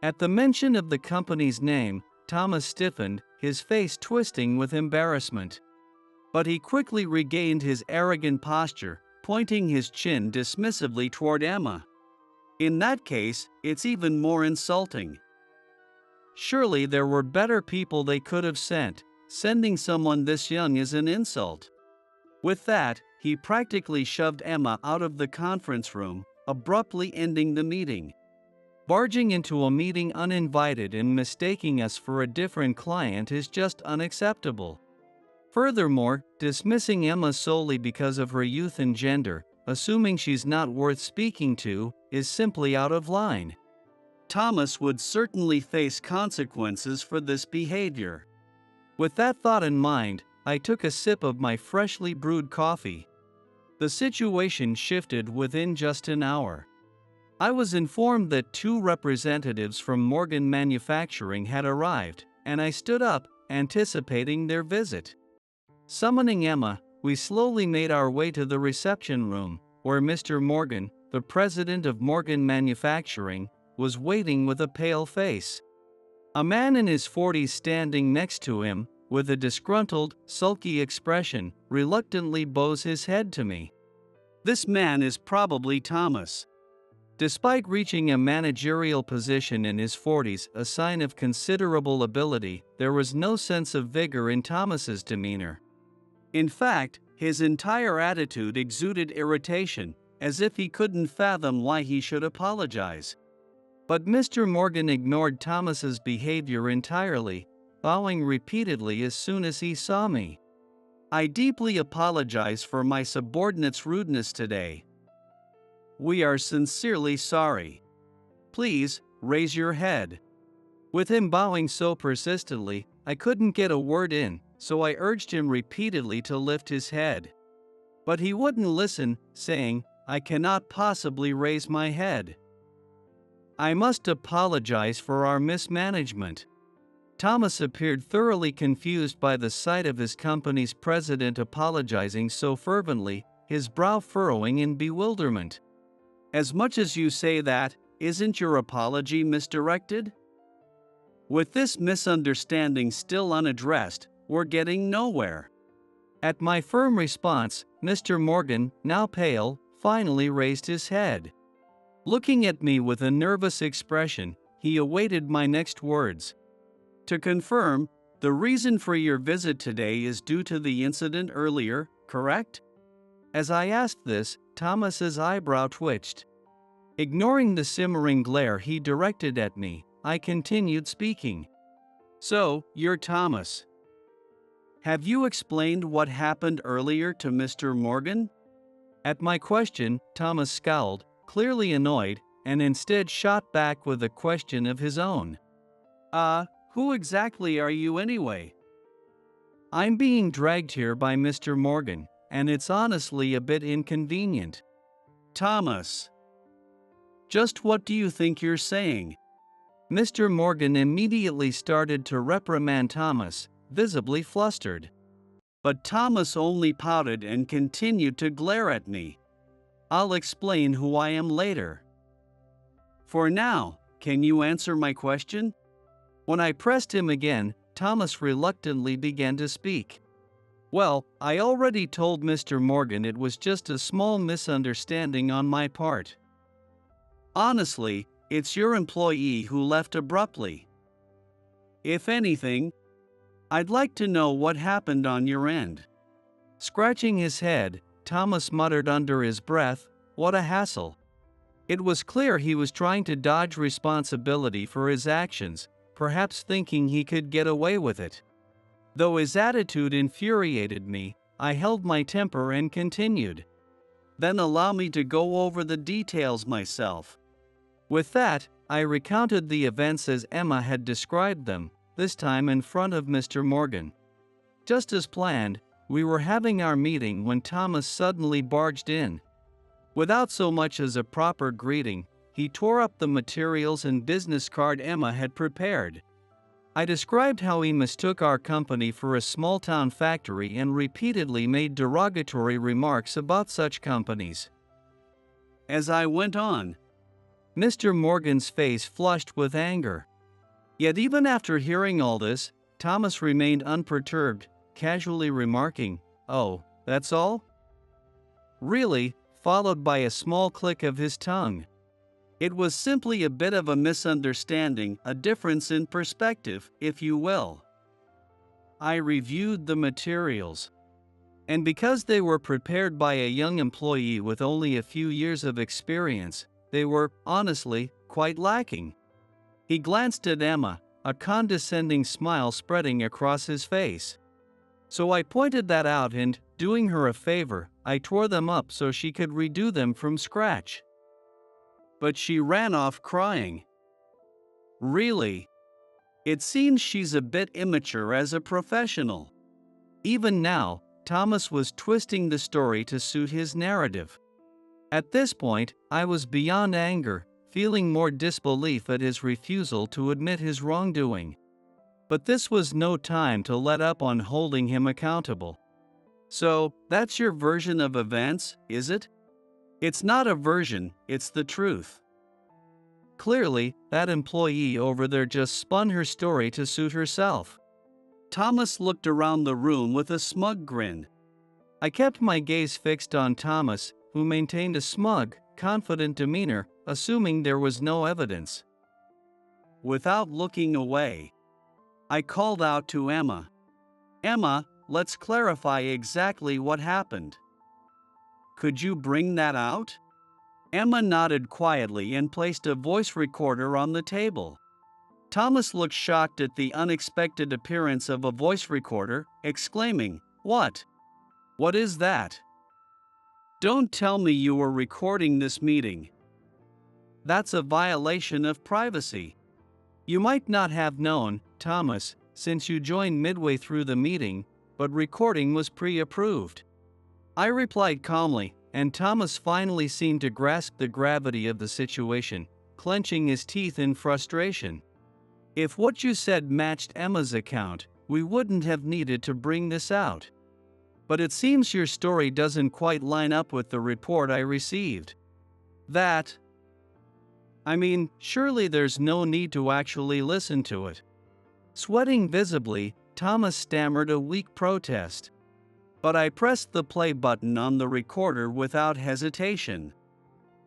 At the mention of the company's name, Thomas stiffened, his face twisting with embarrassment. But he quickly regained his arrogant posture, pointing his chin dismissively toward Emma. "In that case, it's even more insulting. Surely there were better people they could have sent. Sending someone this young is an insult." With that, he practically shoved Emma out of the conference room, abruptly ending the meeting. Barging into a meeting uninvited and mistaking us for a different client is just unacceptable. Furthermore, dismissing Emma solely because of her youth and gender, assuming she's not worth speaking to, is simply out of line. Thomas would certainly face consequences for this behavior. With that thought in mind, I took a sip of my freshly brewed coffee. The situation shifted within just an hour. I was informed that 2 representatives from Morgan Manufacturing had arrived, and I stood up, anticipating their visit. Summoning Emma, we slowly made our way to the reception room, where Mr. Morgan, the president of Morgan Manufacturing, was waiting with a pale face. A man in his 40s standing next to him, with a disgruntled, sulky expression, reluctantly bows his head to me. This man is probably Thomas. Despite reaching a managerial position in his 40s, a sign of considerable ability, there was no sense of vigor in Thomas's demeanor. In fact, his entire attitude exuded irritation, as if he couldn't fathom why he should apologize. But Mr. Morgan ignored Thomas's behavior entirely, bowing repeatedly as soon as he saw me. I deeply apologize for my subordinate's rudeness today. We are sincerely sorry. Please, raise your head. With him bowing so persistently, I couldn't get a word in, so I urged him repeatedly to lift his head. But he wouldn't listen, saying, "I cannot possibly raise my head. I must apologize for our mismanagement." Thomas appeared thoroughly confused by the sight of his company's president apologizing so fervently, his brow furrowing in bewilderment. As much as you say that, isn't your apology misdirected? With this misunderstanding still unaddressed, we're getting nowhere. At my firm response, Mr. Morgan, now pale, finally raised his head. Looking at me with a nervous expression, he awaited my next words. To confirm, the reason for your visit today is due to the incident earlier, correct? As I asked this, Thomas's eyebrow twitched. Ignoring the simmering glare he directed at me, I continued speaking. So, you're Thomas. Have you explained what happened earlier to Mr. Morgan? At my question, Thomas scowled, clearly annoyed, and instead shot back with a question of his own. Who exactly are you anyway? I'm being dragged here by Mr. Morgan, and it's honestly a bit inconvenient. Thomas. Just what do you think you're saying? Mr. Morgan immediately started to reprimand Thomas, visibly flustered. But Thomas only pouted and continued to glare at me. I'll explain who I am later. For now, can you answer my question? When I pressed him again, Thomas reluctantly began to speak. Well, I already told Mr. Morgan it was just a small misunderstanding on my part. Honestly, it's your employee who left abruptly. If anything, I'd like to know what happened on your end. Scratching his head, Thomas muttered under his breath, "What a hassle." It was clear he was trying to dodge responsibility for his actions, perhaps thinking he could get away with it. Though his attitude infuriated me, I held my temper and continued. Then allow me to go over the details myself. With that, I recounted the events as Emma had described them, this time in front of Mr. Morgan. Just as planned, we were having our meeting when Thomas suddenly barged in. Without so much as a proper greeting, he tore up the materials and business card Emma had prepared. I described how he mistook our company for a small-town factory and repeatedly made derogatory remarks about such companies. As I went on, Mr. Morgan's face flushed with anger. Yet even after hearing all this, Thomas remained unperturbed, casually remarking, "Oh, that's all?" Really, followed by a small click of his tongue. It was simply a bit of a misunderstanding, a difference in perspective, if you will. I reviewed the materials. And because they were prepared by a young employee with only a few years of experience, they were, honestly, quite lacking. He glanced at Emma, a condescending smile spreading across his face. So I pointed that out and, doing her a favor, I tore them up so she could redo them from scratch. But she ran off crying. Really? It seems she's a bit immature as a professional. Even now, Thomas was twisting the story to suit his narrative. At this point, I was beyond anger, feeling more disbelief at his refusal to admit his wrongdoing. But this was no time to let up on holding him accountable. So, that's your version of events, is it? It's not a version, it's the truth. Clearly, that employee over there just spun her story to suit herself. Thomas looked around the room with a smug grin. I kept my gaze fixed on Thomas, who maintained a smug, confident demeanor, assuming there was no evidence. Without looking away, I called out to Emma. Emma, let's clarify exactly what happened. Could you bring that out? Emma nodded quietly and placed a voice recorder on the table. Thomas looked shocked at the unexpected appearance of a voice recorder, exclaiming, "What? What is that? Don't tell me you were recording this meeting. That's a violation of privacy." You might not have known, Thomas, since you joined midway through the meeting, but recording was pre-approved. I replied calmly, and Thomas finally seemed to grasp the gravity of the situation, clenching his teeth in frustration. If what you said matched Emma's account, we wouldn't have needed to bring this out. But it seems your story doesn't quite line up with the report I received. Surely there's no need to actually listen to it. Sweating visibly, Thomas stammered a weak protest. But I pressed the play button on the recorder without hesitation.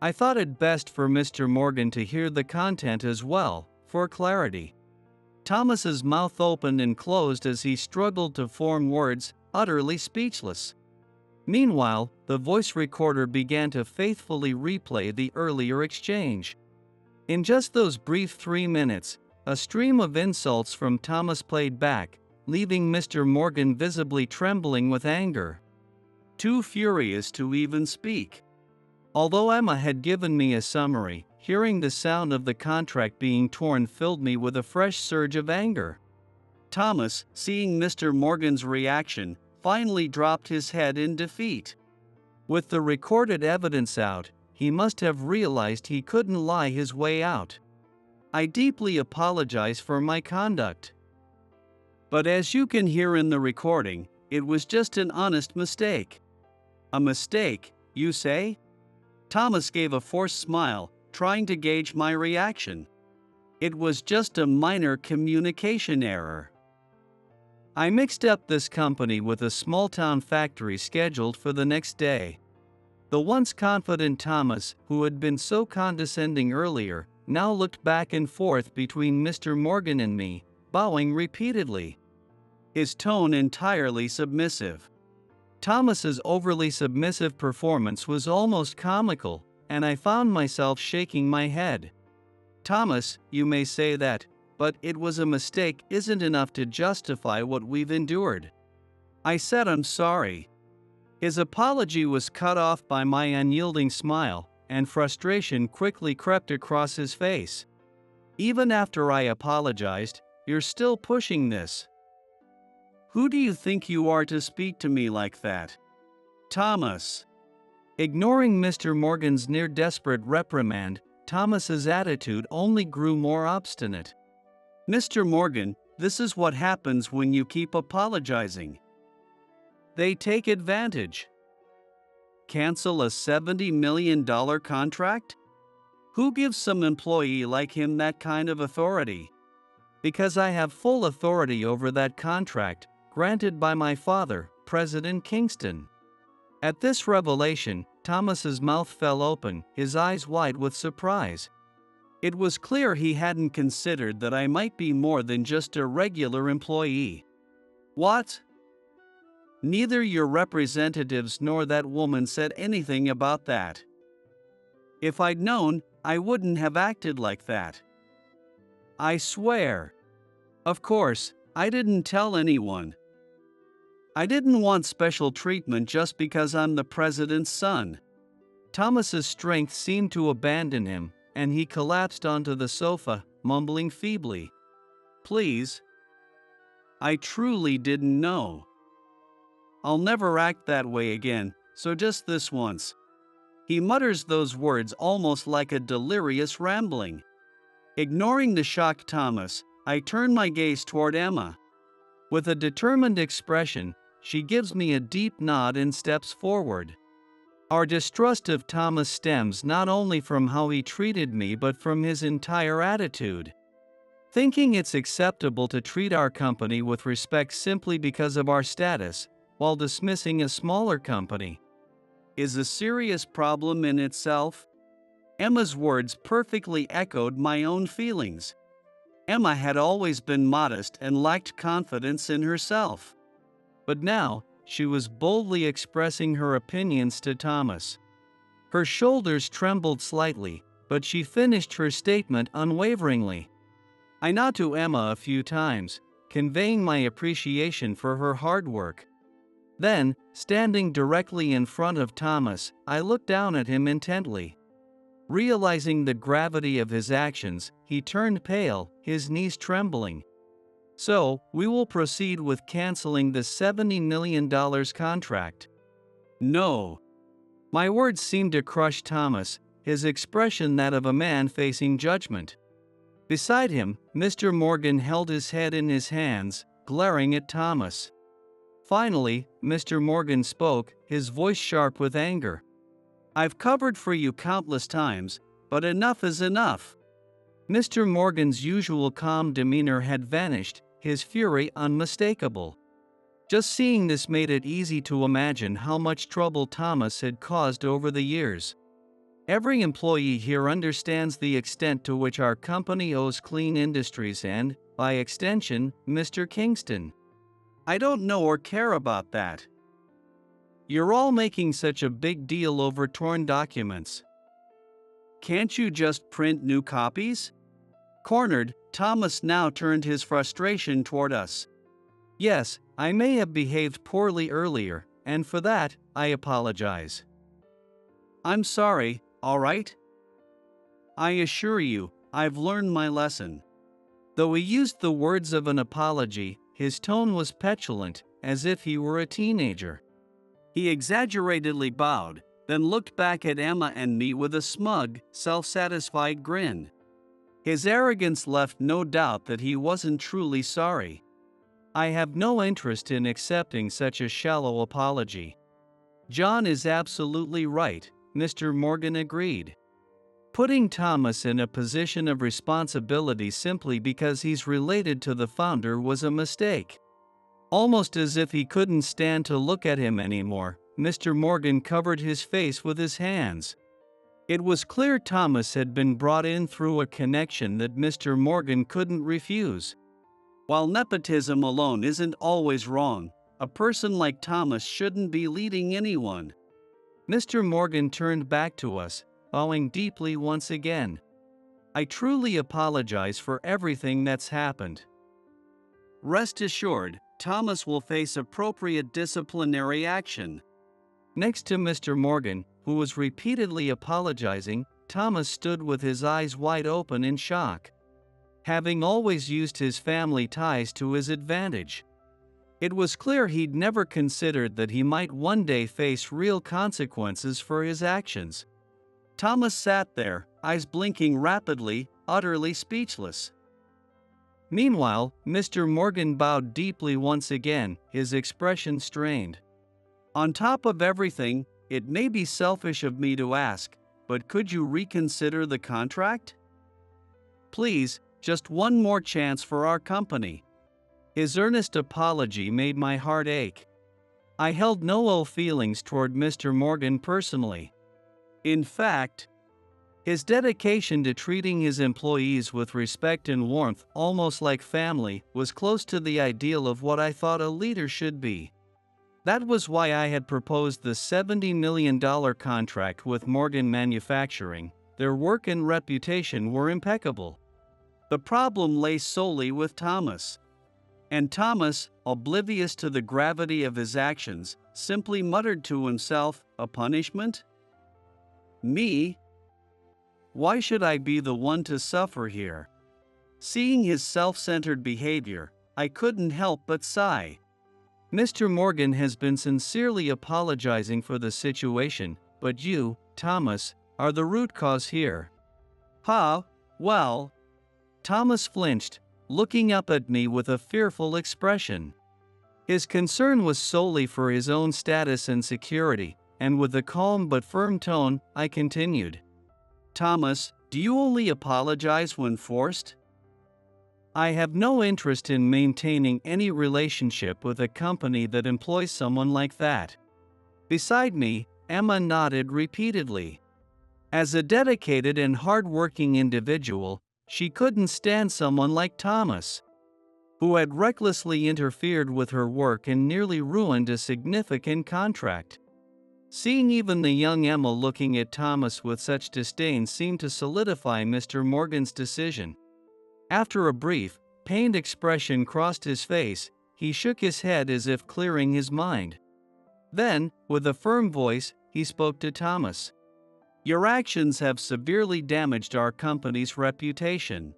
I thought it best for Mr. Morgan to hear the content as well, for clarity. Thomas's mouth opened and closed as he struggled to form words, utterly speechless. Meanwhile, the voice recorder began to faithfully replay the earlier exchange. In just those brief 3 minutes, a stream of insults from Thomas played back, leaving Mr. Morgan visibly trembling with anger. Too furious to even speak. Although Emma had given me a summary, hearing the sound of the contract being torn filled me with a fresh surge of anger. Thomas, seeing Mr. Morgan's reaction, finally dropped his head in defeat. With the recorded evidence out, he must have realized he couldn't lie his way out. I deeply apologize for my conduct. But as you can hear in the recording, it was just an honest mistake. A mistake, you say? Thomas gave a forced smile, trying to gauge my reaction. It was just a minor communication error. I mixed up this company with a small-town factory scheduled for the next day. The once confident Thomas, who had been so condescending earlier, now looked back and forth between Mr. Morgan and me, bowing repeatedly. His tone entirely submissive. Thomas's overly submissive performance was almost comical, and I found myself shaking my head. Thomas, you may say that, but it was a mistake isn't enough to justify what we've endured. I said I'm sorry. His apology was cut off by my unyielding smile, and frustration quickly crept across his face. Even after I apologized, you're still pushing this. Who do you think you are to speak to me like that? Thomas. Ignoring Mr. Morgan's near-desperate reprimand, Thomas's attitude only grew more obstinate. Mr. Morgan, this is what happens when you keep apologizing. They take advantage. Cancel a $70 million contract? Who gives some employee like him that kind of authority? Because I have full authority over that contract, granted by my father, President Kingston. At this revelation, Thomas's mouth fell open, his eyes wide with surprise. It was clear he hadn't considered that I might be more than just a regular employee. What? Neither your representatives nor that woman said anything about that. If I'd known, I wouldn't have acted like that. I swear. Of course, I didn't tell anyone. I didn't want special treatment just because I'm the president's son. Thomas's strength seemed to abandon him, and he collapsed onto the sofa, mumbling feebly. Please. I truly didn't know. I'll never act that way again, so just this once." He mutters those words almost like a delirious rambling. Ignoring the shocked Thomas, I turn my gaze toward Emma. With a determined expression, she gives me a deep nod and steps forward. Our distrust of Thomas stems not only from how he treated me but from his entire attitude. Thinking it's acceptable to treat our company with respect simply because of our status, while dismissing a smaller company, is a serious problem in itself. Emma's words perfectly echoed my own feelings. Emma had always been modest and lacked confidence in herself. But now, she was boldly expressing her opinions to Thomas. Her shoulders trembled slightly, but she finished her statement unwaveringly. I nod to Emma a few times, conveying my appreciation for her hard work. Then, standing directly in front of Thomas, I looked down at him intently. Realizing the gravity of his actions, he turned pale, his knees trembling. "So, we will proceed with canceling the $70 million contract." "No." My words seemed to crush Thomas, his expression that of a man facing judgment. Beside him, Mr. Morgan held his head in his hands, glaring at Thomas. Finally, Mr. Morgan spoke, his voice sharp with anger. "I've covered for you countless times, but enough is enough." Mr. Morgan's usual calm demeanor had vanished, his fury unmistakable. Just seeing this made it easy to imagine how much trouble Thomas had caused over the years. Every employee here understands the extent to which our company owes Clean Industries and, by extension, Mr. Kingston. "I don't know or care about that. You're all making such a big deal over torn documents. Can't you just print new copies?" Cornered, Thomas now turned his frustration toward us. "Yes, I may have behaved poorly earlier, and for that, I apologize. I'm sorry, all right? I assure you, I've learned my lesson." Though he used the words of an apology, his tone was petulant, as if he were a teenager. He exaggeratedly bowed, then looked back at Emma and me with a smug, self-satisfied grin. His arrogance left no doubt that he wasn't truly sorry. "I have no interest in accepting such a shallow apology." "John is absolutely right," Mr. Morgan agreed. Putting Thomas in a position of responsibility simply because he's related to the founder was a mistake. Almost as if he couldn't stand to look at him anymore, Mr. Morgan covered his face with his hands. It was clear Thomas had been brought in through a connection that Mr. Morgan couldn't refuse. While nepotism alone isn't always wrong, a person like Thomas shouldn't be leading anyone. Mr. Morgan turned back to us, bowing deeply once again. "I truly apologize for everything that's happened. Rest assured, Thomas will face appropriate disciplinary action." Next to Mr. Morgan, who was repeatedly apologizing, Thomas stood with his eyes wide open in shock. Having always used his family ties to his advantage, it was clear he'd never considered that he might one day face real consequences for his actions. Thomas sat there, eyes blinking rapidly, utterly speechless. Meanwhile, Mr. Morgan bowed deeply once again, his expression strained. "On top of everything, it may be selfish of me to ask, but could you reconsider the contract? Please, just one more chance for our company." His earnest apology made my heart ache. I held no ill feelings toward Mr. Morgan personally. In fact, his dedication to treating his employees with respect and warmth, almost like family, was close to the ideal of what I thought a leader should be. That was why I had proposed the $70 million contract with Morgan Manufacturing. Their work and reputation were impeccable. The problem lay solely with Thomas. And Thomas, oblivious to the gravity of his actions, simply muttered to himself, "A punishment? Me? Why should I be the one to suffer here?" Seeing his self-centered behavior, I couldn't help but sigh. Mr. Morgan has been sincerely apologizing for the situation, but you, Thomas, are the root cause here. Huh? Well, Thomas flinched, looking up at me with a fearful expression. His concern was solely for his own status and security, and with a calm but firm tone, I continued. Thomas, do you only apologize when forced? I have no interest in maintaining any relationship with a company that employs someone like that. Beside me, Emma nodded repeatedly. As a dedicated and hard-working individual, she couldn't stand someone like Thomas, who had recklessly interfered with her work and nearly ruined a significant contract. Seeing even the young Emma looking at Thomas with such disdain seemed to solidify Mr. Morgan's decision. After a brief, pained expression crossed his face, he shook his head as if clearing his mind. Then, with a firm voice, he spoke to Thomas. Your actions have severely damaged our company's reputation.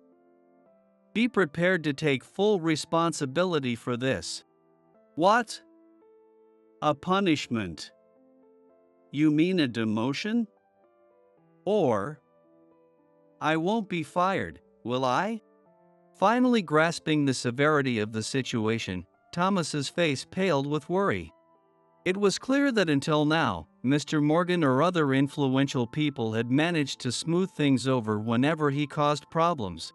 Be prepared to take full responsibility for this. What? A punishment? You mean a demotion? Or, I won't be fired, will I? Finally grasping the severity of the situation, Thomas's face paled with worry. It was clear that until now, Mr. Morgan or other influential people had managed to smooth things over whenever he caused problems.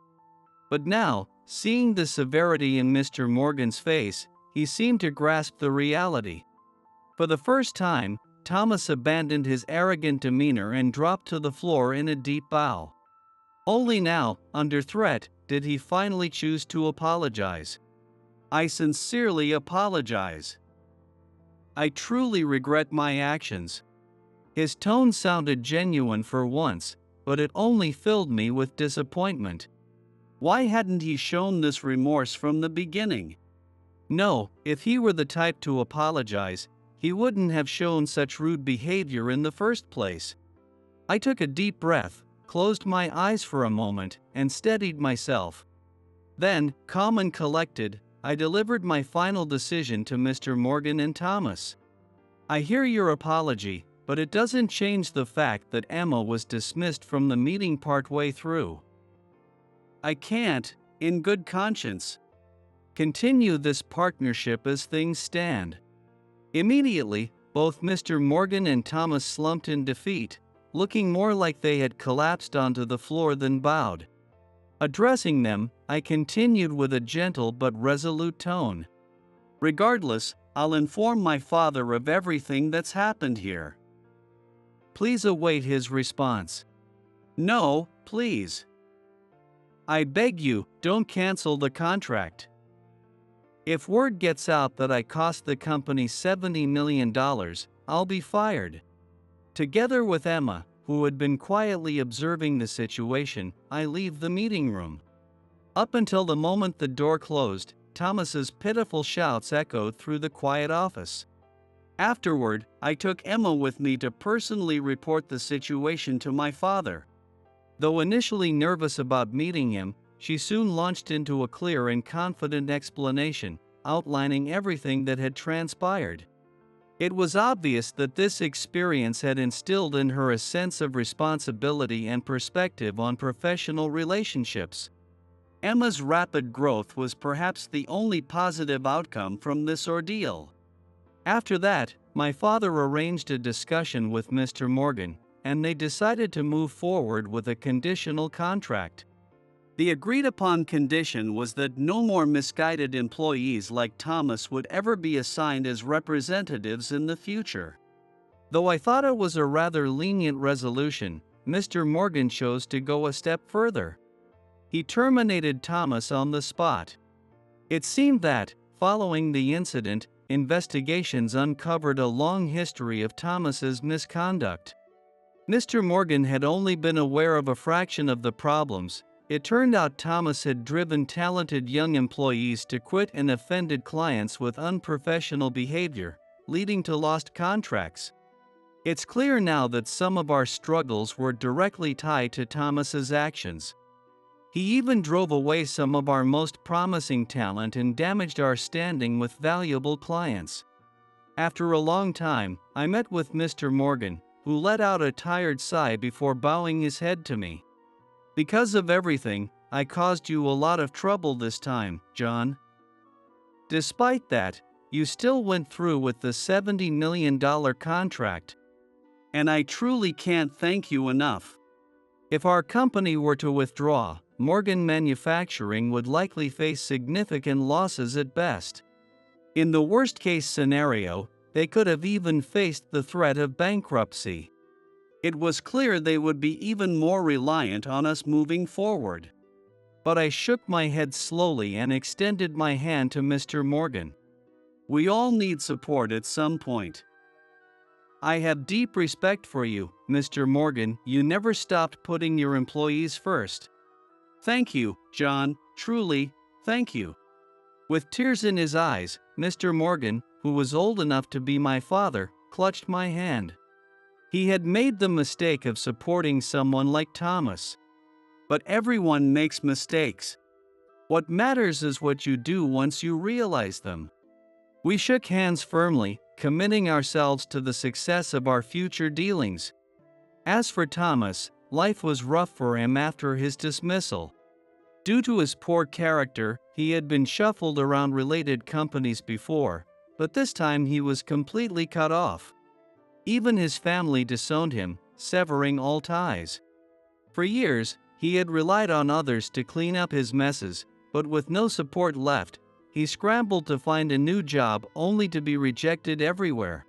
But now, seeing the severity in Mr. Morgan's face, he seemed to grasp the reality. For the first time, Thomas abandoned his arrogant demeanor and dropped to the floor in a deep bow. Only now, under threat, did he finally choose to apologize. I sincerely apologize. I truly regret my actions. His tone sounded genuine for once, but it only filled me with disappointment. Why hadn't he shown this remorse from the beginning? No, if he were the type to apologize, he wouldn't have shown such rude behavior in the first place. I took a deep breath, closed my eyes for a moment, and steadied myself. Then, calm and collected, I delivered my final decision to Mr. Morgan and Thomas. I hear your apology, but it doesn't change the fact that Emma was dismissed from the meeting partway through. I can't, in good conscience, continue this partnership as things stand. Immediately, both Mr. Morgan and Thomas slumped in defeat, looking more like they had collapsed onto the floor than bowed. Addressing them, I continued with a gentle but resolute tone. Regardless, I'll inform my father of everything that's happened here. Please await his response. No, please. I beg you, don't cancel the contract. If word gets out that I cost the company $70 million, I'll be fired. Together with Emma, who had been quietly observing the situation, I leave the meeting room. Up until the moment the door closed, Thomas's pitiful shouts echoed through the quiet office. Afterward, I took Emma with me to personally report the situation to my father. Though initially nervous about meeting him, she soon launched into a clear and confident explanation, outlining everything that had transpired. It was obvious that this experience had instilled in her a sense of responsibility and perspective on professional relationships. Emma's rapid growth was perhaps the only positive outcome from this ordeal. After that, my father arranged a discussion with Mr. Morgan, and they decided to move forward with a conditional contract. The agreed-upon condition was that no more misguided employees like Thomas would ever be assigned as representatives in the future. Though I thought it was a rather lenient resolution, Mr. Morgan chose to go a step further. He terminated Thomas on the spot. It seemed that, following the incident, investigations uncovered a long history of Thomas's misconduct. Mr. Morgan had only been aware of a fraction of the problems. It turned out Thomas had driven talented young employees to quit and offended clients with unprofessional behavior, leading to lost contracts. It's clear now that some of our struggles were directly tied to Thomas's actions. He even drove away some of our most promising talent and damaged our standing with valuable clients. After a long time, I met with Mr. Morgan, who let out a tired sigh before bowing his head to me. "Because of everything, I caused you a lot of trouble this time, John. Despite that, you still went through with the $70 million contract. And I truly can't thank you enough. If our company were to withdraw, Morgan Manufacturing would likely face significant losses at best. In the worst-case scenario, they could have even faced the threat of bankruptcy. It was clear they would be even more reliant on us moving forward." But I shook my head slowly and extended my hand to Mr. Morgan. "We all need support at some point. I have deep respect for you, Mr. Morgan. You never stopped putting your employees first." "Thank you, John, truly, thank you." With tears in his eyes, Mr. Morgan, who was old enough to be my father, clutched my hand. He had made the mistake of supporting someone like Thomas. But everyone makes mistakes. What matters is what you do once you realize them. We shook hands firmly, committing ourselves to the success of our future dealings. As for Thomas, life was rough for him after his dismissal. Due to his poor character, he had been shuffled around related companies before, but this time he was completely cut off. Even his family disowned him, severing all ties. For years, he had relied on others to clean up his messes, but with no support left, he scrambled to find a new job only to be rejected everywhere.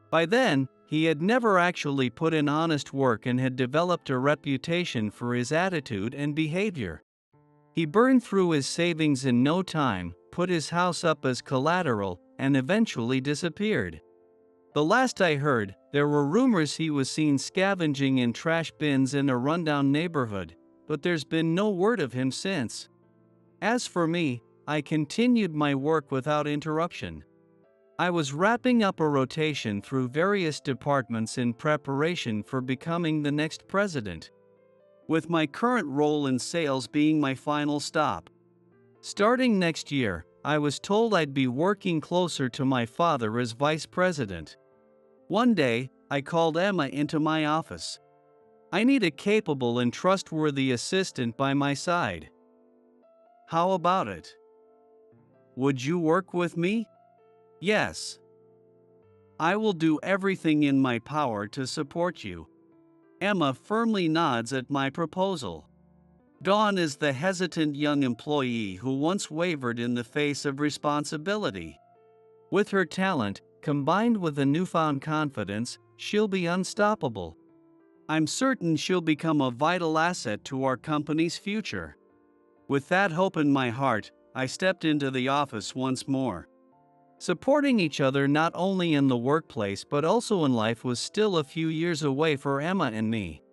By then, he had never actually put in honest work and had developed a reputation for his attitude and behavior. He burned through his savings in no time, put his house up as collateral, and eventually disappeared. The last I heard, there were rumors he was seen scavenging in trash bins in a rundown neighborhood, but there's been no word of him since. As for me, I continued my work without interruption. I was wrapping up a rotation through various departments in preparation for becoming the next president, with my current role in sales being my final stop. Starting next year, I was told I'd be working closer to my father as vice president. One day, I called Emma into my office. "I need a capable and trustworthy assistant by my side. How about it? Would you work with me?" "Yes. I will do everything in my power to support you." Emma firmly nods at my proposal. Dawn is the hesitant young employee who once wavered in the face of responsibility. With her talent, combined with a newfound confidence, she'll be unstoppable. I'm certain she'll become a vital asset to our company's future. With that hope in my heart, I stepped into the office once more. Supporting each other not only in the workplace but also in life was still a few years away for Emma and me.